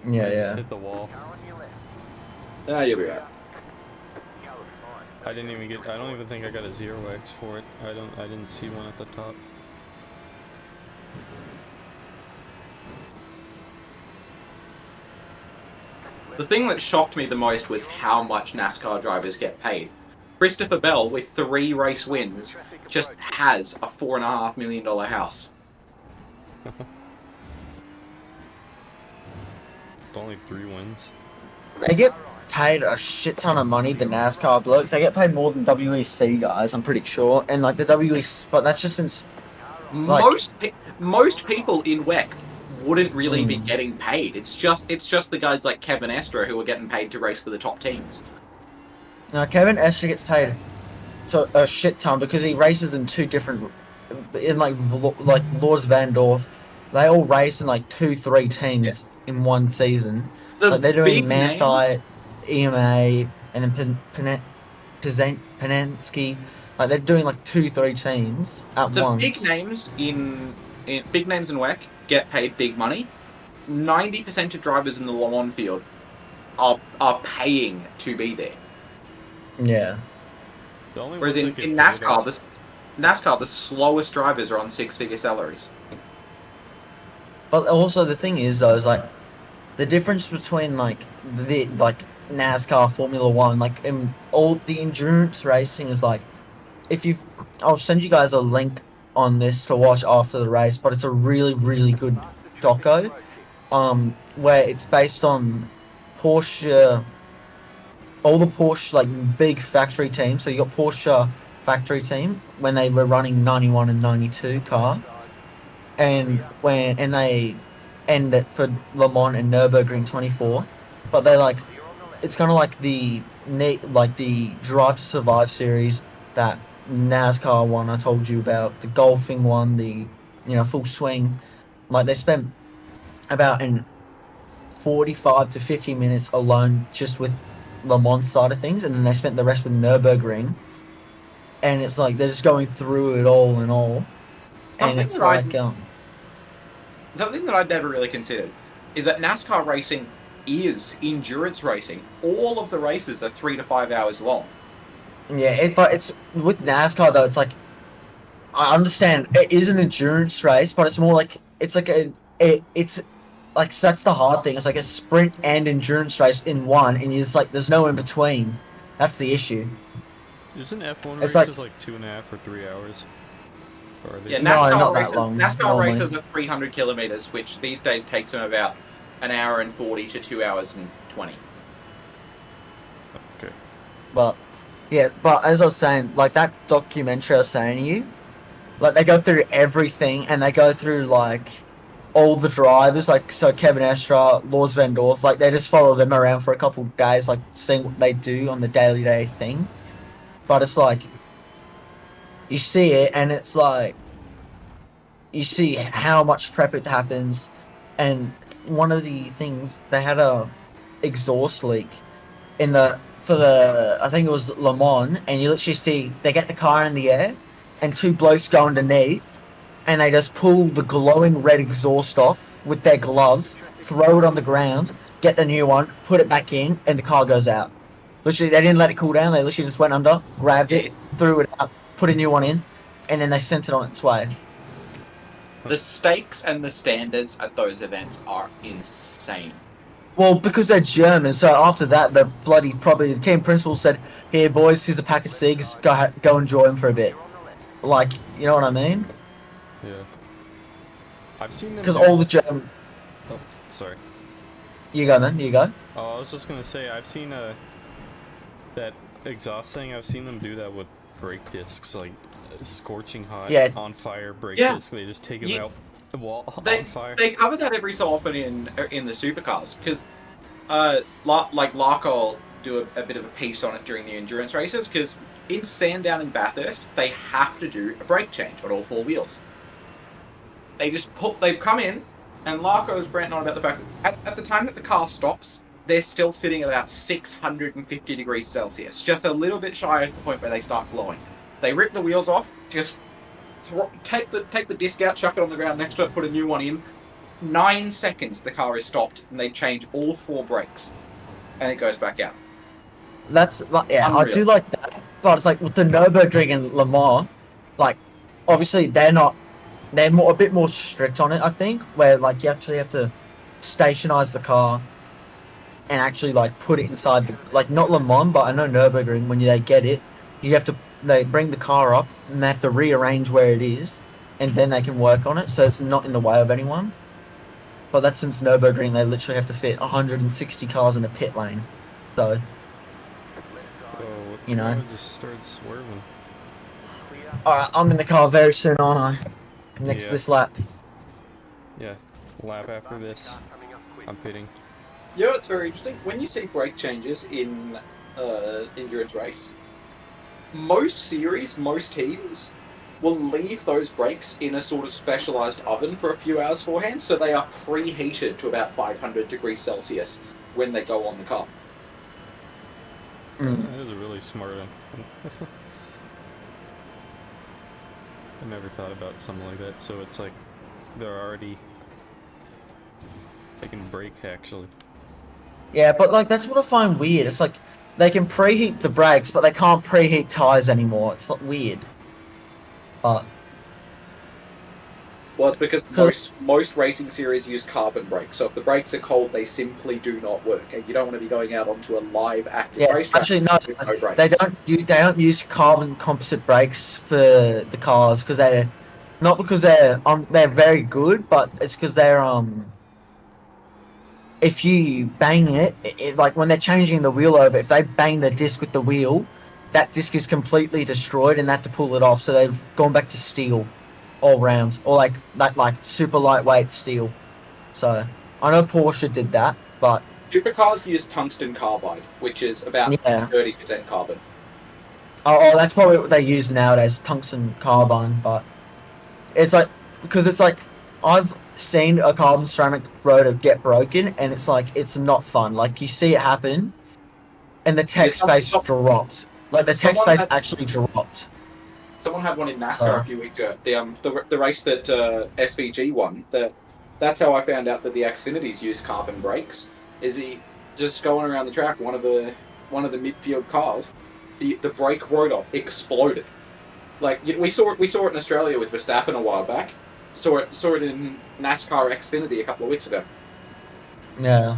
Yeah, I just yeah. hit the wall. You'll be right. I don't even think I got a 0x for it. I didn't see one at the top. The thing that shocked me the most was how much NASCAR drivers get paid. Christopher Bell, with 3 race wins, just has a $4.5 million house. With only 3 wins. They get paid a shit ton of money, the NASCAR blokes. They get paid more than WEC guys, I'm pretty sure. And like the WEC, but that's just since like, most people in WEC wouldn't really be getting paid. It's just the guys like Kevin Estre who are getting paid to race for the top teams. Now Kevin Estre gets paid a shit ton because he races in 2 different, in like Lors Van Dorf. They all race in like 2-3 teams in one season. Like they're doing Manthai, EMA, and then Penensky. Like they're doing like 2-3 teams at once. The big names in WEC get paid big money. 90% of drivers in the Le Mans field are paying to be there. Yeah. Whereas in NASCAR, the slowest drivers are on 6-figure salaries. But also the thing is though, is like the difference between like the NASCAR, Formula One, like in all the endurance racing is like, I'll send you guys a link on this to watch after the race, but it's a really, really good doco, where it's based on Porsche, all the Porsche like big factory teams. So you got Porsche factory team when they were running 91 and 92 car, and they end it for Le Mans and Nürburgring 24, but they like, it's kind of like the Drive to Survive series that NASCAR one I told you about, the golfing one, the Full Swing. Like they spent about 45 to 50 minutes alone just with Le Mans side of things, and then they spent the rest with Nürburgring. And it's like they're just going through it all and all, and Something it's that like Something that I'd never really considered is that NASCAR racing is endurance racing. All of the races are 3 to 5 hours long. yeah. But it's with NASCAR though. It's like I understand it is an endurance race, but it's more like it's like it's like so that's the hard thing. It's like a sprint and endurance race in one, and it's like there's no in between. That's the issue. Isn't F1 It's races like 2.5 or 3 hours? Or are they Yeah, No, NASCAR not that races, long, NASCAR normally. races are 300 kilometers, which these days takes them about an hour and 40 to 2 hours and 20. Okay. But yeah, but as I was saying, like that documentary I was saying to you, like they go through everything and they go through like all the drivers, like so Kevin Estra, Lars Van Dorf, like they just follow them around for a couple of days, like seeing what they do on the daily day thing. But it's like you see it and it's like you see how much prep it happens, and one of the things they had a exhaust leak in the for the I think it was Le Mans, and you literally see they get the car in the air, and two blokes go underneath, and they just pull the glowing red exhaust off with their gloves, throw it on the ground, get the new one, put it back in, and the car goes out. Literally, they didn't let it cool down. They literally just went under, grabbed it, threw it up, put a new one in, and then they sent it on its way. The stakes and the standards at those events are insane. Well, because they're German, so after that, the team principal said, "Here, boys, here's a pack of cigs. Go enjoy them for a bit." Like, you know what I mean? Yeah. I've seen them. Because all the German. Oh, sorry. You go, man. You go. Oh, I was just gonna say I've seen that exhaust thing. I've seen them do that with brake discs, like scorching hot, Yeah. on fire brake Yeah. discs. They just take them Yeah. out the wall They, on fire. they cover that every so often in the supercars, because like Larko will do a bit of a piece on it during the endurance races, because in Sandown and Bathurst, they have to do a brake change on all four wheels. They've come in, and Larko's ranting on about the fact that at the time that the car stops, they're still sitting at about 650 degrees Celsius, just a little bit shy of the point where they start glowing. They rip the wheels off, just take the disc out, chuck it on the ground next to it, put a new one in. 9 seconds, the car is stopped, and they change all four brakes, and it goes back out. That's yeah, Unreal. I do like that. But it's like with the Nürburgring and Le Mans, like obviously they're a bit more strict on it. I think where like you actually have to stationize the car and actually like put it inside the like not Le Mans, but I know Nürburgring when they get it, they bring the car up and they have to rearrange where it is, and then they can work on it so it's not in the way of anyone. But that's since Nürburgring, they literally have to fit 160 cars in a pit lane. So, Oh, you know. I just started swerving. alright, I'm in the car very soon, aren't I? Next Yeah. this lap. Yeah, lap after this, I'm pitting. You know, it's very interesting. When you see brake changes in endurance race, most teams will leave those brakes in a sort of specialized oven for a few hours beforehand, so they are preheated to about 500 degrees Celsius when they go on the car. That is a really smart one. I never thought about something like that. So it's like they're already taking brake actually. Yeah, but like that's what I find weird. It's like they can preheat the brakes, but they can't preheat tires anymore. It's like weird. But Well, it's because most racing series use carbon brakes, so if the brakes are cold, they simply do not work, and you don't want to be going out onto a live active yeah, racetrack actually no, with no brakes. they don't use carbon composite brakes for the cars because they're very good, but it's because they're if you bang it, like when they're changing the wheel over, if they bang the disc with the wheel, that disc is completely destroyed and they have to pull it off. So they've gone back to steel all round, or like super lightweight steel. So I know Porsche did that, but Supercars use tungsten carbide, which is about yeah. 30% carbon. Oh, that's probably what they use nowadays, tungsten carbide. But it's like because it's like I've seen a carbon ceramic rotor get broken, and it's like it's not fun. Like you see it happen, and the text some- face some- dropped. Like the text someone face had- actually dropped. Someone had one in NASCAR So- a few weeks ago. The race that SVG won. That's how I found out that the Xfinities use carbon brakes. Is he just going around the track? One of the midfield cars, the brake rotor exploded. Like we saw it in Australia with Verstappen a while back. Saw it in NASCAR Xfinity a couple of weeks ago. Yeah.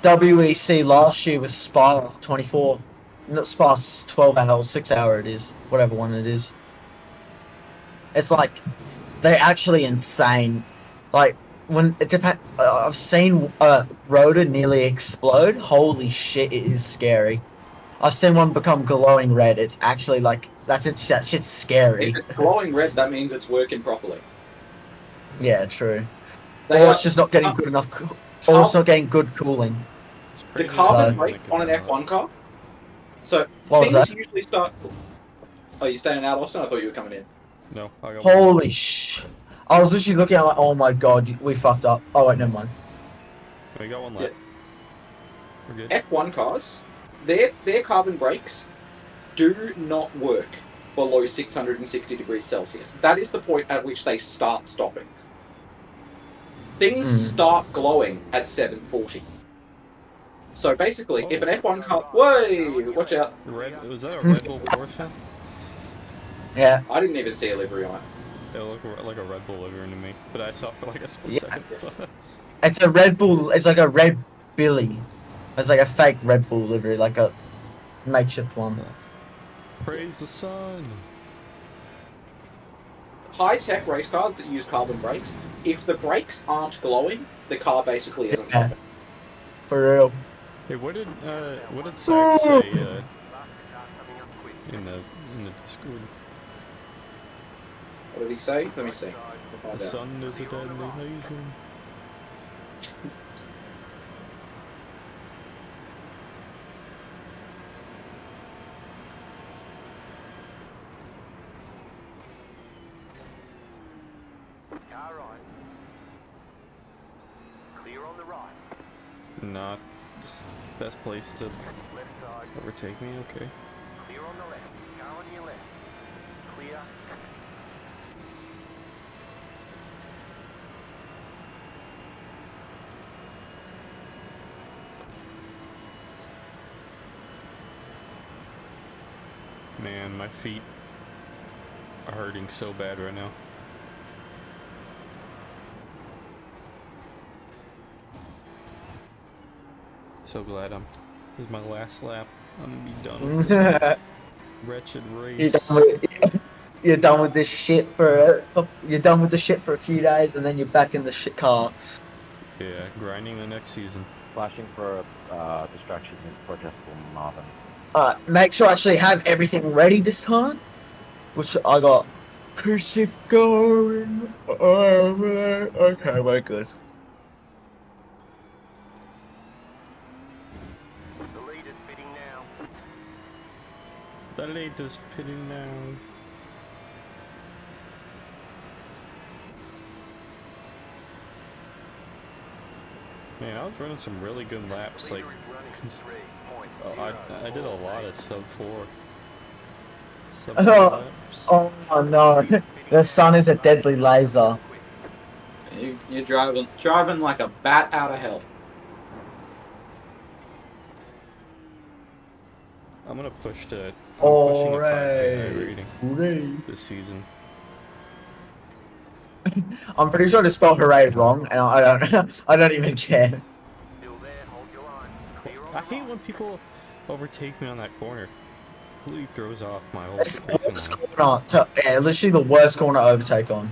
WEC last year was Spa 24. Not Spa 12 hours, 6 hour it is. Whatever one it is. It's like, they're actually insane. Like, when it depends. I've seen a rotor nearly explode. Holy shit, it is scary. I've seen one become glowing red. It's actually like, that shit's scary. If it's glowing red, that means it's working properly. Yeah, true. They Or are, it's just not getting good enough. Or it's not getting good cooling. It's the crazy carbon how brake they can on an do that. F1 car. So What was things that? usually start. Oh, you staying out, Austin? I thought you were coming in. No, I got one. Holy sh! I was literally looking at like, oh my god, we fucked up. Oh wait, never mind. We got one left. We're good. F1 cars, their carbon brakes do not work below 660 degrees Celsius. That is the point at which they start stopping. Things start glowing at 740. So basically, if an F1 car, whoa, watch out! Was that a Red Bull Porsche? Yeah. I didn't even see a livery on it. They look like a Red Bull livery to me, but I saw it for like a split Yeah. second. So. It's a Red Bull. It's like a Red Billy. It's like a fake Red Bull livery, like a makeshift one. Praise the sun. High-tech race cars that use carbon brakes, if the brakes aren't glowing, the car basically isn't Yeah. stopping. For real. Hey, what did Zach say in the Discord? What did he say? Let me see. We'll The find out. sun is a deadly nation. Car right. Clear on the right. Not the best place to Left side. overtake me. Okay. Clear on the left. Car on your left. Clear. Man, my feet are hurting so bad right now. So glad this is my last lap. I'm gonna be done with this wretched race. You're done with this shit for you're done with the shit for a few days, and then you're back in the shit car. Yeah, grinding the next season. Flashing for a distraction project for Marvin. Make sure I actually have everything ready this time, which I got. Cursive going over there. Okay, we're good. The lead is pitting now. The lead is pitting now. Man, I was running some really good laps. Like, Leader is running 3.0. I did a lot of sub 4. Sub Oh. 4 laps. Oh no, the sun is a deadly laser. You're driving like a bat out of hell. I'm gonna push to. I'm pushing a 5K Alright. rating this season. I'm pretty sure to spell hooray wrong, and I don't. I don't even care. Still there, hold your line. Clear on I the hate right. when people overtake me on that corner. Completely throws off my whole It's the racing worst line. corner. Yeah, literally the worst corner to overtake on.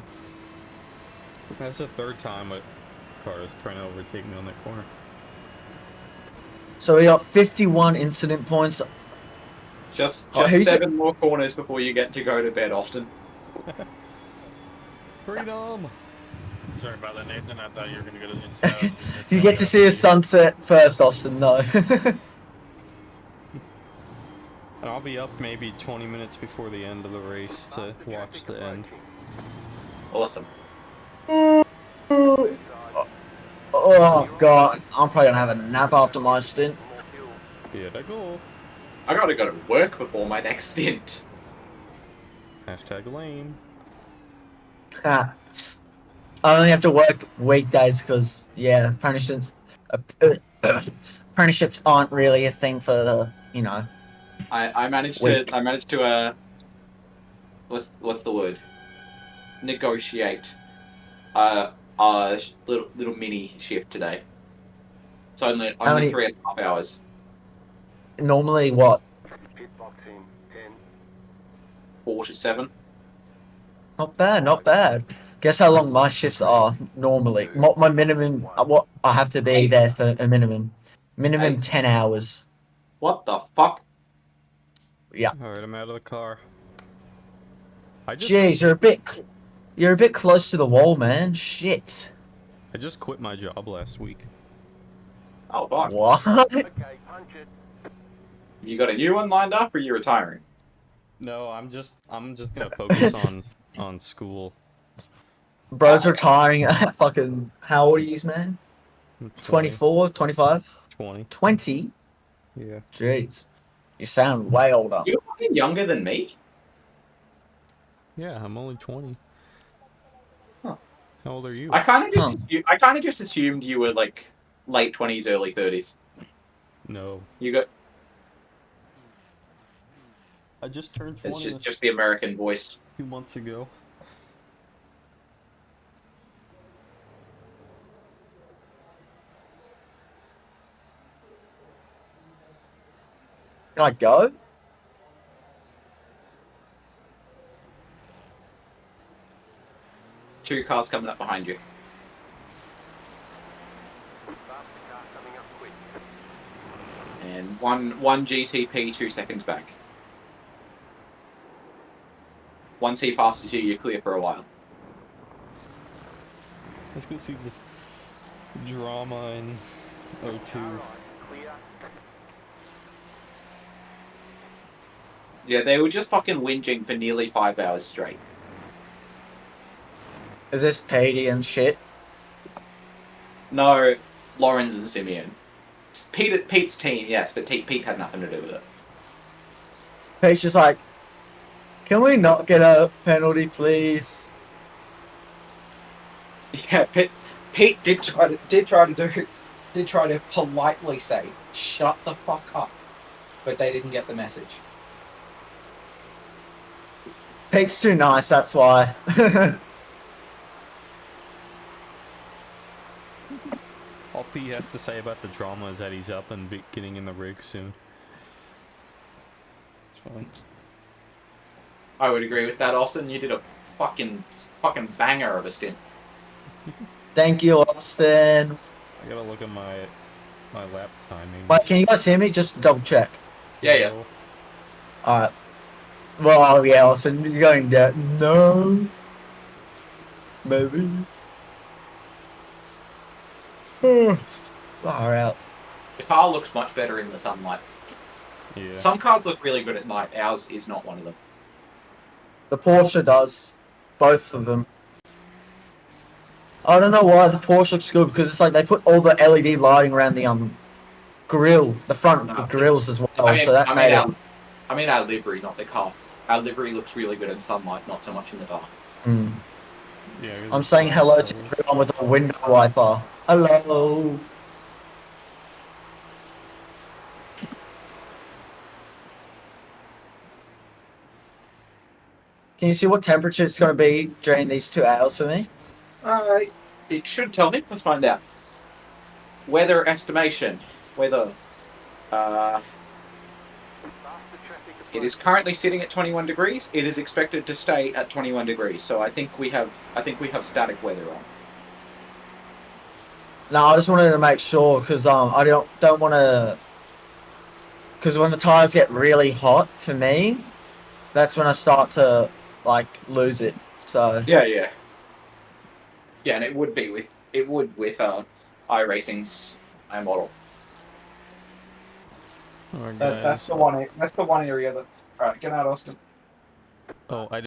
That's the third time a car is trying to overtake me on that corner. So we got 51 incident points. Just Oh, who's 7 more corners before you get to go to bed, Austin. Freedom! Sorry about that, Nathan. I thought you were going to go to the You get to see a sunset first, Austin. No. And I'll be up maybe 20 minutes before the end of the race to watch the end. Awesome. Oh god, I'm probably gonna have a nap after my stint. More fuel. Here I go. I gotta go to work before my next stint. Hashtag lame. Ah. I only have to work weekdays because, yeah, apprenticeships aren't really a thing for the, you know. I managed Week. to what's the word? Negotiate little mini shift today. It's only How many? 3.5 hours. Normally, what? Pit box in 10. 4 to 7. Not bad, not bad. Guess how long my shifts are normally? What my minimum? What I have to be there for a minimum. Minimum 10 hours. What the fuck? Yeah. Alright, I'm out of the car. I just Jeez, you're a bit close to the wall, man. Shit. I just quit my job last week. Oh fuck. What? Okay, punch it. You got a new one lined up, or you retiring? No, I'm just gonna focus on school. Bro's retiring at fucking. How old are you, man? 24, 25? 20. 20? Yeah. Jeez. You sound way older. You're fucking younger than me. Yeah, I'm only 20. Huh. How old are you? I kind of just assumed you were like late 20s, early 30s. No. You got I just turned it's 20 just the American voice. 2 months ago. Can I go? Two cars coming up behind you. Faster car coming up quick. And one GTP 2 seconds back. Once he passes you, you're clear for a while. Let's go see the drama in O2. Alright, clear. Yeah, they were just fucking whinging for nearly 5 hours straight. Is this Petey and shit? No, Lawrence and Simeon. Pete's team, yes, but Pete had nothing to do with it. Pete's just like, can we not get a penalty, please? Yeah, Pete did try to politely say, "Shut the fuck up," but they didn't get the message. Pete's too nice, that's why. All P has to say about the drama is that he's up and getting in the rig soon. It's fine. I would agree with that, Austin. You did a fucking banger of a stint. Thank you, Austin. I gotta look at my lap timing. Wait, can you guys hear me? Just double check. Yeah. Alright. Well, yeah, Austin, you're going down. No. Maybe. Far out. The car looks much better in the sunlight. Yeah. Some cars look really good at night. Ours is not one of them. The Porsche does. Both of them. I don't know why the Porsche looks good, because it's like they put all the LED lighting around the grill, the front grills as well, so that made it... I mean our livery, not the car. Our livery looks really good in sunlight, not so much in the dark. Mm. Yeah, I'm saying hello to everyone with a window wiper. Hello. Can you see what temperature it's going to be during these 2 hours for me? It should tell me. Let's find out. Weather estimation. Weather. It is currently sitting at 21 degrees. It is expected to stay at 21 degrees. So I think we have static weather on. No, I just wanted to make sure because I don't want to. Because when the tires get really hot for me, that's when I start to like lose it. So Yeah, and it would with iRacing's model. Alright, That's the one area that. All right, get out, Austin. Oh, I